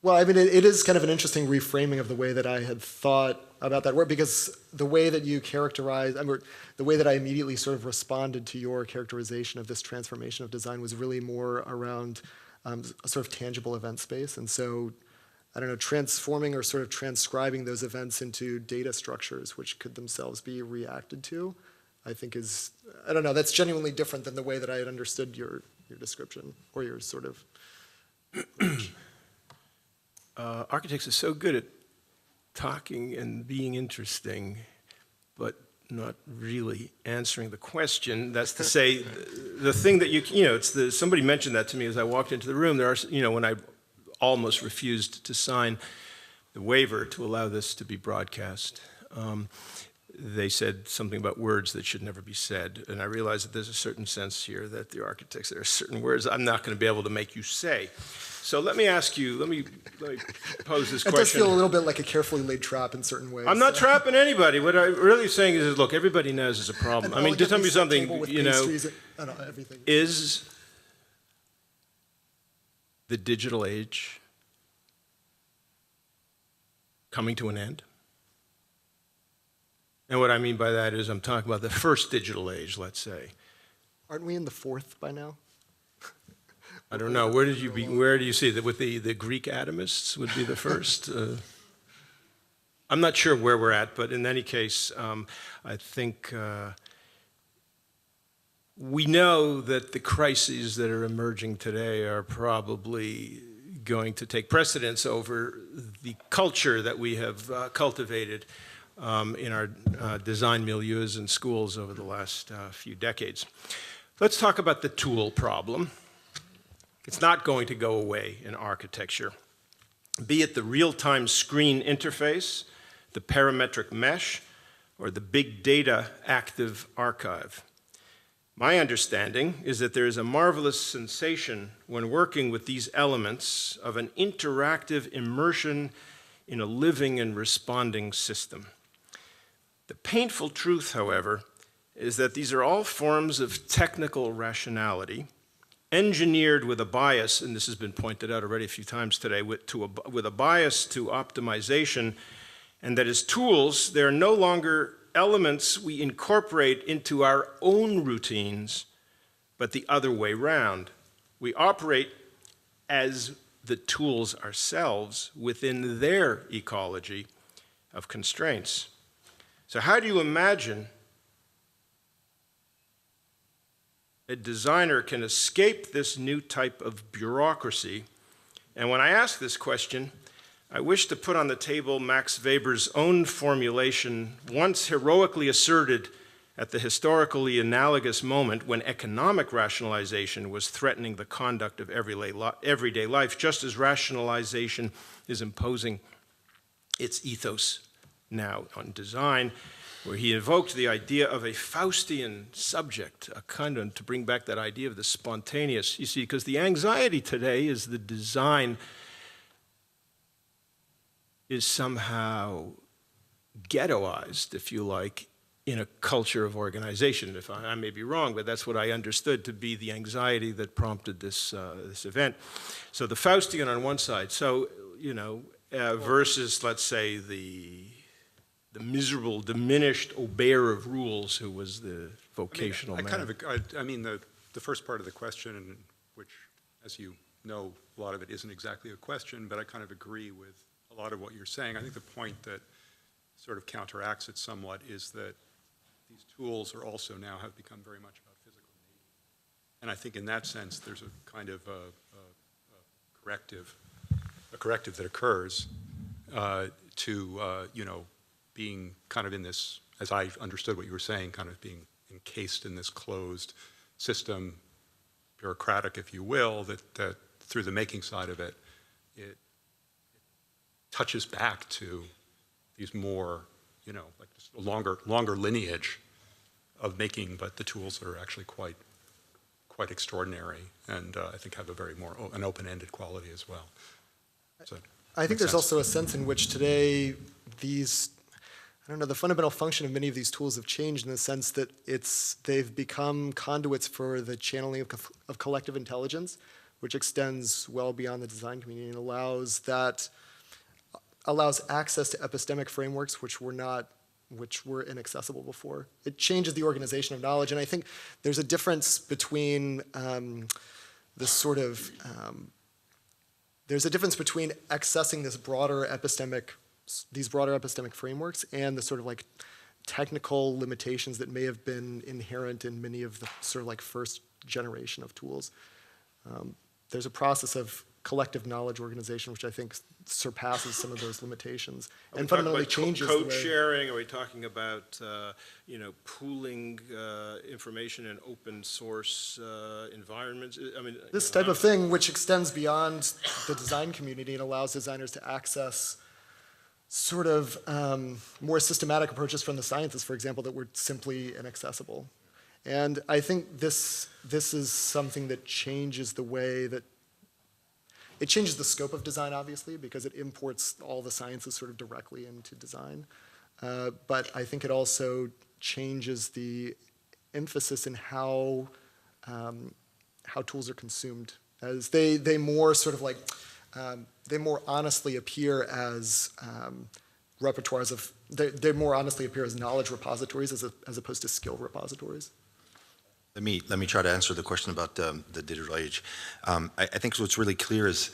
well, I mean, it is kind of an interesting reframing of the way that I had thought about that work, because the way that you characterize, I mean, the way that I immediately sort of responded to your characterization of this transformation of design was really more around a sort of tangible event space. And so, I don't know, transforming or sort of transcribing those events into data structures, which could themselves be reacted to, I think is, I don't know, that's genuinely different than the way that I had understood your description or your sort of architects are so good at talking and being interesting, but not really answering the question. That's to say, the thing that you know, it's somebody mentioned that to me as I walked into the room. There are, you know, when I almost refused to sign the waiver to allow this to be broadcast, they said something about words that should never be said. And I realized that there's a certain sense here that the architects, there are certain words I'm not going to be able to make you say. So let me ask you, let me pose this question. It does feel a little bit like a carefully laid trap in certain ways. I'm not trapping anybody. What I'm really saying is, look, everybody knows there's a problem. I mean, just tell me something, you know, is the digital age coming to an end? And what I mean by that is I'm talking about the first digital age, let's say. Aren't we in the fourth by now? I don't know. Where do you see that? With the Greek atomists would be the first? I'm not sure where we're at, but in any case, I think we know that the crises that are emerging today are probably going to take precedence over the culture that we have cultivated in our design milieus and schools over the last few decades. Let's talk about the tool problem. It's not going to go away in architecture. Be it the real-time screen interface, the parametric mesh, or the big data active archive. My understanding is that there is a marvelous sensation when working with these elements of an interactive immersion in a living and responding system. The painful truth, however, is that these are all forms of technical rationality, engineered with a bias, and this has been pointed out already a few times today, with a bias to optimization, and that as tools, they are no longer elements we incorporate into our own routines, but the other way round. We operate as the tools ourselves within their ecology of constraints. So how do you imagine a designer can escape this new type of bureaucracy. And when I ask this question, I wish to put on the table Max Weber's own formulation, once heroically asserted at the historically analogous moment when economic rationalization was threatening the conduct of everyday life, just as rationalization is imposing its ethos now on design, where he invoked the idea of a Faustian subject, a kind of, to bring back that idea of the spontaneous. You see, because the anxiety today is the design is somehow ghettoized, if you like, in a culture of organization. If I may be wrong, but that's what I understood to be the anxiety that prompted this event. So the Faustian on one side, so, you know, versus, let's say, the miserable, diminished obeyer of rules who was the vocational man. I mean, the first part of the question, which, as you know, a lot of it isn't exactly a question, but I kind of agree with a lot of what you're saying. I think the point that sort of counteracts it somewhat is that these tools are also now have become very much about physical need. And I think in that sense, there's a kind of a corrective that occurs to, you know, being kind of in this, as I understood what you were saying, kind of being encased in this closed system, bureaucratic, if you will, that through the making side of it, it touches back to these more, you know, like just a longer lineage of making, but the tools are actually quite extraordinary, and I think have a very more an open-ended quality as well. So, I think there's also a sense in which today these, I don't know, the fundamental function of many of these tools have changed in the sense that they've become conduits for the channeling of collective intelligence, which extends well beyond the design community and allows access to epistemic frameworks which were inaccessible before. It changes the organization of knowledge, and I think there's a difference between there's a difference between accessing these broader epistemic frameworks and the sort of like technical limitations that may have been inherent in many of the sort of like first generation of tools. There's a process of collective knowledge organization, which I think surpasses some of those limitations and fundamentally changes the way. Code sharing? Are we talking about you know, pooling information in open source environments? I mean, this type of thing, which extends beyond the design community and allows designers to access sort of more systematic approaches from the sciences, for example, that were simply inaccessible. And I think this is something that changes the way that it changes the scope of design, obviously, because it imports all the sciences sort of directly into design. But I think it also changes the emphasis in how tools are consumed, as they more sort of like, they more honestly appear as repertoires of, they more honestly appear as knowledge repositories as opposed to skill repositories. Let me try to answer the question about the digital age. I think what's really clear is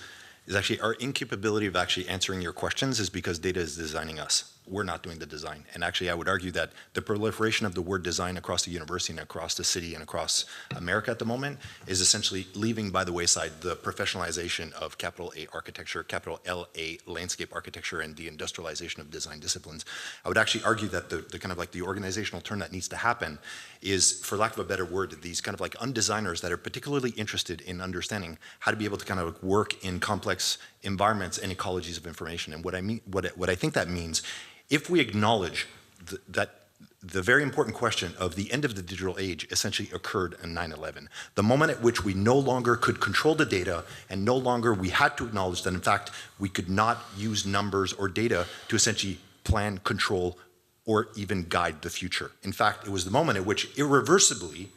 actually our incapability of actually answering your questions is because data is designing us. We're not doing the design. And actually, I would argue that the proliferation of the word design across the university and across the city and across America at the moment is essentially leaving by the wayside the professionalization of capital A architecture, capital L-A landscape architecture, and the industrialization of design disciplines. I would actually argue that the kind of like the organizational turn that needs to happen is, for lack of a better word, these kind of like undesigners that are particularly interested in understanding how to be able to kind of work in complex environments and ecologies of information. And what I think that means, if we acknowledge that the very important question of the end of the digital age essentially occurred in 9/11, the moment at which we no longer could control the data and no longer we had to acknowledge that in fact we could not use numbers or data to essentially plan, control, or even guide the future. In fact, it was the moment at which irreversibly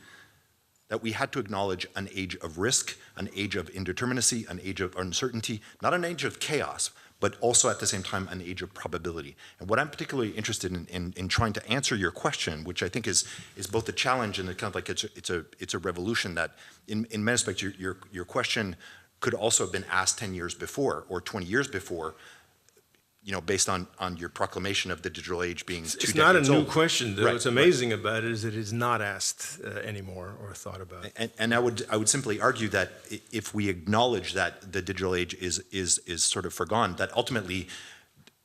that we had to acknowledge an age of risk, an age of indeterminacy, an age of uncertainty, not an age of chaos, but also at the same time an age of probability. And what I'm particularly interested in trying to answer your question, which I think is both a challenge and kind of like it's a revolution that in many respects your question could also have been asked 10 years before or 20 years before. based on your proclamation of the digital age being It's two not a decades new old. question, though. Right, What's amazing about it is that it's not asked anymore or thought about. And I would simply argue that if we acknowledge that the digital age is sort of forgone, that ultimately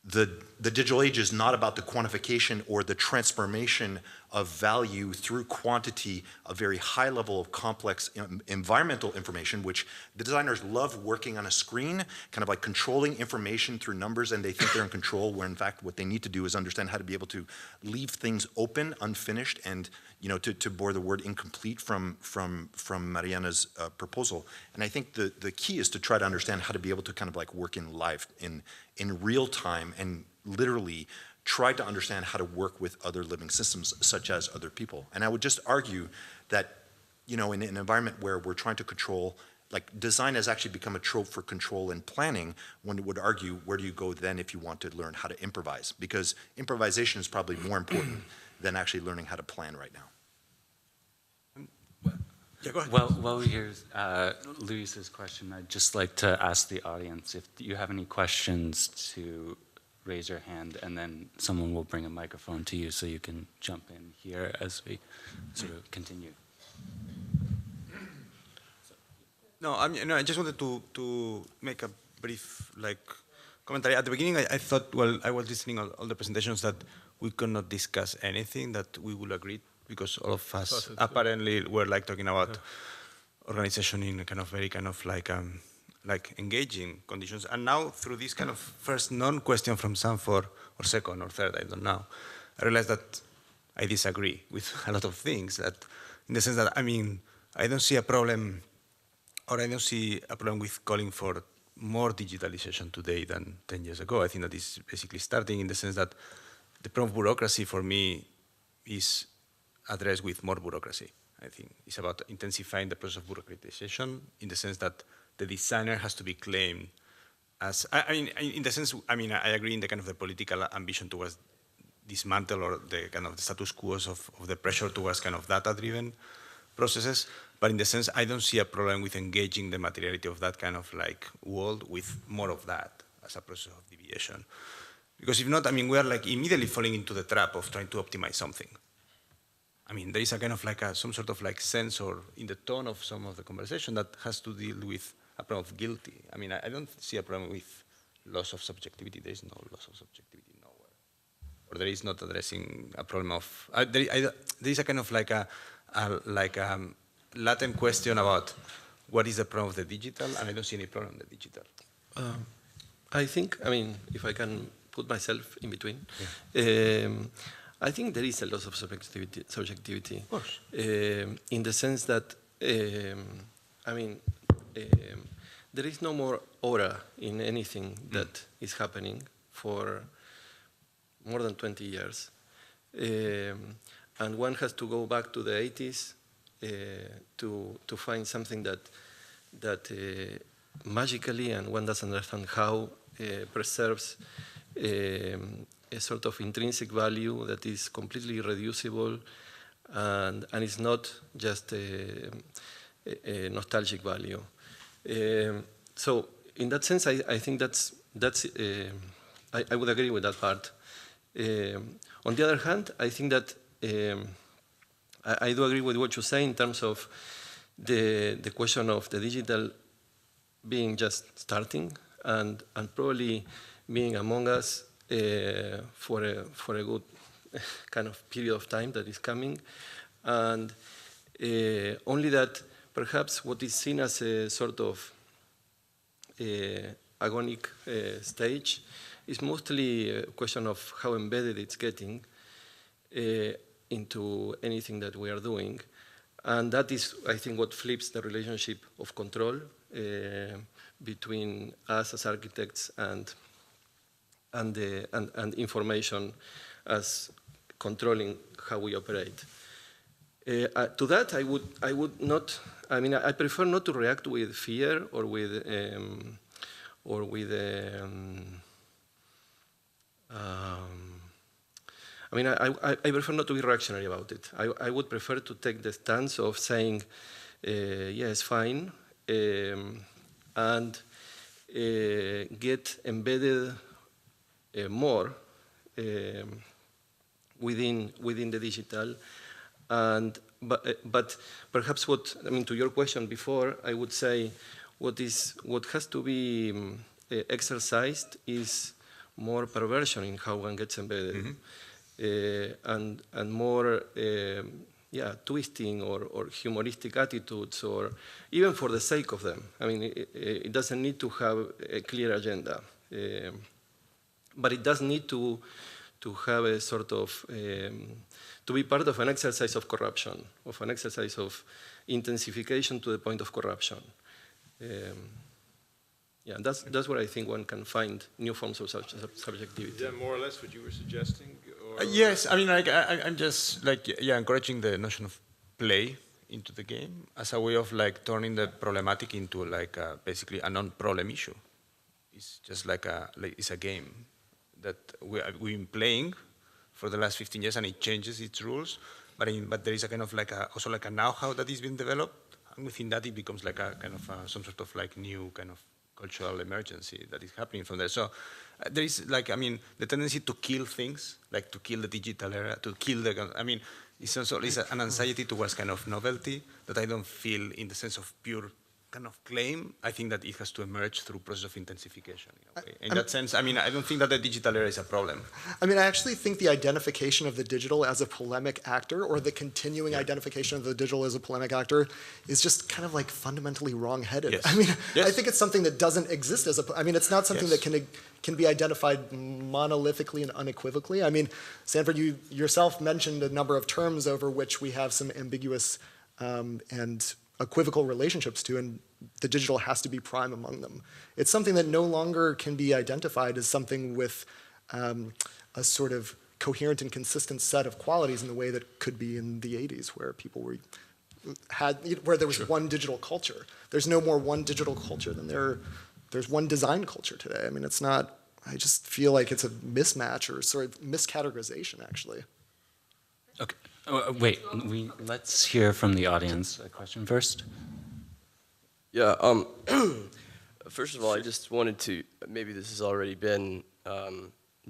the digital age is not about the quantification or the transformation of value through quantity, a very high level of complex environmental information, which the designers love working on a screen, kind of like controlling information through numbers, and they think they're in control, where in fact what they need to do is understand how to be able to leave things open, unfinished, and to borrow the word incomplete from Mariana's proposal. And I think the key is to try to understand how to be able to kind of like work in live, in real time, and literally try to understand how to work with other living systems, such as other people. And I would just argue that, in an environment where we're trying to control, like design has actually become a trope for control and planning, one would argue, where do you go then if you want to learn how to improvise? Because improvisation is probably more important than actually learning how to plan right now. Yeah, go ahead. Well, while we hear Luis's question, I'd just like to ask the audience if you have any questions to raise your hand, and then someone will bring a microphone to you so you can jump in here as we sort of continue. No, I just wanted to make a brief commentary. At the beginning, I thought, well, I was listening to all the presentations that we could not discuss anything that we will agree, because all of us apparently were talking about organization in engaging conditions. And now through this kind of first non-question from Sanford, or second or third, I don't know, I realized that I disagree with a lot of things, that in the sense that, I don't see a problem, or I don't see a problem with calling for more digitalization today than 10 years ago. I think that is basically starting, in the sense that the problem of bureaucracy for me is addressed with more bureaucracy. I think it's about intensifying the process of bureaucratization, in the sense that the designer has to be claimed as, in the sense, I agree in the kind of the political ambition towards dismantle, or the kind of the status quo of the pressure towards kind of data-driven processes, but in the sense, I don't see a problem with engaging the materiality of that kind of world with more of that as a process of deviation. Because if not, we are immediately falling into the trap of trying to optimize something. There is a kind of some sort of sense, or in the tone of some of the conversation, that has to deal with a problem of guilty. I don't see a problem with loss of subjectivity. There is no loss of subjectivity nowhere. Or there is not addressing a problem of, there is a kind of latent question about what is the problem of the digital, and I don't see any problem with the digital. I think, if I can put myself in between, I think there is a loss of subjectivity. Of course. In the sense that, there is no more aura in anything that is happening for more than 20 years. And one has to go back to the 80s to find something that magically, and one doesn't understand how, preserves a sort of intrinsic value that is completely irreducible, and is not just a nostalgic value. So in that sense, I think I would agree with that part. On the other hand, I think that I do agree with what you say in terms of the question of the digital being just starting, and probably being among us for a good kind of period of time that is coming, and only that perhaps what is seen as a sort of agonic stage is mostly a question of how embedded it's getting into anything that we are doing. And that is, I think, what flips the relationship of control between us as architects and information as controlling how we operate. To that, I would not. I prefer not to react with fear or with I prefer not to be reactionary about it. I would prefer to take the stance of saying, yes, fine, and get embedded more within the digital. But perhaps to your question before, I would say what has to be exercised is more perversion in how one gets embedded, and more twisting or humoristic attitudes, or even for the sake of them. I mean, it doesn't need to have a clear agenda, but it does need to have a sort of to be part of an exercise of corruption, of an exercise of intensification to the point of corruption. That's where I think one can find new forms of subjectivity. Is that more or less what you were suggesting? Or? Yes, I mean, I'm just encouraging the notion of play into the game as a way of turning the problematic into basically a non-problem issue. It's just it's a game that we've been playing for the last 15 years, and it changes its rules. But there is a kind of also a know-how that is being developed, and within that it becomes a kind of some sort of new kind of cultural emergency that is happening from there. So there is the tendency to kill things, to kill the digital era, to kill it's also an anxiety towards kind of novelty that I don't feel in the sense of pure kind of claim. I think that it has to emerge through process of intensification. In that sense, I don't think that the digital era is a problem. I actually think the identification of the digital as a polemic actor, or the continuing identification of the digital as a polemic actor, is just kind of fundamentally wrong-headed. Yes. I think it's something that doesn't exist as it's not something that can be identified monolithically and unequivocally. Sanford, you yourself mentioned a number of terms over which we have some ambiguous and equivocal relationships to, and the digital has to be prime among them. It's something that no longer can be identified as something with a sort of coherent and consistent set of qualities in the way that could be in the 80s, where people where there was one digital culture. There's no more one digital culture than there's one design culture today. It's not, I just feel like it's a mismatch or sort of miscategorization, actually. Okay. Wait, let's hear from the audience. A question first. Yeah. First of all, I just wanted to, maybe this has already been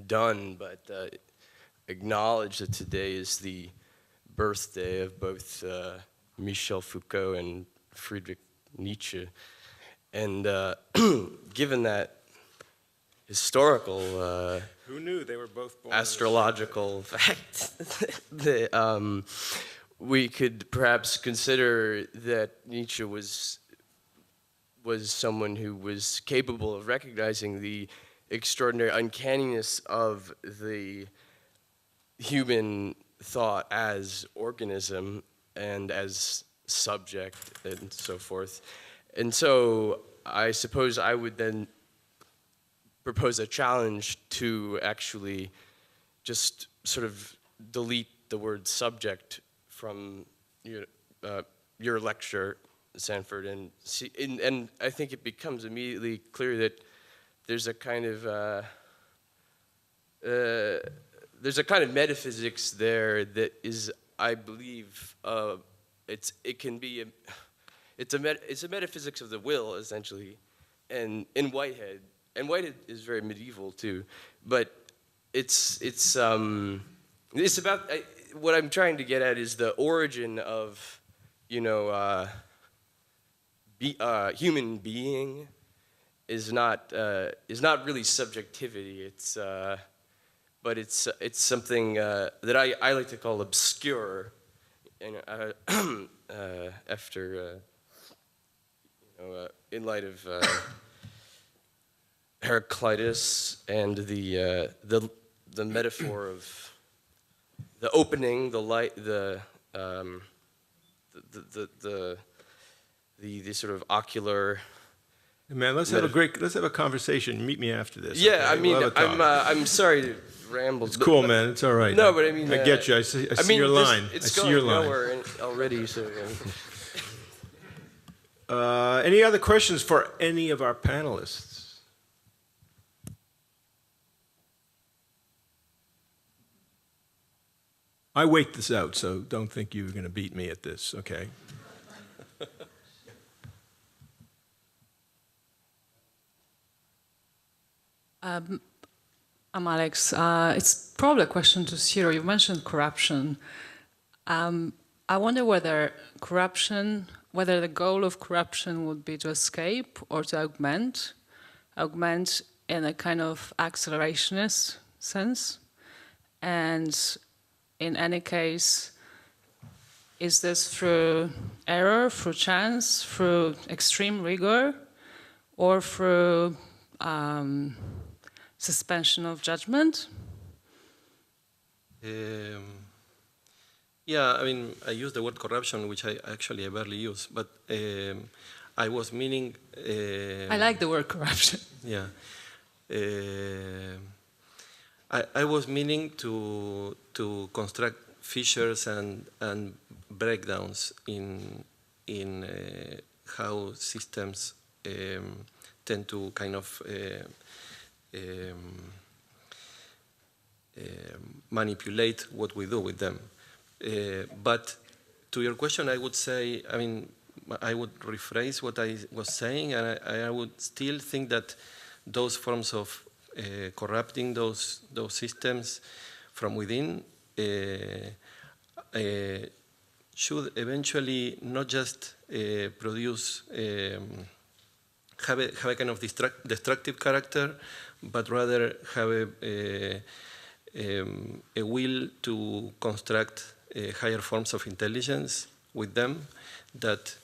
done, but acknowledge that today is the birthday of both Michel Foucault and Friedrich Nietzsche. And given that historical who knew they were both born astrological fact, we could perhaps consider that Nietzsche was someone who was capable of recognizing the extraordinary uncanniness of the human thought as organism and as subject and so forth. And so I suppose I would then propose a challenge to actually just sort of delete the word subject from your lecture, Sanford, and I think it becomes immediately clear that there's a kind of metaphysics there that is, I believe, it's a metaphysics of the will, essentially, and in Whitehead. And Whitehead is very medieval too, but it's about what I'm trying to get at is the origin of, human being is not really subjectivity. But it's something that I like to call obscure, and after in light of. Heraclitus and the metaphor of the opening, the light, the sort of ocular. Man, let's have a conversation. Meet me after this. Yeah, okay? I'm sorry to ramble. It's cool, man. It's all right. No, but I get you. I see your line. I see your line. Nowhere already. So. Any other questions for any of our panelists? I wait this out, so don't think you're going to beat me at this, okay? I'm Alex. It's probably a question to Ciro. You mentioned corruption. I wonder whether the goal of corruption would be to escape or to augment in a kind of accelerationist sense. And in any case, is this through error, through chance, through extreme rigor, or through suspension of judgment? Yeah, I mean, I use the word corruption, which I barely use, but I was meaning... I like the word corruption. Yeah. I was meaning to construct fissures and breakdowns in how systems tend to kind of manipulate what we do with them. But to your question, I would say, I mean, I would rephrase what I was saying, and I would still think that those forms of corrupting those systems from within should eventually not just produce have a kind of destructive character, but rather have a will to construct higher forms of intelligence with them that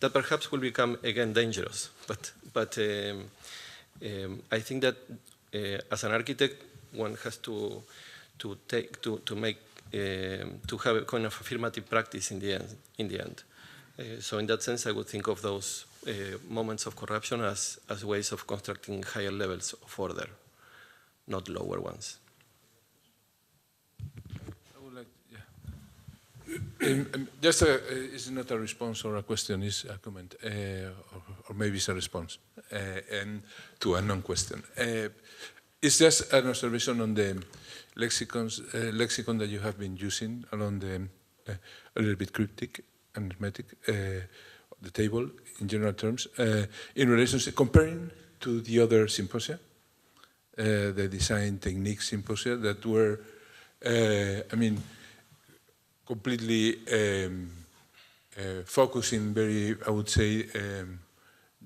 perhaps will become again dangerous. But I think that as an architect, one has to have a kind of affirmative practice in the end. So in that sense, I would think of those moments of corruption as ways of constructing higher levels of order, not lower ones. I would like, yeah. Just it's not a response or a question, it's a comment, or maybe it's a response and to a non-question. It's just an observation on the lexicon that you have been using along the a little bit cryptic and hermetic, the table in general terms, in relationship, comparing to the other symposia, the design technique symposia that were, I mean, completely focusing very, I would say,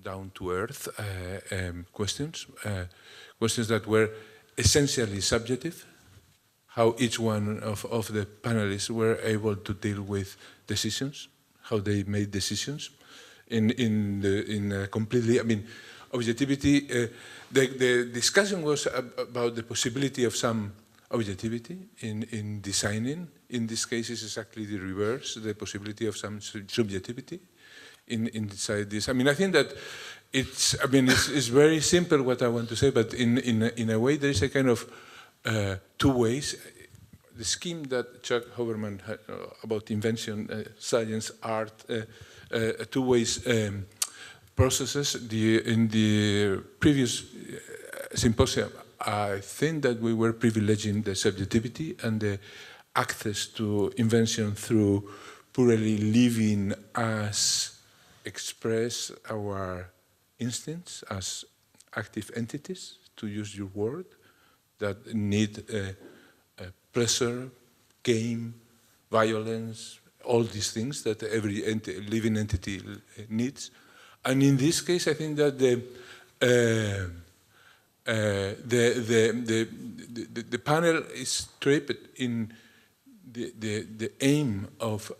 down-to-earth questions, questions that were essentially subjective, how each one of the panelists were able to deal with decisions, how they made decisions in a completely, I mean, objectivity. The discussion was about the possibility of some objectivity in designing. In this case, it's exactly the reverse, the possibility of some subjectivity inside this. I mean, I think that it's very simple what I want to say, but in a way there is a kind of two ways. The scheme that Chuck Hoberman had about invention, science, art, two ways processes. In the previous symposium, I think that we were privileging the subjectivity and the access to invention through purely living as express our instincts as active entities, to use your word, that need pleasure, game, violence, all these things that every living entity needs. And in this case, I think that the panel is trapped in the aim of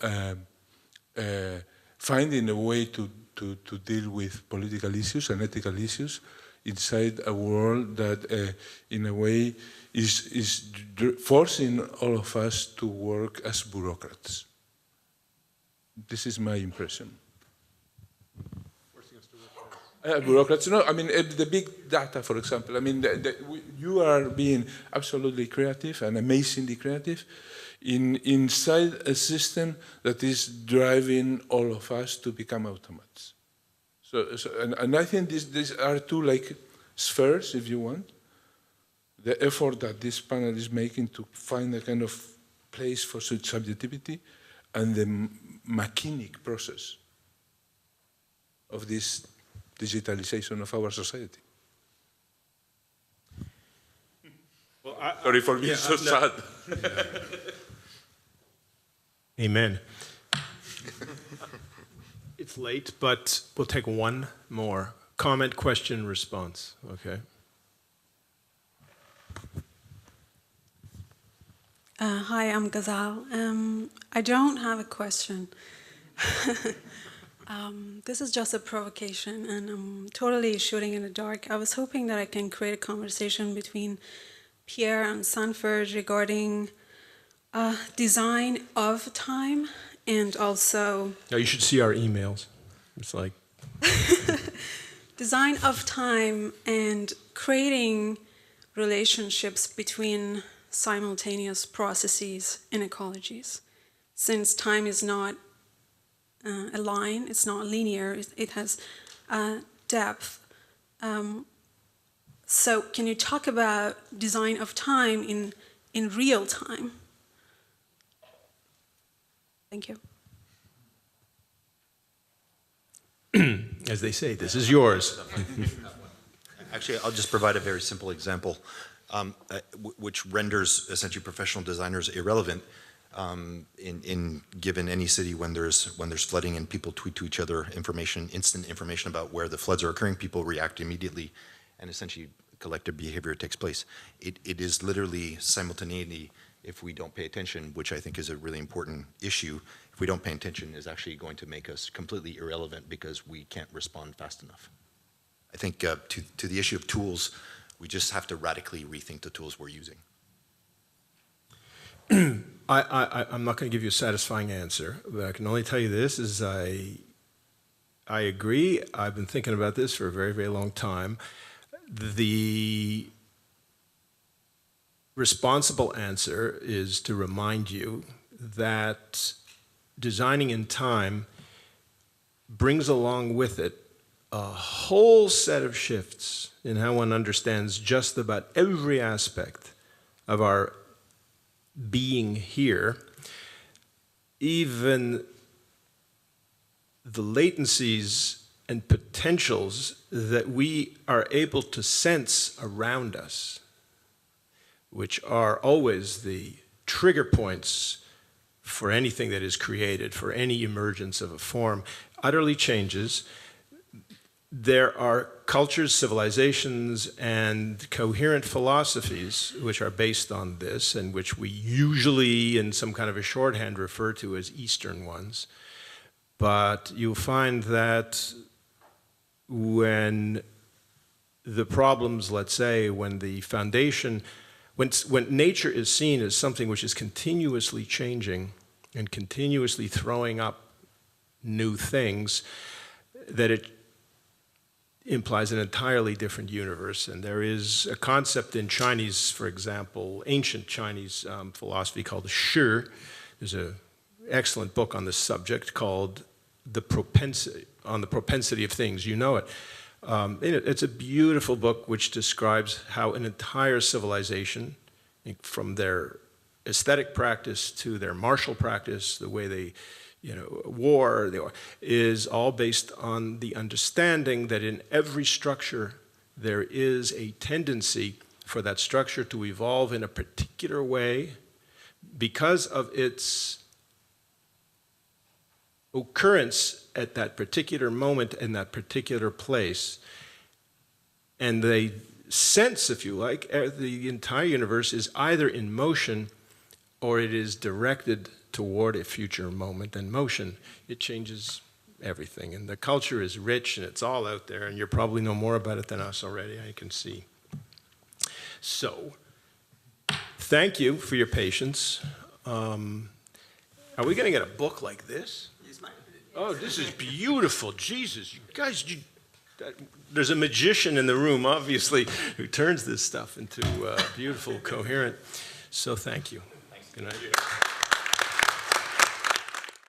finding a way to deal with political issues and ethical issues inside a world that, in a way, is forcing all of us to work as bureaucrats. This is my impression. Bureaucrats, no, I mean, the big data, for example, I mean, you are being absolutely creative and amazingly creative inside a system that is driving all of us to become automats. And I think these are two like spheres, if you want. The effort that this panel is making to find a kind of place for such subjectivity and the mechanic process of this digitalization of our society. Sorry for being so sad. Amen. It's late, but we'll take one more. Comment, question, response. Okay. Hi, I'm Ghazal. I don't have a question. This is just a provocation, and I'm totally shooting in the dark. I was hoping that I can create a conversation between Pierre and Sanford regarding design of time and also Now you should see our emails. It's like design of time and creating relationships between simultaneous processes in ecologies. Since time is not a line, it's not linear, it has depth. So can you talk about design of time in real time? Thank you. as they say, this is yours. Actually, I'll just provide a very simple example, which renders essentially professional designers irrelevant in given any city when there's flooding and people tweet to each other instant information about where the floods are occurring. People react immediately, and essentially collective behavior takes place. It is literally simultaneity. If we don't pay attention, which I think is a really important issue, if we don't pay attention, is actually going to make us completely irrelevant because we can't respond fast enough. I think to the issue of tools, we just have to radically rethink the tools we're using. I'm not going to give you a satisfying answer, but I can only tell you this, is I agree. I've been thinking about this for a very, very long time. The responsible answer is to remind you that designing in time brings along with it a whole set of shifts in how one understands just about every aspect of our being here. Even the latencies and potentials that we are able to sense around us, which are always the trigger points for anything that is created, for any emergence of a form, utterly changes. There are cultures, civilizations, and coherent philosophies which are based on this, and which we usually, in some kind of a shorthand, refer to as Eastern ones. But you'll find that when the problems, let's say, when the foundation, when nature is seen as something which is continuously changing and continuously throwing up new things, that it implies an entirely different universe. And there is a concept in Chinese, for example, ancient Chinese philosophy called Shi. There's an excellent book on this subject called The Propensity of Things. You know it. It's a beautiful book which describes how an entire civilization, from their aesthetic practice to their martial practice, the way they war, is all based on the understanding that in every structure there is a tendency for that structure to evolve in a particular way because of its occurrence at that particular moment in that particular place. And they sense, if you like, the entire universe is either in motion or it is directed toward a future moment. And motion, it changes everything. And the culture is rich and it's all out there, and you probably know more about it than us already, I can see. So, thank you for your patience. Are we going to get a book like this? Oh, this is beautiful. Jesus, you guys, there's a magician in the room, obviously, who turns this stuff into beautiful, coherent. So thank you. Good night.